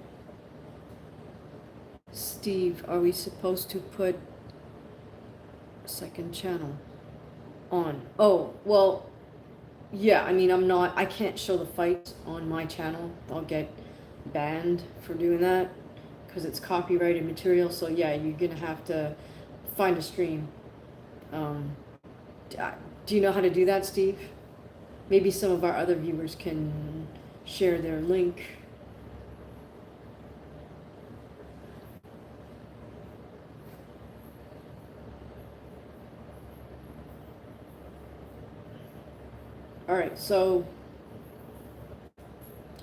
Steve, are we supposed to put a second channel on? Oh, well, yeah, I mean, I can't show the fights on my channel. I'll get banned for doing that because it's copyrighted material. So yeah, you're gonna have to find a stream. Do you know how to do that, Steve? Maybe some of our other viewers can share their link. All right, so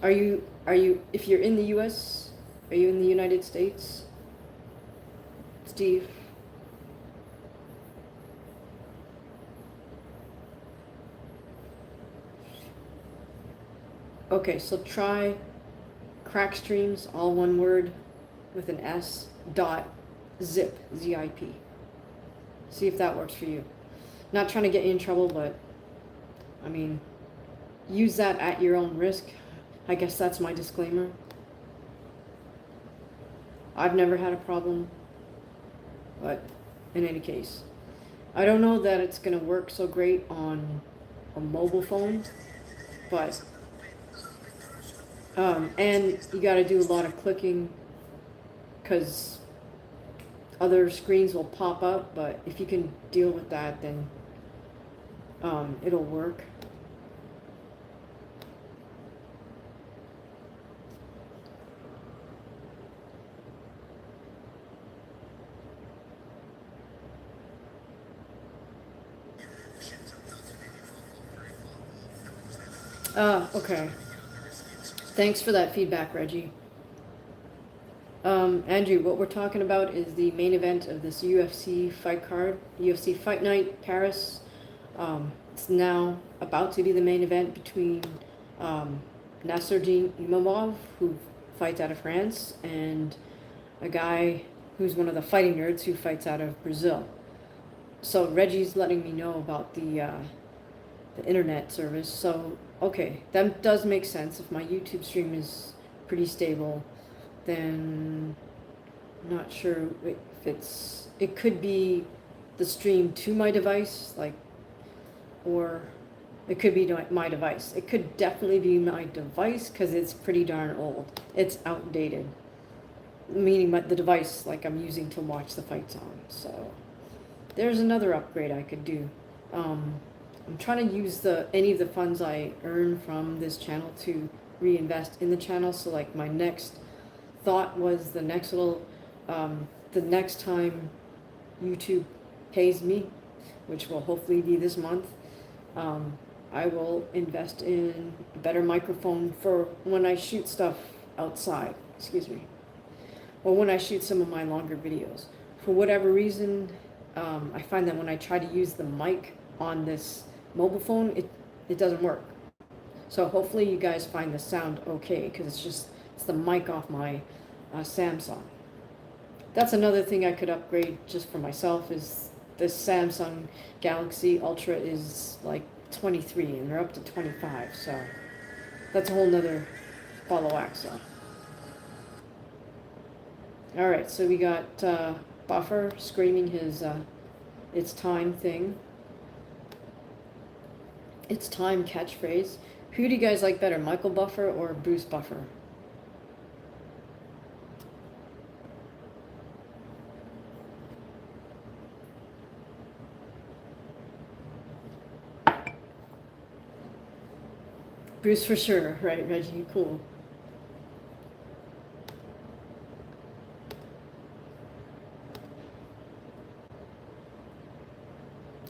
are you, if you're in the US, are you in the United States, Steve? Okay, so try crack streams, all one word with an S, dot zip, Z-I-P. See if that works for you. Not trying to get you in trouble, but I mean, use that at your own risk. I guess that's my disclaimer. I've never had a problem, but in any case, I don't know that it's going to work so great on a mobile phone, but, and you got to do a lot of clicking because other screens will pop up, but if you can deal with that, then it'll work. Okay. Thanks for that feedback, Reggie. Andrew, what we're talking about is the main event of this UFC fight card, UFC Fight Night Paris. It's now about to be the main event between Nasruddin Imavov, who fights out of France, and a guy who's one of the Fighting Nerds who fights out of Brazil. So Reggie's letting me know about the internet service. So okay, that does make sense. If my YouTube stream is pretty stable, then I'm not sure if it could be the stream to my device, like, or it could be my device. It could definitely be my device because it's pretty darn old. It's outdated, meaning the device like I'm using to watch the fights on. So there's another upgrade I could do. I'm trying to use any of the funds I earn from this channel to reinvest in the channel. So like my next thought was the next time YouTube pays me, which will hopefully be this month, I will invest in a better microphone for when I shoot stuff outside, or when I shoot some of my longer videos. For whatever reason, I find that when I try to use the mic on this mobile phone, it doesn't work. So hopefully you guys find the sound okay, because it's the mic off my Samsung. That's another thing I could upgrade just for myself, is this Samsung Galaxy Ultra is like 23 and they're up to 25, so that's a whole nother follow axle. Alright, so we got Buffer screaming his it's time thing. It's time catchphrase. Who do you guys like better, Michael Buffer or Bruce Buffer? Bruce for sure, right, Reggie? Cool.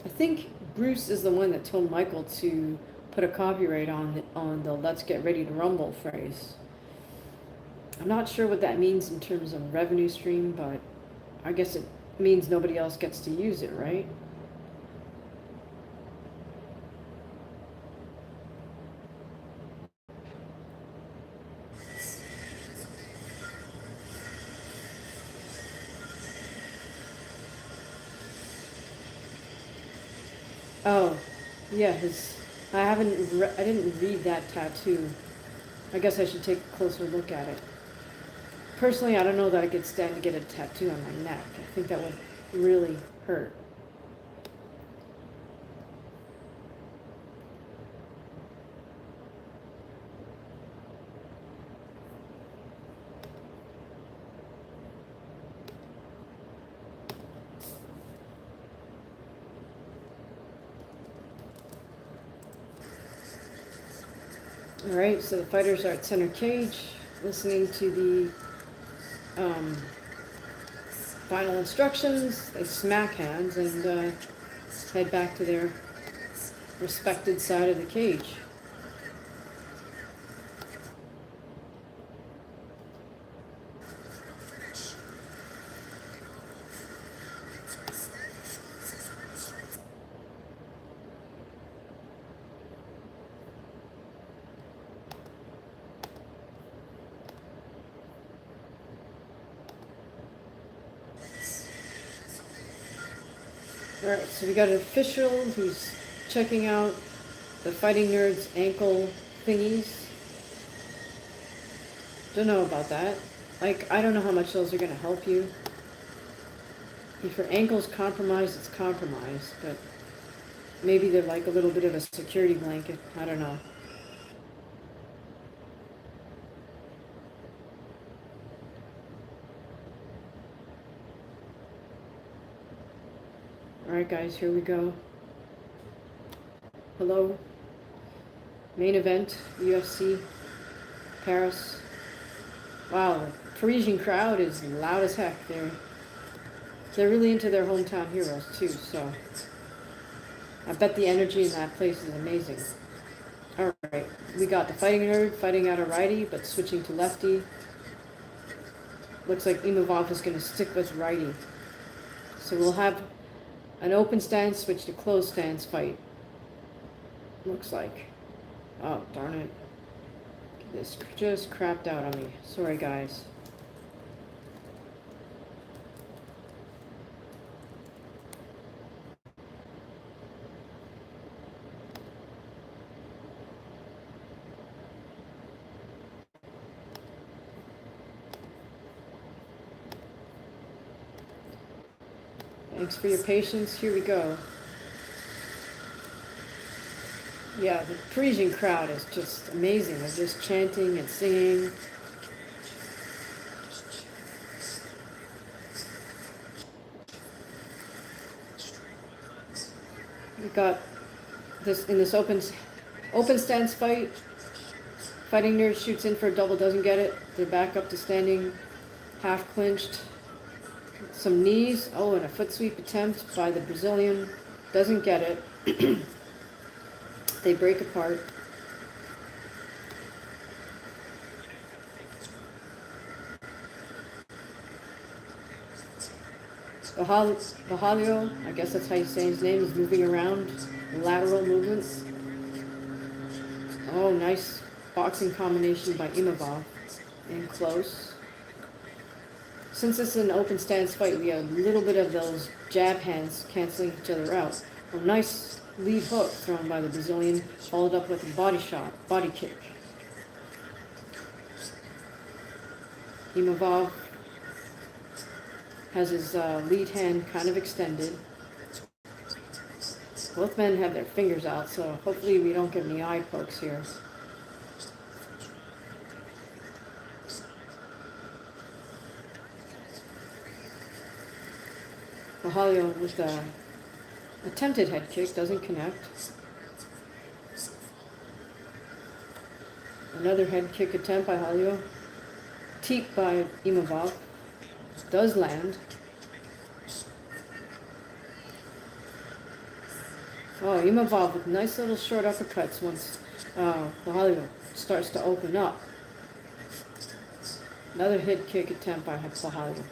I think Bruce is the one that told Michael to put a copyright on the "Let's get ready to rumble" phrase. I'm not sure what that means in terms of revenue stream, but I guess it means nobody else gets to use it, right? Oh, yeah, I didn't read that tattoo. I guess I should take a closer look at it. Personally, I don't know that I could stand to get a tattoo on my neck. I think that would really hurt. All right, so the fighters are at center cage, listening to the final instructions. They smack hands and head back to their respected side of the cage. Alright, so we got an official who's checking out the Fighting Nerds ankle thingies. Don't know about that. Like, I don't know how much those are going to help you. If your ankle's compromised, it's compromised, but maybe they're like a little bit of a security blanket. I don't know. Alright guys, here we go. Hello. Main event, UFC, Paris. Wow, the Parisian crowd is loud as heck. They're really into their hometown heroes too, so I bet the energy in that place is amazing. Alright, we got the Fighting Nerd fighting out a righty, but switching to lefty. Looks like Imavov is going to stick with righty. So we'll have an open stance, switch to closed stance fight. Looks like. Oh, darn it. This just crapped out on me. Sorry, guys. Thanks for your patience. Here we go. Yeah, the Parisian crowd is just amazing. They're just chanting and singing. We got this in this open stance fight. Fighting Nerd shoots in for a double, doesn't get it. They're back up to standing, half clinched. Some knees. Oh, and a foot sweep attempt by the Brazilian. Doesn't get it. They break apart. Bahalio, I guess that's how you say his name, is moving around. Lateral movements. Oh, nice boxing combination by Imavov. In close. Since it's an open stance fight, we have a little bit of those jab hands canceling each other out. A nice lead hook thrown by the Brazilian, followed up with a body shot, body kick. Imavov has his lead hand kind of extended. Both men have their fingers out, so hopefully we don't get any eye pokes here. Bahalio with the attempted head kick, doesn't connect. Another head kick attempt by Bahalio. Teep by Imavov. Does land. Oh, Imavov with nice little short uppercuts once Bahalio starts to open up. Another head kick attempt by Bahalio.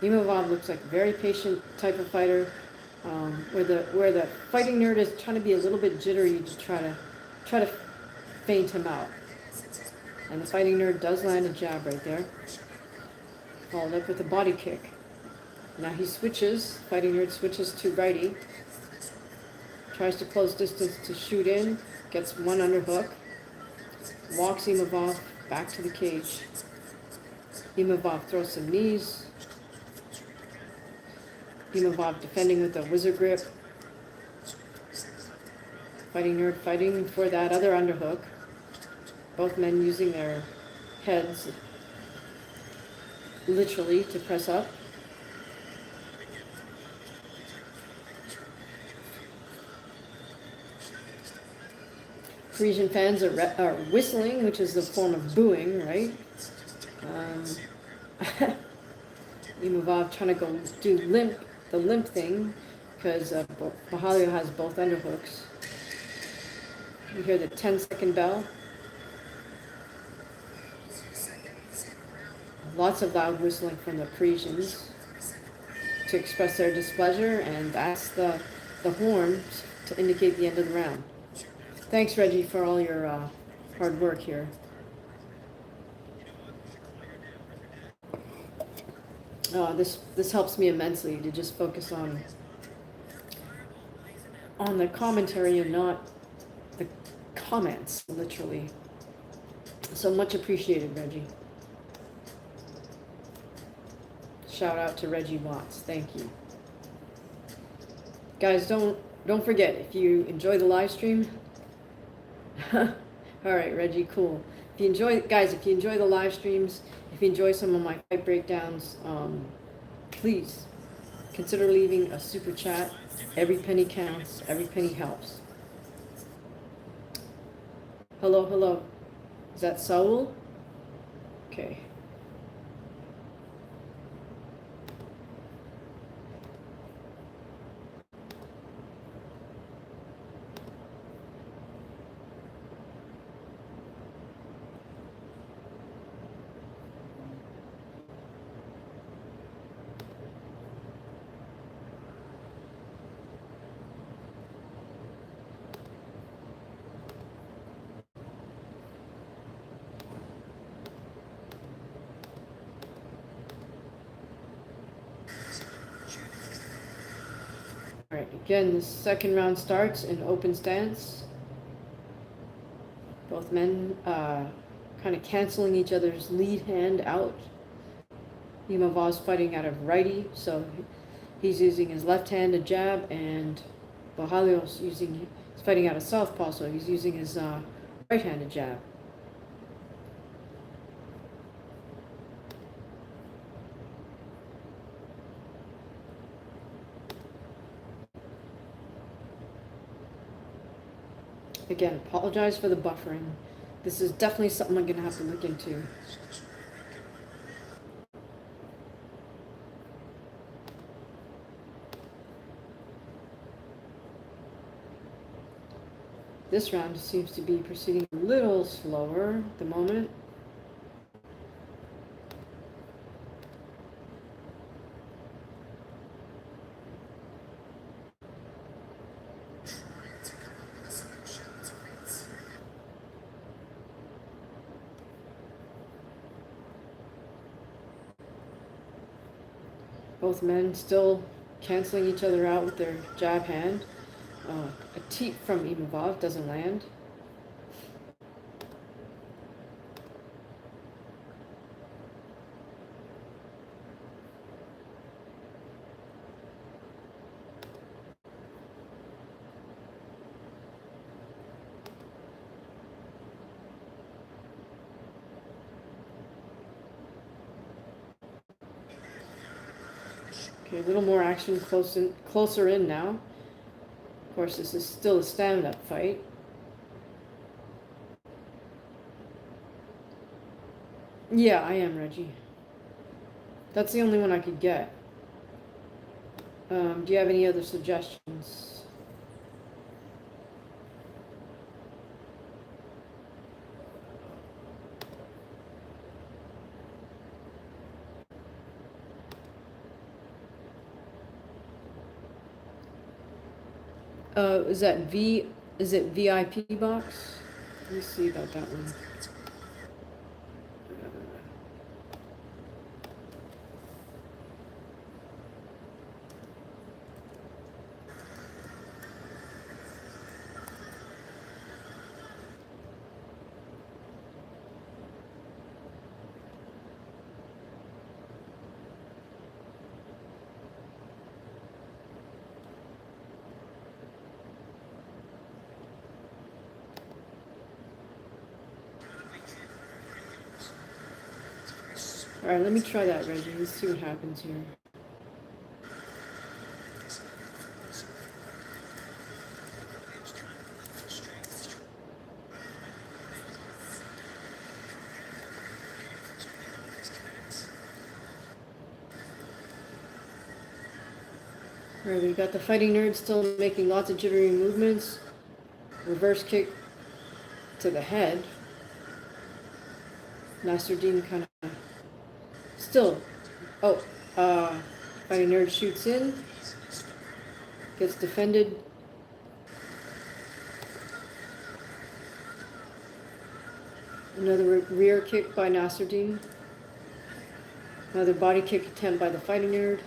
Imavov looks like a very patient type of fighter, where the fighting nerd is trying to be a little bit jittery to try to feint him out. And the fighting nerd does land a jab right there, followed up with a body kick. Now he switches. Fighting nerd switches to righty. Tries to close distance to shoot in. Gets one underhook. Walks Imavov back to the cage. Imavov throws some knees. Imavov defending with a wizard grip. Fighting nerd fighting for that other underhook. Both men using their heads literally to press up. Parisian fans are whistling, which is a form of booing, right? Imavov trying to go do the limp thing, because Bahalio has both underhooks. You hear the 10-second bell. Lots of loud whistling from the Parisians to express their displeasure, and that's the horn to indicate the end of the round. Thanks, Reggie, for all your hard work here. This helps me immensely to just focus on the commentary and not the comments, literally. So much appreciated, Reggie. Shout out to Reggie Watts. Thank you. Guys, don't forget, if you enjoy the live stream, all right, Reggie, cool. If you enjoy the live streams, if you enjoy some of my fight breakdowns, please consider leaving a super chat. Every penny counts. Every penny helps. Hello. Is that Saul? Okay. Alright, again, the second round starts in open stance. Both men kind of canceling each other's lead hand out. Imavov's fighting out of righty, so he's using his left-handed jab, and Bohalios he's fighting out of southpaw, so he's using his right-handed jab. Again, apologize for the buffering. This is definitely something I'm going to have to look into. This round seems to be proceeding a little slower at the moment. Both men still canceling each other out with their jab hand. A teep from Imavov doesn't land. Okay, a little more action closer in now. Of course, this is still a stand-up fight. Yeah, I am, Reggie. That's the only one I could get. Do you have any other suggestions? Is it VIP box? Let me see about that one. Alright, let me try that, Reggie. Let's see what happens here. Alright, we got the fighting nerd still making lots of jittery movements. Reverse kick to the head. Nasruddin kind of still. Oh, fighting nerd shoots in. Gets defended. Another rear kick by Nasruddin. Another body kick attempt by the fighting nerd.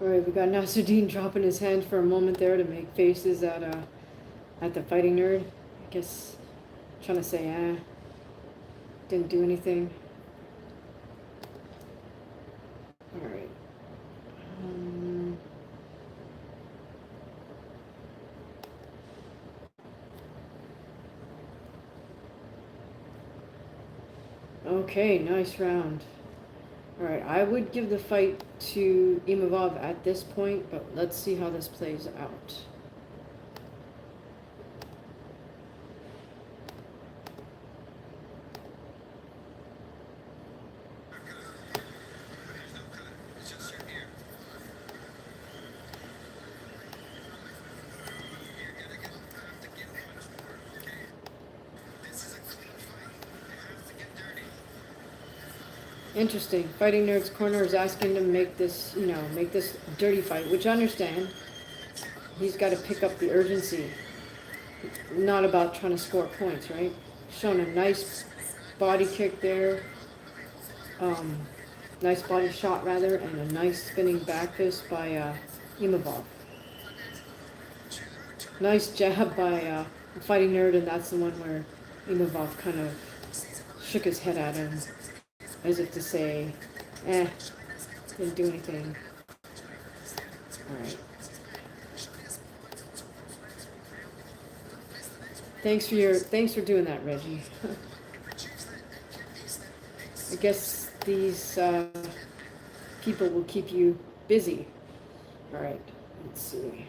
Alright, we got Nasruddin dropping his hand for a moment there to make faces at the fighting nerd. I guess trying to say, didn't do anything. Alright. Okay, nice round. Alright, I would give the fight to Imavov at this point, but let's see how this plays out. Interesting. Fighting Nerd's Corner is asking him to make this, you know, make this dirty fight, which I understand. He's got to pick up the urgency. Not about trying to score points, right? Showing a nice body kick there. Nice body shot, rather, and a nice spinning back fist by Imavov. Nice jab by Fighting Nerd, and that's the one where Imavov kind of shook his head at him, as if to say, didn't do anything. Alright. Thanks for doing that, Reggie. I guess these people will keep you busy. Alright, let's see.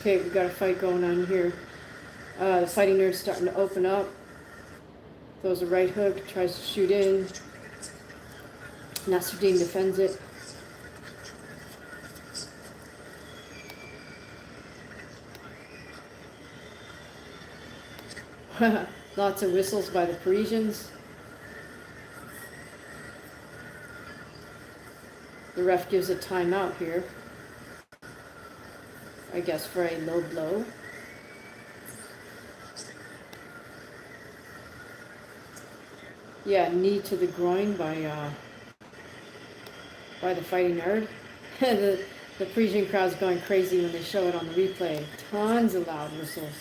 Okay, we've got a fight going on here. The Fighting Nerd's starting to open up. Throws a right hook, tries to shoot in. Nasruddin defends it. Lots of whistles by the Parisians. The ref gives a timeout here. I guess for a low blow. Yeah, knee to the groin by the Fighting Nerd. the Parisian crowd's going crazy when they show it on the replay. Tons of loud whistles.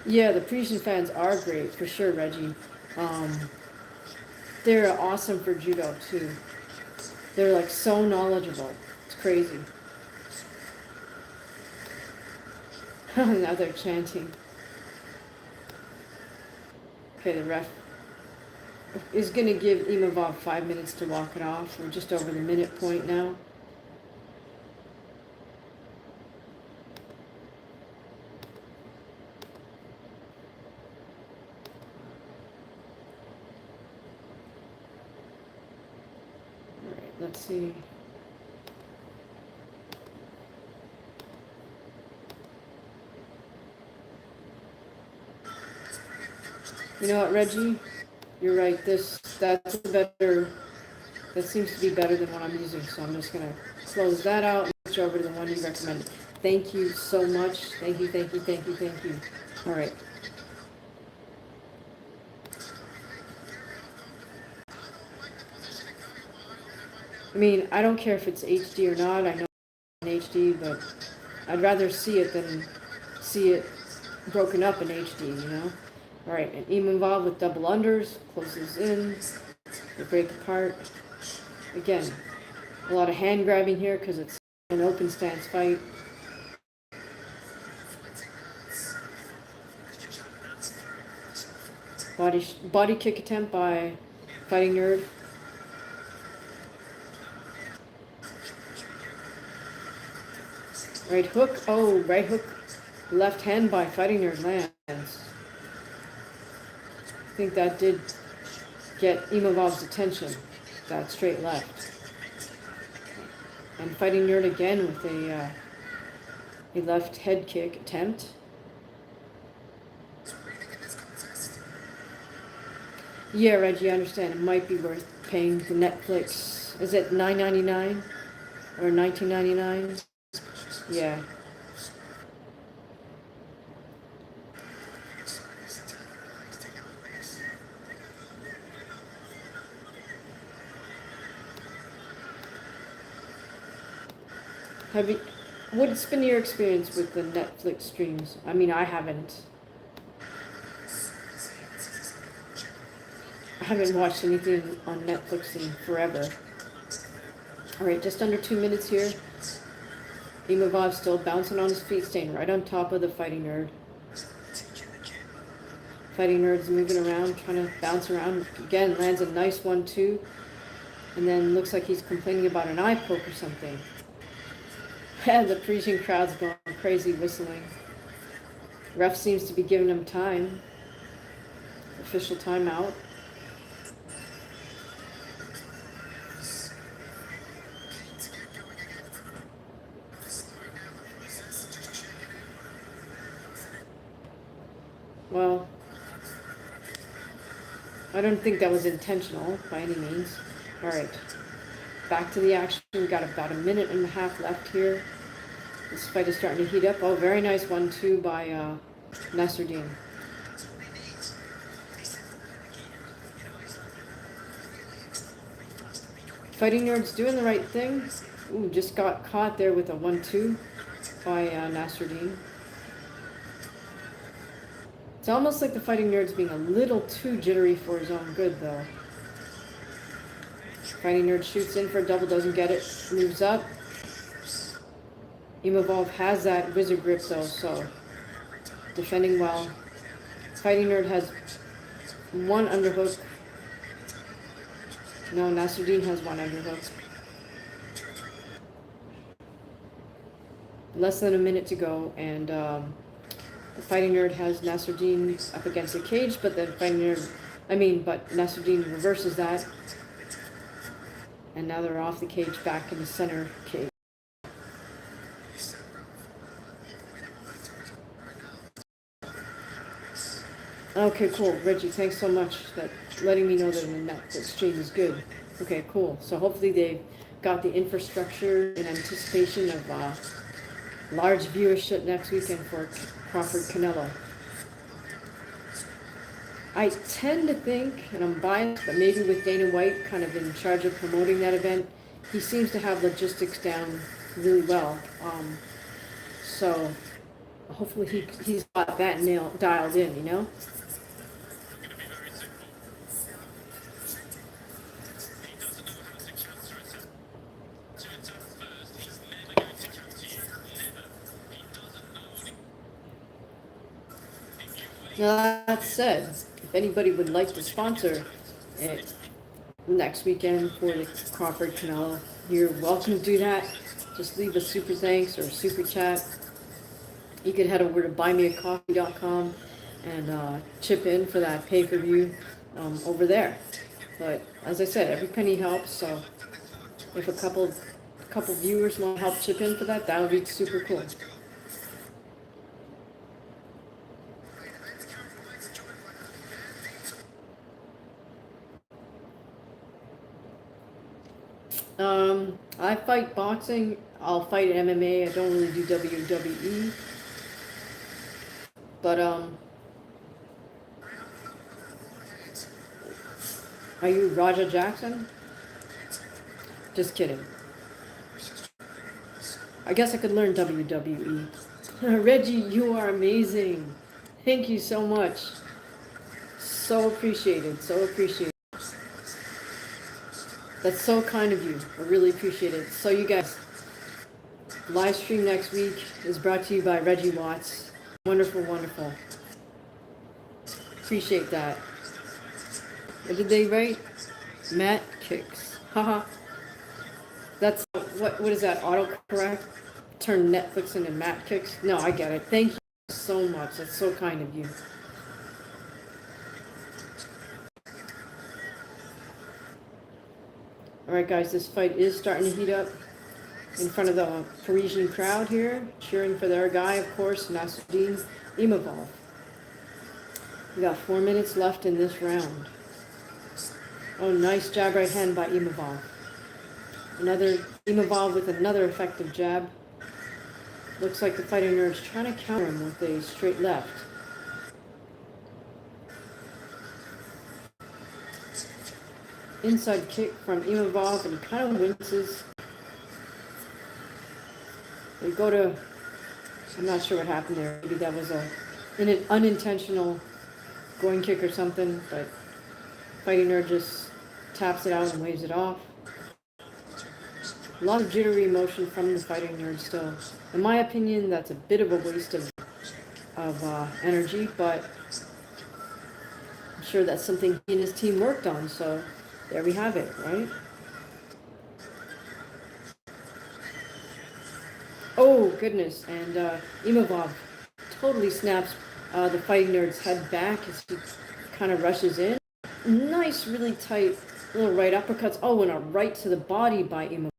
Yeah, the Parisian fans are great, for sure, Reggie. They're awesome for judo, too. They're, like, so knowledgeable. It's crazy. Now they're chanting. Okay, the ref is going to give Imavov 5 minutes to walk it off. We're just over the minute point now. Let's see. You know what, Reggie? You're right. That's better. That seems to be better than what I'm using. So I'm just gonna close that out and switch over to the one you recommended. Thank you so much. Thank you. Thank you. Thank you. Thank you. All right. I mean, I don't care if it's HD or not. I know it's in HD, but I'd rather see it than see it broken up in HD, you know? All right, and Imavov with double unders, closes in, they break apart. Again, a lot of hand grabbing here because it's an open stance fight. Body kick attempt by Fighting Nerd. Right hook. Oh, right hook. Left hand by Fighting Nerd lands. I think that did get Imavov's attention. That straight left. And Fighting Nerd again with a left head kick attempt. Yeah, Reggie, I understand. It might be worth paying the Netflix. Is it $9.99 or $19.99? Yeah. What's been your experience with the Netflix streams? I mean, I haven't. I haven't watched anything on Netflix in forever. Alright, just under 2 minutes here. Imavov still bouncing on his feet, staying right on top of the Fighting Nerd. Fighting Nerd's moving around, trying to bounce around. Again, lands a nice 1-2. And then looks like he's complaining about an eye poke or something. And the Parisian crowd's going crazy whistling. Ref seems to be giving him time. Official timeout. Well, I don't think that was intentional by any means. Alright, back to the action. We got about a minute and a half left here. This fight is starting to heat up. Oh, very nice 1-2 by Nasruddin. Fighting Nerd's doing the right thing. Ooh, just got caught there with a 1-2 by Nasruddin. It's almost like the Fighting Nerd's being a little too jittery for his own good, though. Fighting Nerd shoots in for a double, doesn't get it, moves up. Imavov has that wizard grip, though, so defending well. Fighting Nerd has one underhook. No, Nasruddin has one underhook. Less than a minute to go, and the Fighting Nerd has Nasruddin up against the cage, but the Fighting Nerd, but Nasruddin reverses that. And now they're off the cage, back in the center cage. Okay, cool. Reggie, thanks so much for letting me know that the Netflix stream is good. Okay, cool. So hopefully they've got the infrastructure in anticipation of large viewership next weekend for Crawford Canelo. I tend to think, and I'm biased, but maybe with Dana White kind of in charge of promoting that event, he seems to have logistics down really well. So hopefully he's got that dialed in, you know? Now that said, if anybody would like to sponsor it next weekend for the Crawford Canelo, you're welcome to do that. Just leave a super thanks or a super chat. You can head over to buymeacoffee.com and chip in for that pay-per-view over there. But as I said, every penny helps, so if a couple viewers want to help chip in for that, that would be super cool. I fight boxing. I'll fight MMA. I don't really do WWE. But, are you Raja Jackson? Just kidding. I guess I could learn WWE. Reggie, you are amazing. Thank you so much. So appreciated. So appreciated. That's so kind of you. I really appreciate it. So you guys, live stream next week is brought to you by Reggie Watts. Wonderful, wonderful. Appreciate that. What did they write? Matt kicks. Haha. That's, what is that, autocorrect? Turn Netflix into Matt kicks? No, I get it. Thank you so much. That's so kind of you. Alright guys, this fight is starting to heat up in front of the Parisian crowd here, cheering for their guy, of course, Nasruddin Imavov. We got 4 minutes left in this round. Oh, nice jab right hand by Imavov. Another Imavov with another effective jab. Looks like the Fighting Nerd's trying to counter him with a straight left. Inside kick from Imavov, and kind of winces. They go to, I'm not sure what happened there. Maybe that was an unintentional going kick or something, but Fighting Nerd just taps it out and waves it off. A lot of jittery motion from the Fighting Nerd still. In my opinion, that's a bit of a waste of energy, but I'm sure that's something he and his team worked on, so there we have it, right? Oh, goodness, and Imavov totally snaps the Fighting Nerd's head back as he kind of rushes in. Nice, really tight little right uppercuts. Oh, and a right to the body by Imavov.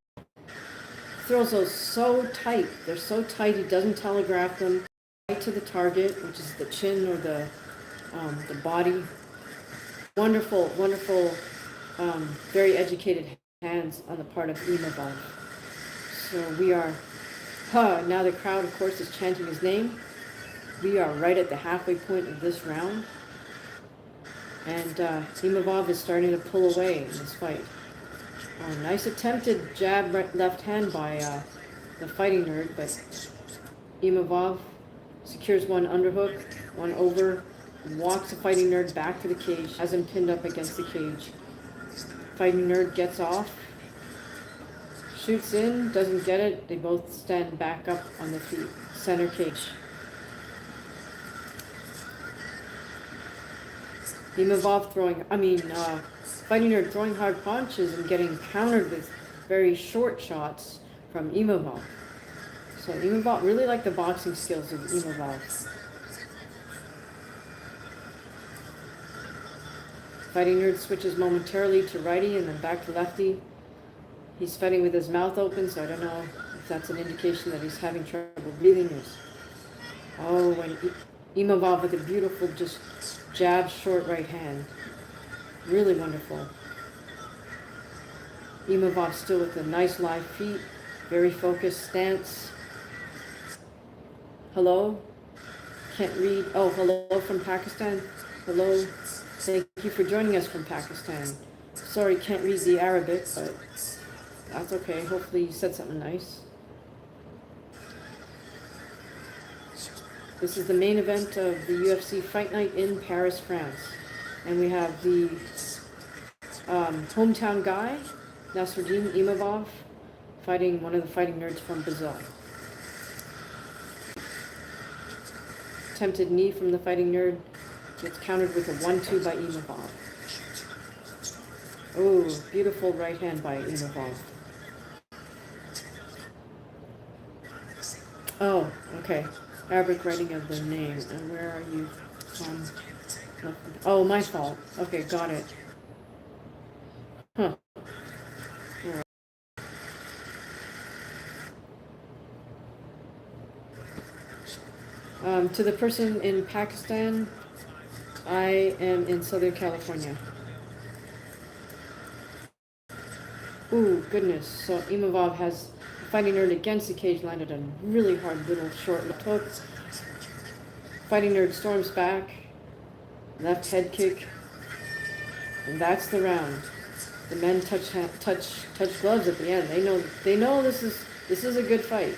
Throws those so tight. They're so tight, he doesn't telegraph them. Right to the target, which is the chin or the body. Wonderful, wonderful, very educated hands on the part of Imavov. So we are, now the crowd, of course, is chanting his name. We are right at the halfway point of this round. And Imavov is starting to pull away in this fight. Oh, nice attempted jab left hand by the Fighting Nerd, but Imavov secures one underhook, one over, walks the Fighting Nerd back to the cage, has him pinned up against the cage. Fighting Nerd gets off, shoots in, doesn't get it. They both stand back up on their feet. Center cage. Imavov Fighting Nerd throwing hard punches and getting countered with very short shots from Imavov. So Imavov, really like the boxing skills of Imavov. Fighting Nerd switches momentarily to righty and then back to lefty. He's fighting with his mouth open, so I don't know if that's an indication that he's having trouble breathing. Oh, and Imavov with a beautiful just jab short right hand. Really wonderful. Imavov still with a nice live feet, very focused stance. Hello? Can't read. Oh, hello from Pakistan. Hello. Thank you for joining us from Pakistan. Sorry, can't read the Arabic, but that's okay. Hopefully you said something nice. This is the main event of the UFC Fight Night in Paris, France. And we have the hometown guy, Nasruddin Imavov, fighting one of the Fighting Nerds from Brazil. Attempted knee from the Fighting Nerd gets countered with a 1-2 by Imavov. Oh, beautiful right hand by Imavov. Oh, okay. Arabic writing of the name. And where are you from? Oh, my fault. Okay, got it. Huh. To the person in Pakistan, I am in Southern California. Ooh, goodness. So Imavov has Fighting Nerd against the cage, landed a really hard little short left hook. Fighting Nerd storms back. Left head kick. And that's the round. The men touch gloves at the end. They know this is a good fight.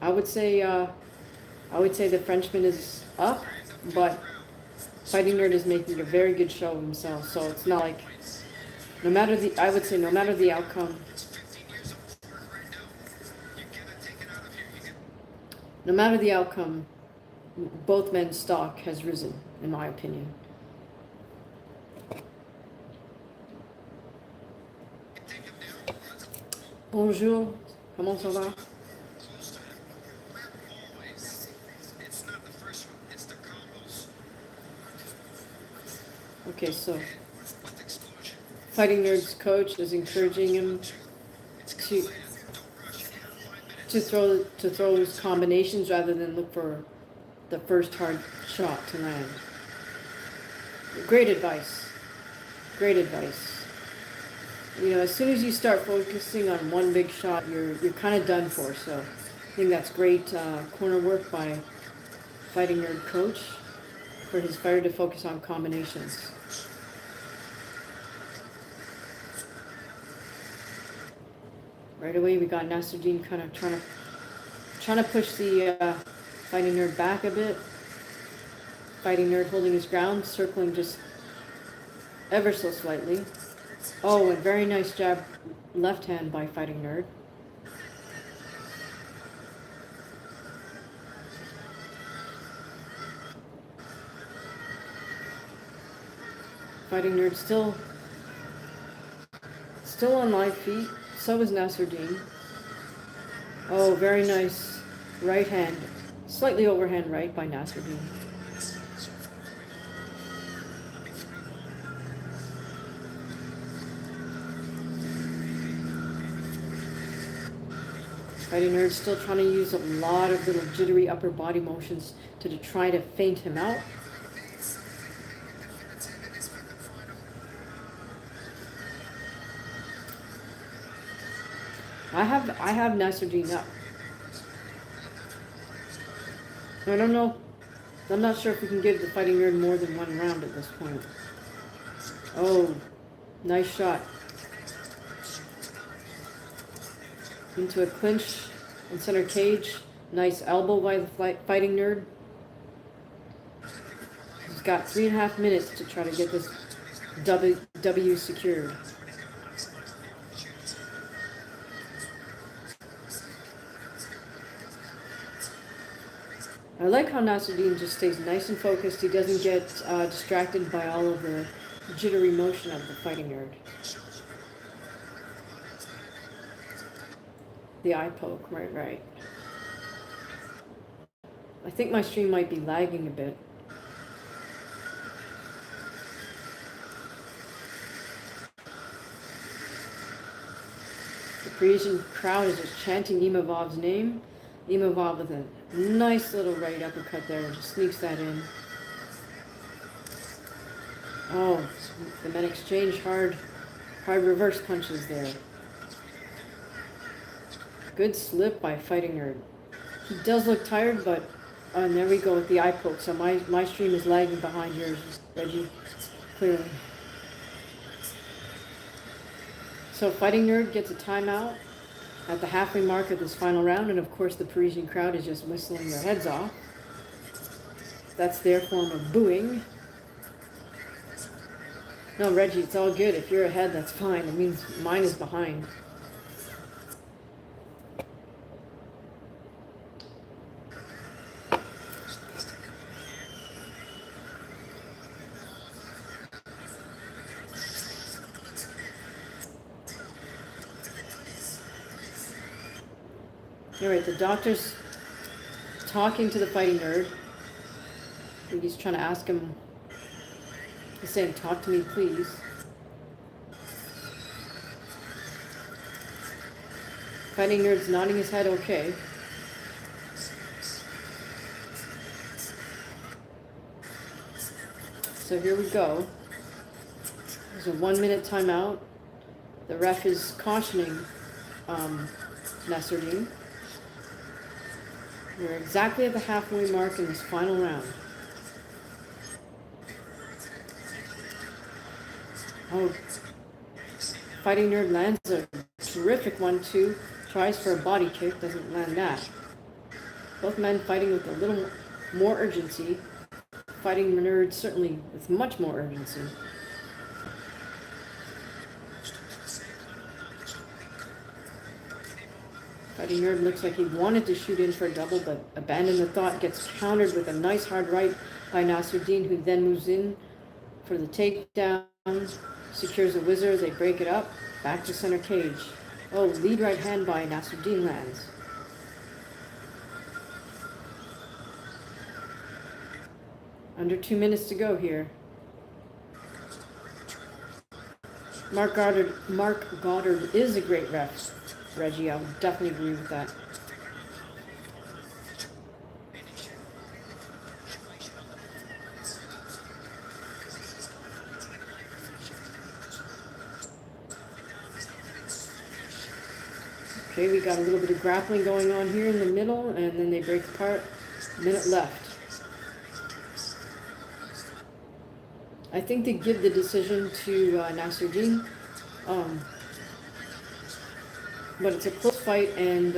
I would say the Frenchman is up, but Fighting Nerd is making a very good show of himself. So it's not like no matter the outcome, both men's stock has risen, in my opinion. Bonjour, comment ça va? Okay, so Fighting Nerd's coach is encouraging him to throw his combinations rather than look for the first hard shot to land. Great advice. Great advice. You know, as soon as you start focusing on one big shot, you're kind of done for. So I think that's great corner work by Fighting Nerd coach for his fighter to focus on combinations. Right away, we got Nasruddin kind of trying to push the Fighting Nerd back a bit. Fighting Nerd holding his ground, circling just ever so slightly. Oh, a very nice jab left hand by Fighting Nerd. Fighting Nerd still on live feet. So is Nasruddin. Oh, very nice right hand. Slightly overhand right by Nasruddin. Fighting Nerd still trying to use a lot of little jittery upper body motions to try to feint him out. I have Nasruddin up. I don't know. I'm not sure if we can give the Fighting Nerd more than one round at this point. Oh, nice shot. Into a clinch in center cage. Nice elbow by the Fighting Nerd. He's got 3.5 minutes to try to get this W secured. I like how Nasruddin just stays nice and focused. He doesn't get distracted by all of the jittery motion of the Fighting Nerd. The eye poke, right. I think my stream might be lagging a bit. The Parisian crowd is just chanting Imavov's name. Imavov with a nice little right uppercut there, just sneaks that in. Oh, the men exchange hard reverse punches there. Good slip by Fighting Nerd. He does look tired, but and there we go with the eye poke. So my stream is lagging behind yours, Reggie, clearly. So Fighting Nerd gets a timeout at the halfway mark of this final round, and of course the Parisian crowd is just whistling their heads off. That's their form of booing. No, Reggie, it's all good. If you're ahead, that's fine. It means mine is behind. Alright, the doctor's talking to the Fighting Nerd. I think he's trying to ask him, he's saying, talk to me, please. Fighting Nerd's nodding his head okay. So here we go. There's a 1-minute timeout. The ref is cautioning Nasruddin. We're exactly at the halfway mark in this final round. Oh, Fighting Nerd lands a terrific 1-2. Tries for a body kick, doesn't land that. Both men fighting with a little more urgency. Fighting Nerd certainly with much more urgency. Fighting Nerd looks like he wanted to shoot in for a double, but abandoned the thought, gets countered with a nice hard right by Nasruddin, who then moves in for the takedown, secures a whizzer, they break it up, back to center cage. Oh, lead right hand by Nasruddin lands. Under 2 minutes to go here. Mark Goddard is a great ref, Reggie. I would definitely agree with that. Okay, we got a little bit of grappling going on here in the middle, and then they break apart. Minute left. I think they give the decision to Nasruddin, but it's a close fight, and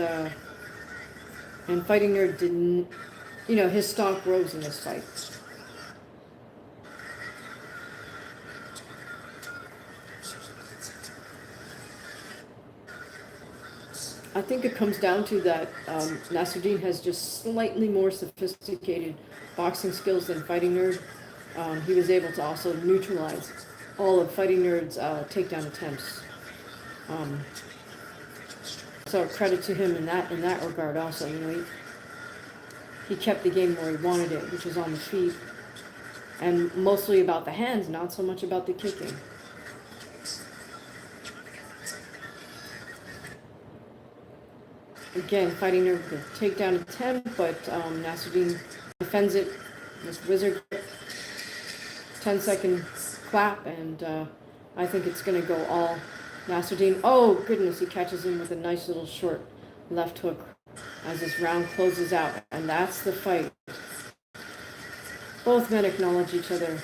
Fighting Nerd didn't, his stock rose in this fight. think it comes down to that Nasruddin has just slightly more sophisticated boxing skills than Fighting Nerd. He was able to also neutralize all of Fighting Nerd's takedown attempts. So credit to him in that regard also. You know, he kept the game where he wanted it, which was on the feet, and mostly about the hands, not so much about the kicking. Again, Fighting Nerd with a takedown attempt, but Nasruddin defends it with wizard. 10-second clap, and I think it's going to go all Nasruddin. Oh, goodness, he catches him with a nice little short left hook as this round closes out, and that's the fight. Both men acknowledge each other,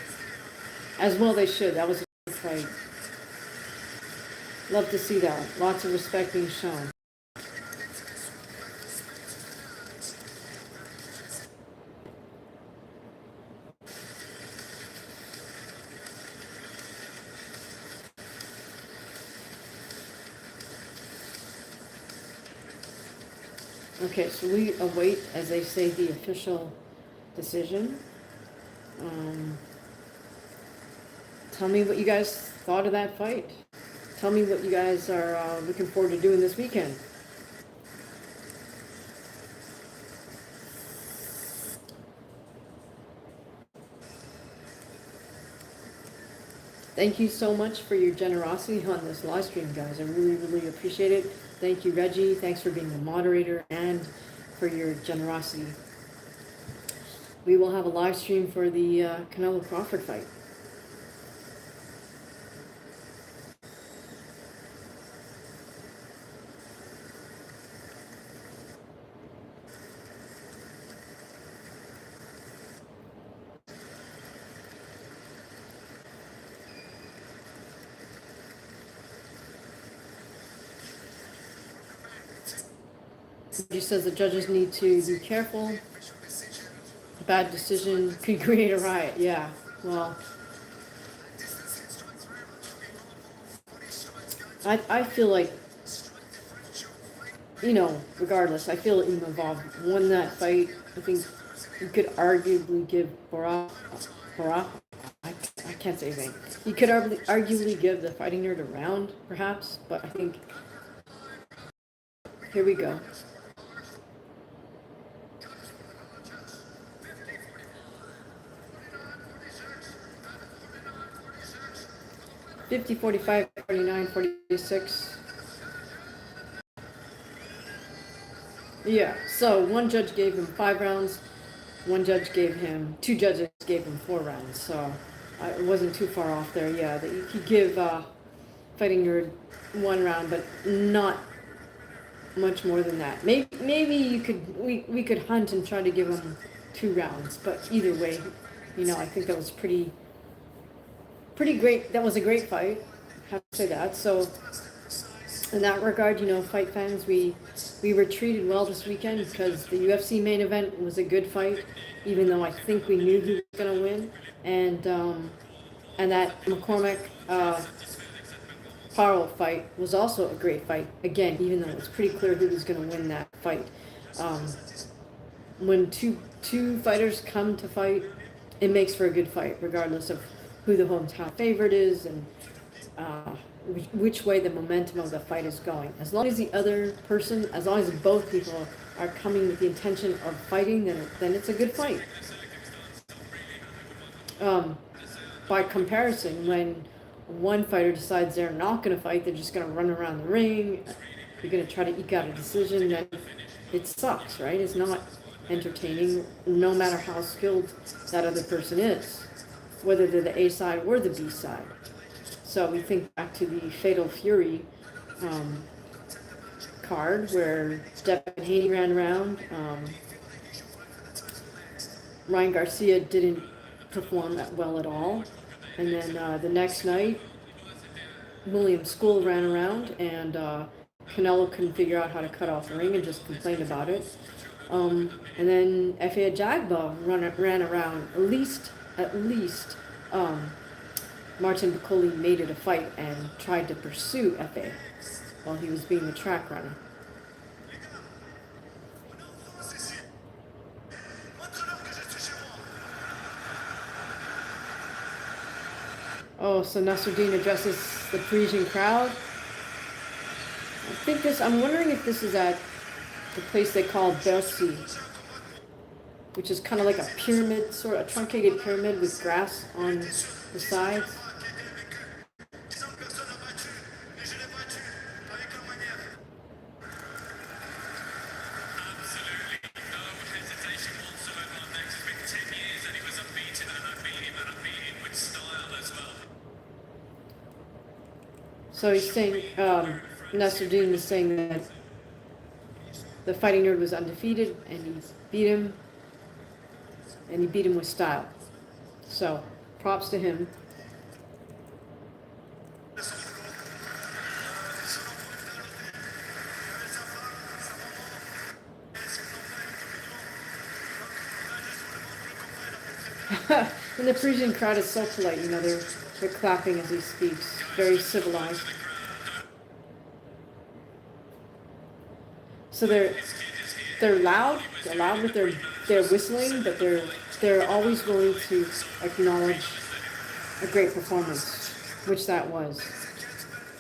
as well they should. That was a good fight. Love to see that. Lots of respect being shown. Okay, so we await, as they say, the official decision. Tell me what you guys thought of that fight. Tell me what you guys are looking forward to doing this weekend. Thank you so much for your generosity on this live stream, guys. I really, really appreciate it. Thank you, Reggie. Thanks for being the moderator and for your generosity. We will have a live stream for the Canelo Crawford fight. He says the judges need to be careful. A bad decision could create a riot. Yeah, well, I feel like, you know, regardless, I feel Imavov won that fight. I think you could arguably give Bora, I can't say anything. You could arguably give the Fighting Nerd a round, perhaps, but I think, here we go. 50, 45, 49, 46. Yeah, so one judge gave him 5 rounds, two judges gave him 4 rounds, so it wasn't too far off there. Yeah, that you could give Fighting Nerd 1 round, but not much more than that. Maybe you could we could hunt and try to give him 2 rounds, but either way, you know, I think that was pretty great. That was a great fight. I have to say that. So in that regard, you know, fight fans, we were treated well this weekend because the UFC main event was a good fight, even though I think we knew who was going to win, and that McCormack Paro fight was also a great fight. Again, even though it was pretty clear who was going to win that fight. When two fighters come to fight, it makes for a good fight, regardless of who the hometown favorite is and which way the momentum of the fight is going. As long as both people are coming with the intention of fighting, then it's a good fight. By comparison, when one fighter decides they're not going to fight, they're just going to run around the ring, you're going to try to eke out a decision, then it sucks, right? It's not entertaining, no matter how skilled that other person is, whether they're the A side or the B side. So we think back to the Fatal Fury card where Devin Haney ran around. Ryan Garcia didn't perform that well at all. And then the next night, William School ran around, and Canelo couldn't figure out how to cut off the ring and just complained about it. And then F.A. Jagba ran around. At least Martin Piccoli made it a fight and tried to pursue F.A. while he was being the track runner. And then F.A. Jagba ran around. At least Martin Piccoli made it a fight and tried to pursue F.A. while he was being the track runner. And then F.A. Jagba ran around. At least Martin Piccoli made it a fight and tried to pursue F.A. Oh, so Nasruddin addresses the Parisian crowd. I'm wondering if this is at the place they call Bercy, which is kind of like a pyramid, sort of a truncated pyramid with grass on the sides. So he's saying, Nasruddin is saying that the Fighting Nerd was undefeated, and he beat him, with style. So, props to him. And the Parisian crowd is so polite, you know, they're clapping as he speaks, very civilized. So they're loud with their whistling, but they're always willing to acknowledge a great performance, which that was.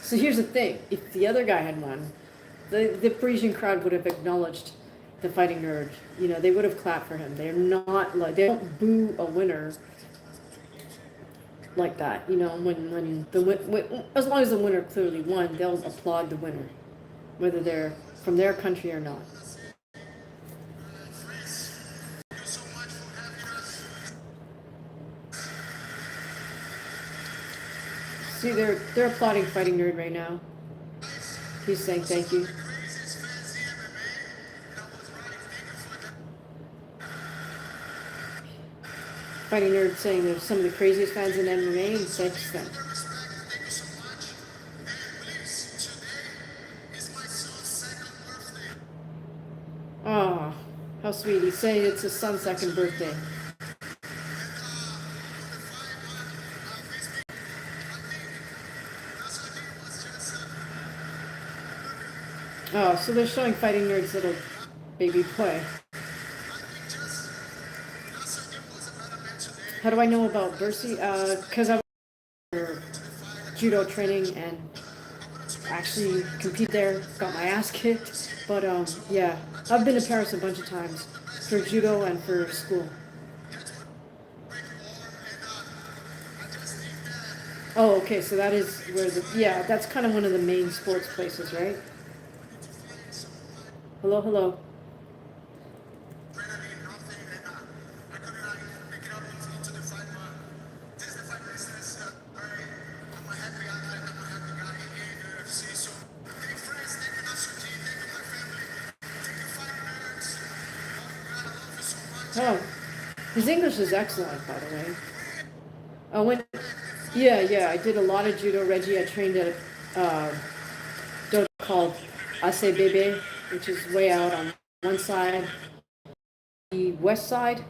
So here's the thing: if the other guy had won, the Parisian crowd would have acknowledged the Fighting Nerd. You know, they would have clapped for him. They're not like, they don't boo a winner like that. You know, when as long as the winner clearly won, they'll applaud the winner, whether they're from their country or not. See, they're applauding Fighting Nerd right now. He's saying thank you. Fighting Nerd saying they're some of the craziest fans in MMA and thanks them. Oh, how sweet. He's saying it's his son's second birthday. Oh, so they're showing Fighting Nerd's little baby play. How do I know about Bercy? Because I was judo training and actually compete there, got my ass kicked. But yeah, I've been to Paris a bunch of times for judo and for school. Oh, okay, so that is where yeah, that's kind of one of the main sports places, right? Hello, hello. Oh, his English is excellent, by the way. Yeah, I did a lot of judo, Reggie. I trained at a dojo called Arce, which is way out on one side, the west side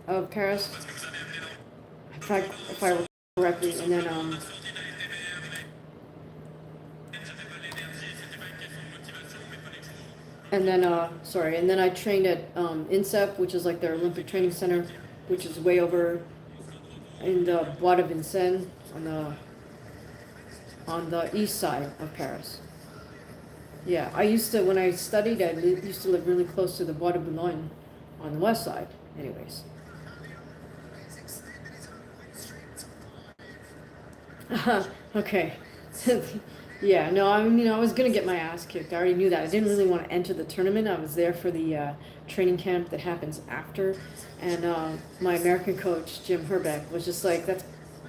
of Paris, if I recall correctly, and then and then I trained at INSEP, which is like their Olympic Training Center, which is way over in the Bois de Vincennes on the east side of Paris. Yeah, when I studied, I used to live really close to the Bois de Boulogne on the west side, anyways. Okay. Yeah, no, I mean, I was going to get my ass kicked. I already knew that. I didn't really want to enter the tournament. I was there for the training camp that happens after. And my American coach, Jim Herbeck, was just like, that's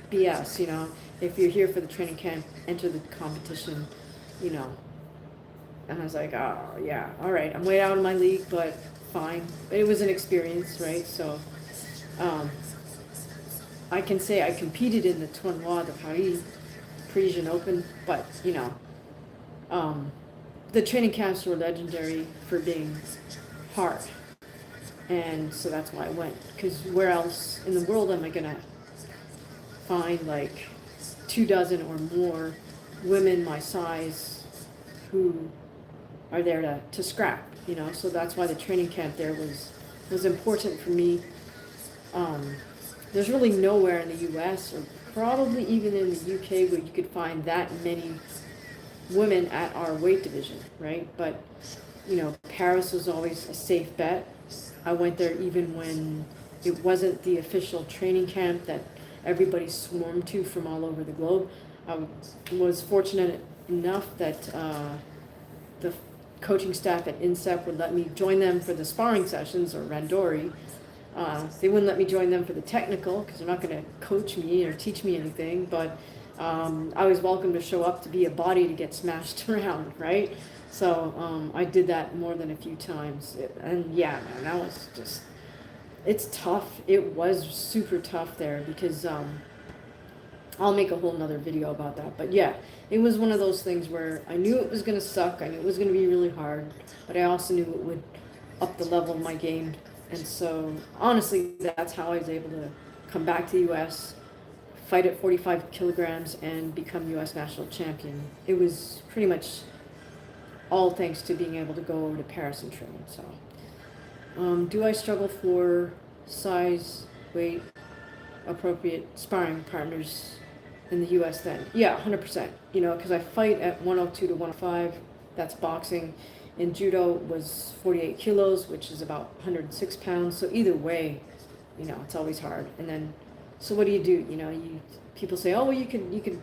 BS, you know. If you're here for the training camp, enter the competition, you know. And I was like, oh, yeah, all right. I'm way out of my league, but fine. It was an experience, right? So I can say I competed in the Tournoi de Paris, Parisian Open, but, you know, the training camps were legendary for being hard. And so that's why I went. Because where else in the world am I going to find like 24 or more women my size who are there to scrap, you know? So that's why the training camp there was important for me. There's really nowhere in the U.S. or probably even in the UK where you could find that many women at our weight division, right? But, you know, Paris was always a safe bet. I went there even when it wasn't the official training camp that everybody swarmed to from all over the globe. I was fortunate enough that the coaching staff at INSEP would let me join them for the sparring sessions, or randori. They wouldn't let me join them for the technical because they're not going to coach me or teach me anything, but I was welcome to show up to be a body to get smashed around, right? So I did that more than a few times. And yeah, man, that was just, it's tough. It was super tough there because I'll make a whole nother video about that. But yeah, it was one of those things where I knew it was going to suck. I knew it was going to be really hard, but I also knew it would up the level of my game. And so honestly, that's how I was able to come back to the US, fight at 45 kilograms, and become US national champion. It was pretty much all thanks to being able to go over to Paris and train. So do I struggle for size, weight, appropriate sparring partners in the US then? Yeah, 100%. You know, because I fight at 102 to 105. That's boxing. In judo was 48 kilos, which is about 106 pounds. So either way, you know, it's always hard. And then, so what do? You know, people say, oh, well, you could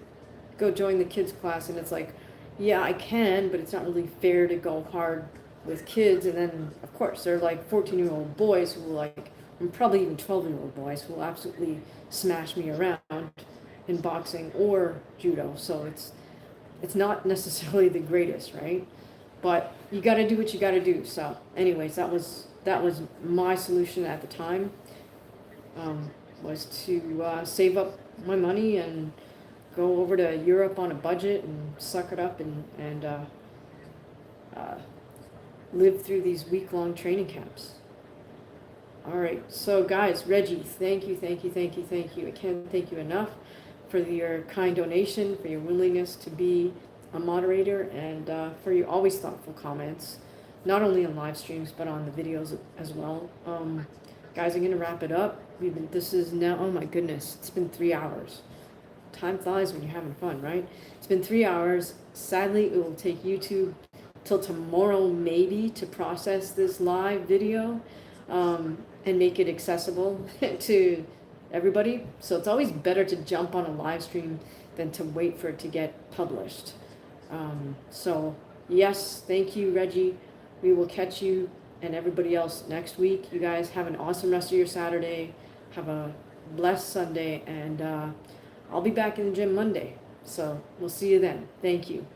go join the kids class, and it's like, yeah, I can, but it's not really fair to go hard with kids. And then, of course, they're like 14-year-old boys who will like, and probably even 12-year-old boys who will absolutely smash me around in boxing or judo. So it's not necessarily the greatest, right? But you got to do what you got to do. So anyways, that was my solution at the time, was to save up my money and go over to Europe on a budget and suck it up and live through these week-long training camps. All right, so guys, Reggie, thank you. I can't thank you enough for your kind donation, for your willingness to be a moderator, and for your always thoughtful comments, not only on live streams, but on the videos as well. Guys, I'm going to wrap it up. This is now, oh my goodness, it's been 3 hours. Time flies when you're having fun, right? It's been 3 hours. Sadly, it will take YouTube till tomorrow maybe to process this live video and make it accessible to everybody. So it's always better to jump on a live stream than to wait for it to get published. So yes, thank you, Reggie. We will catch you and everybody else next week. You guys have an awesome rest of your Saturday. Have a blessed Sunday, and I'll be back in the gym Monday. So we'll see you then. Thank you.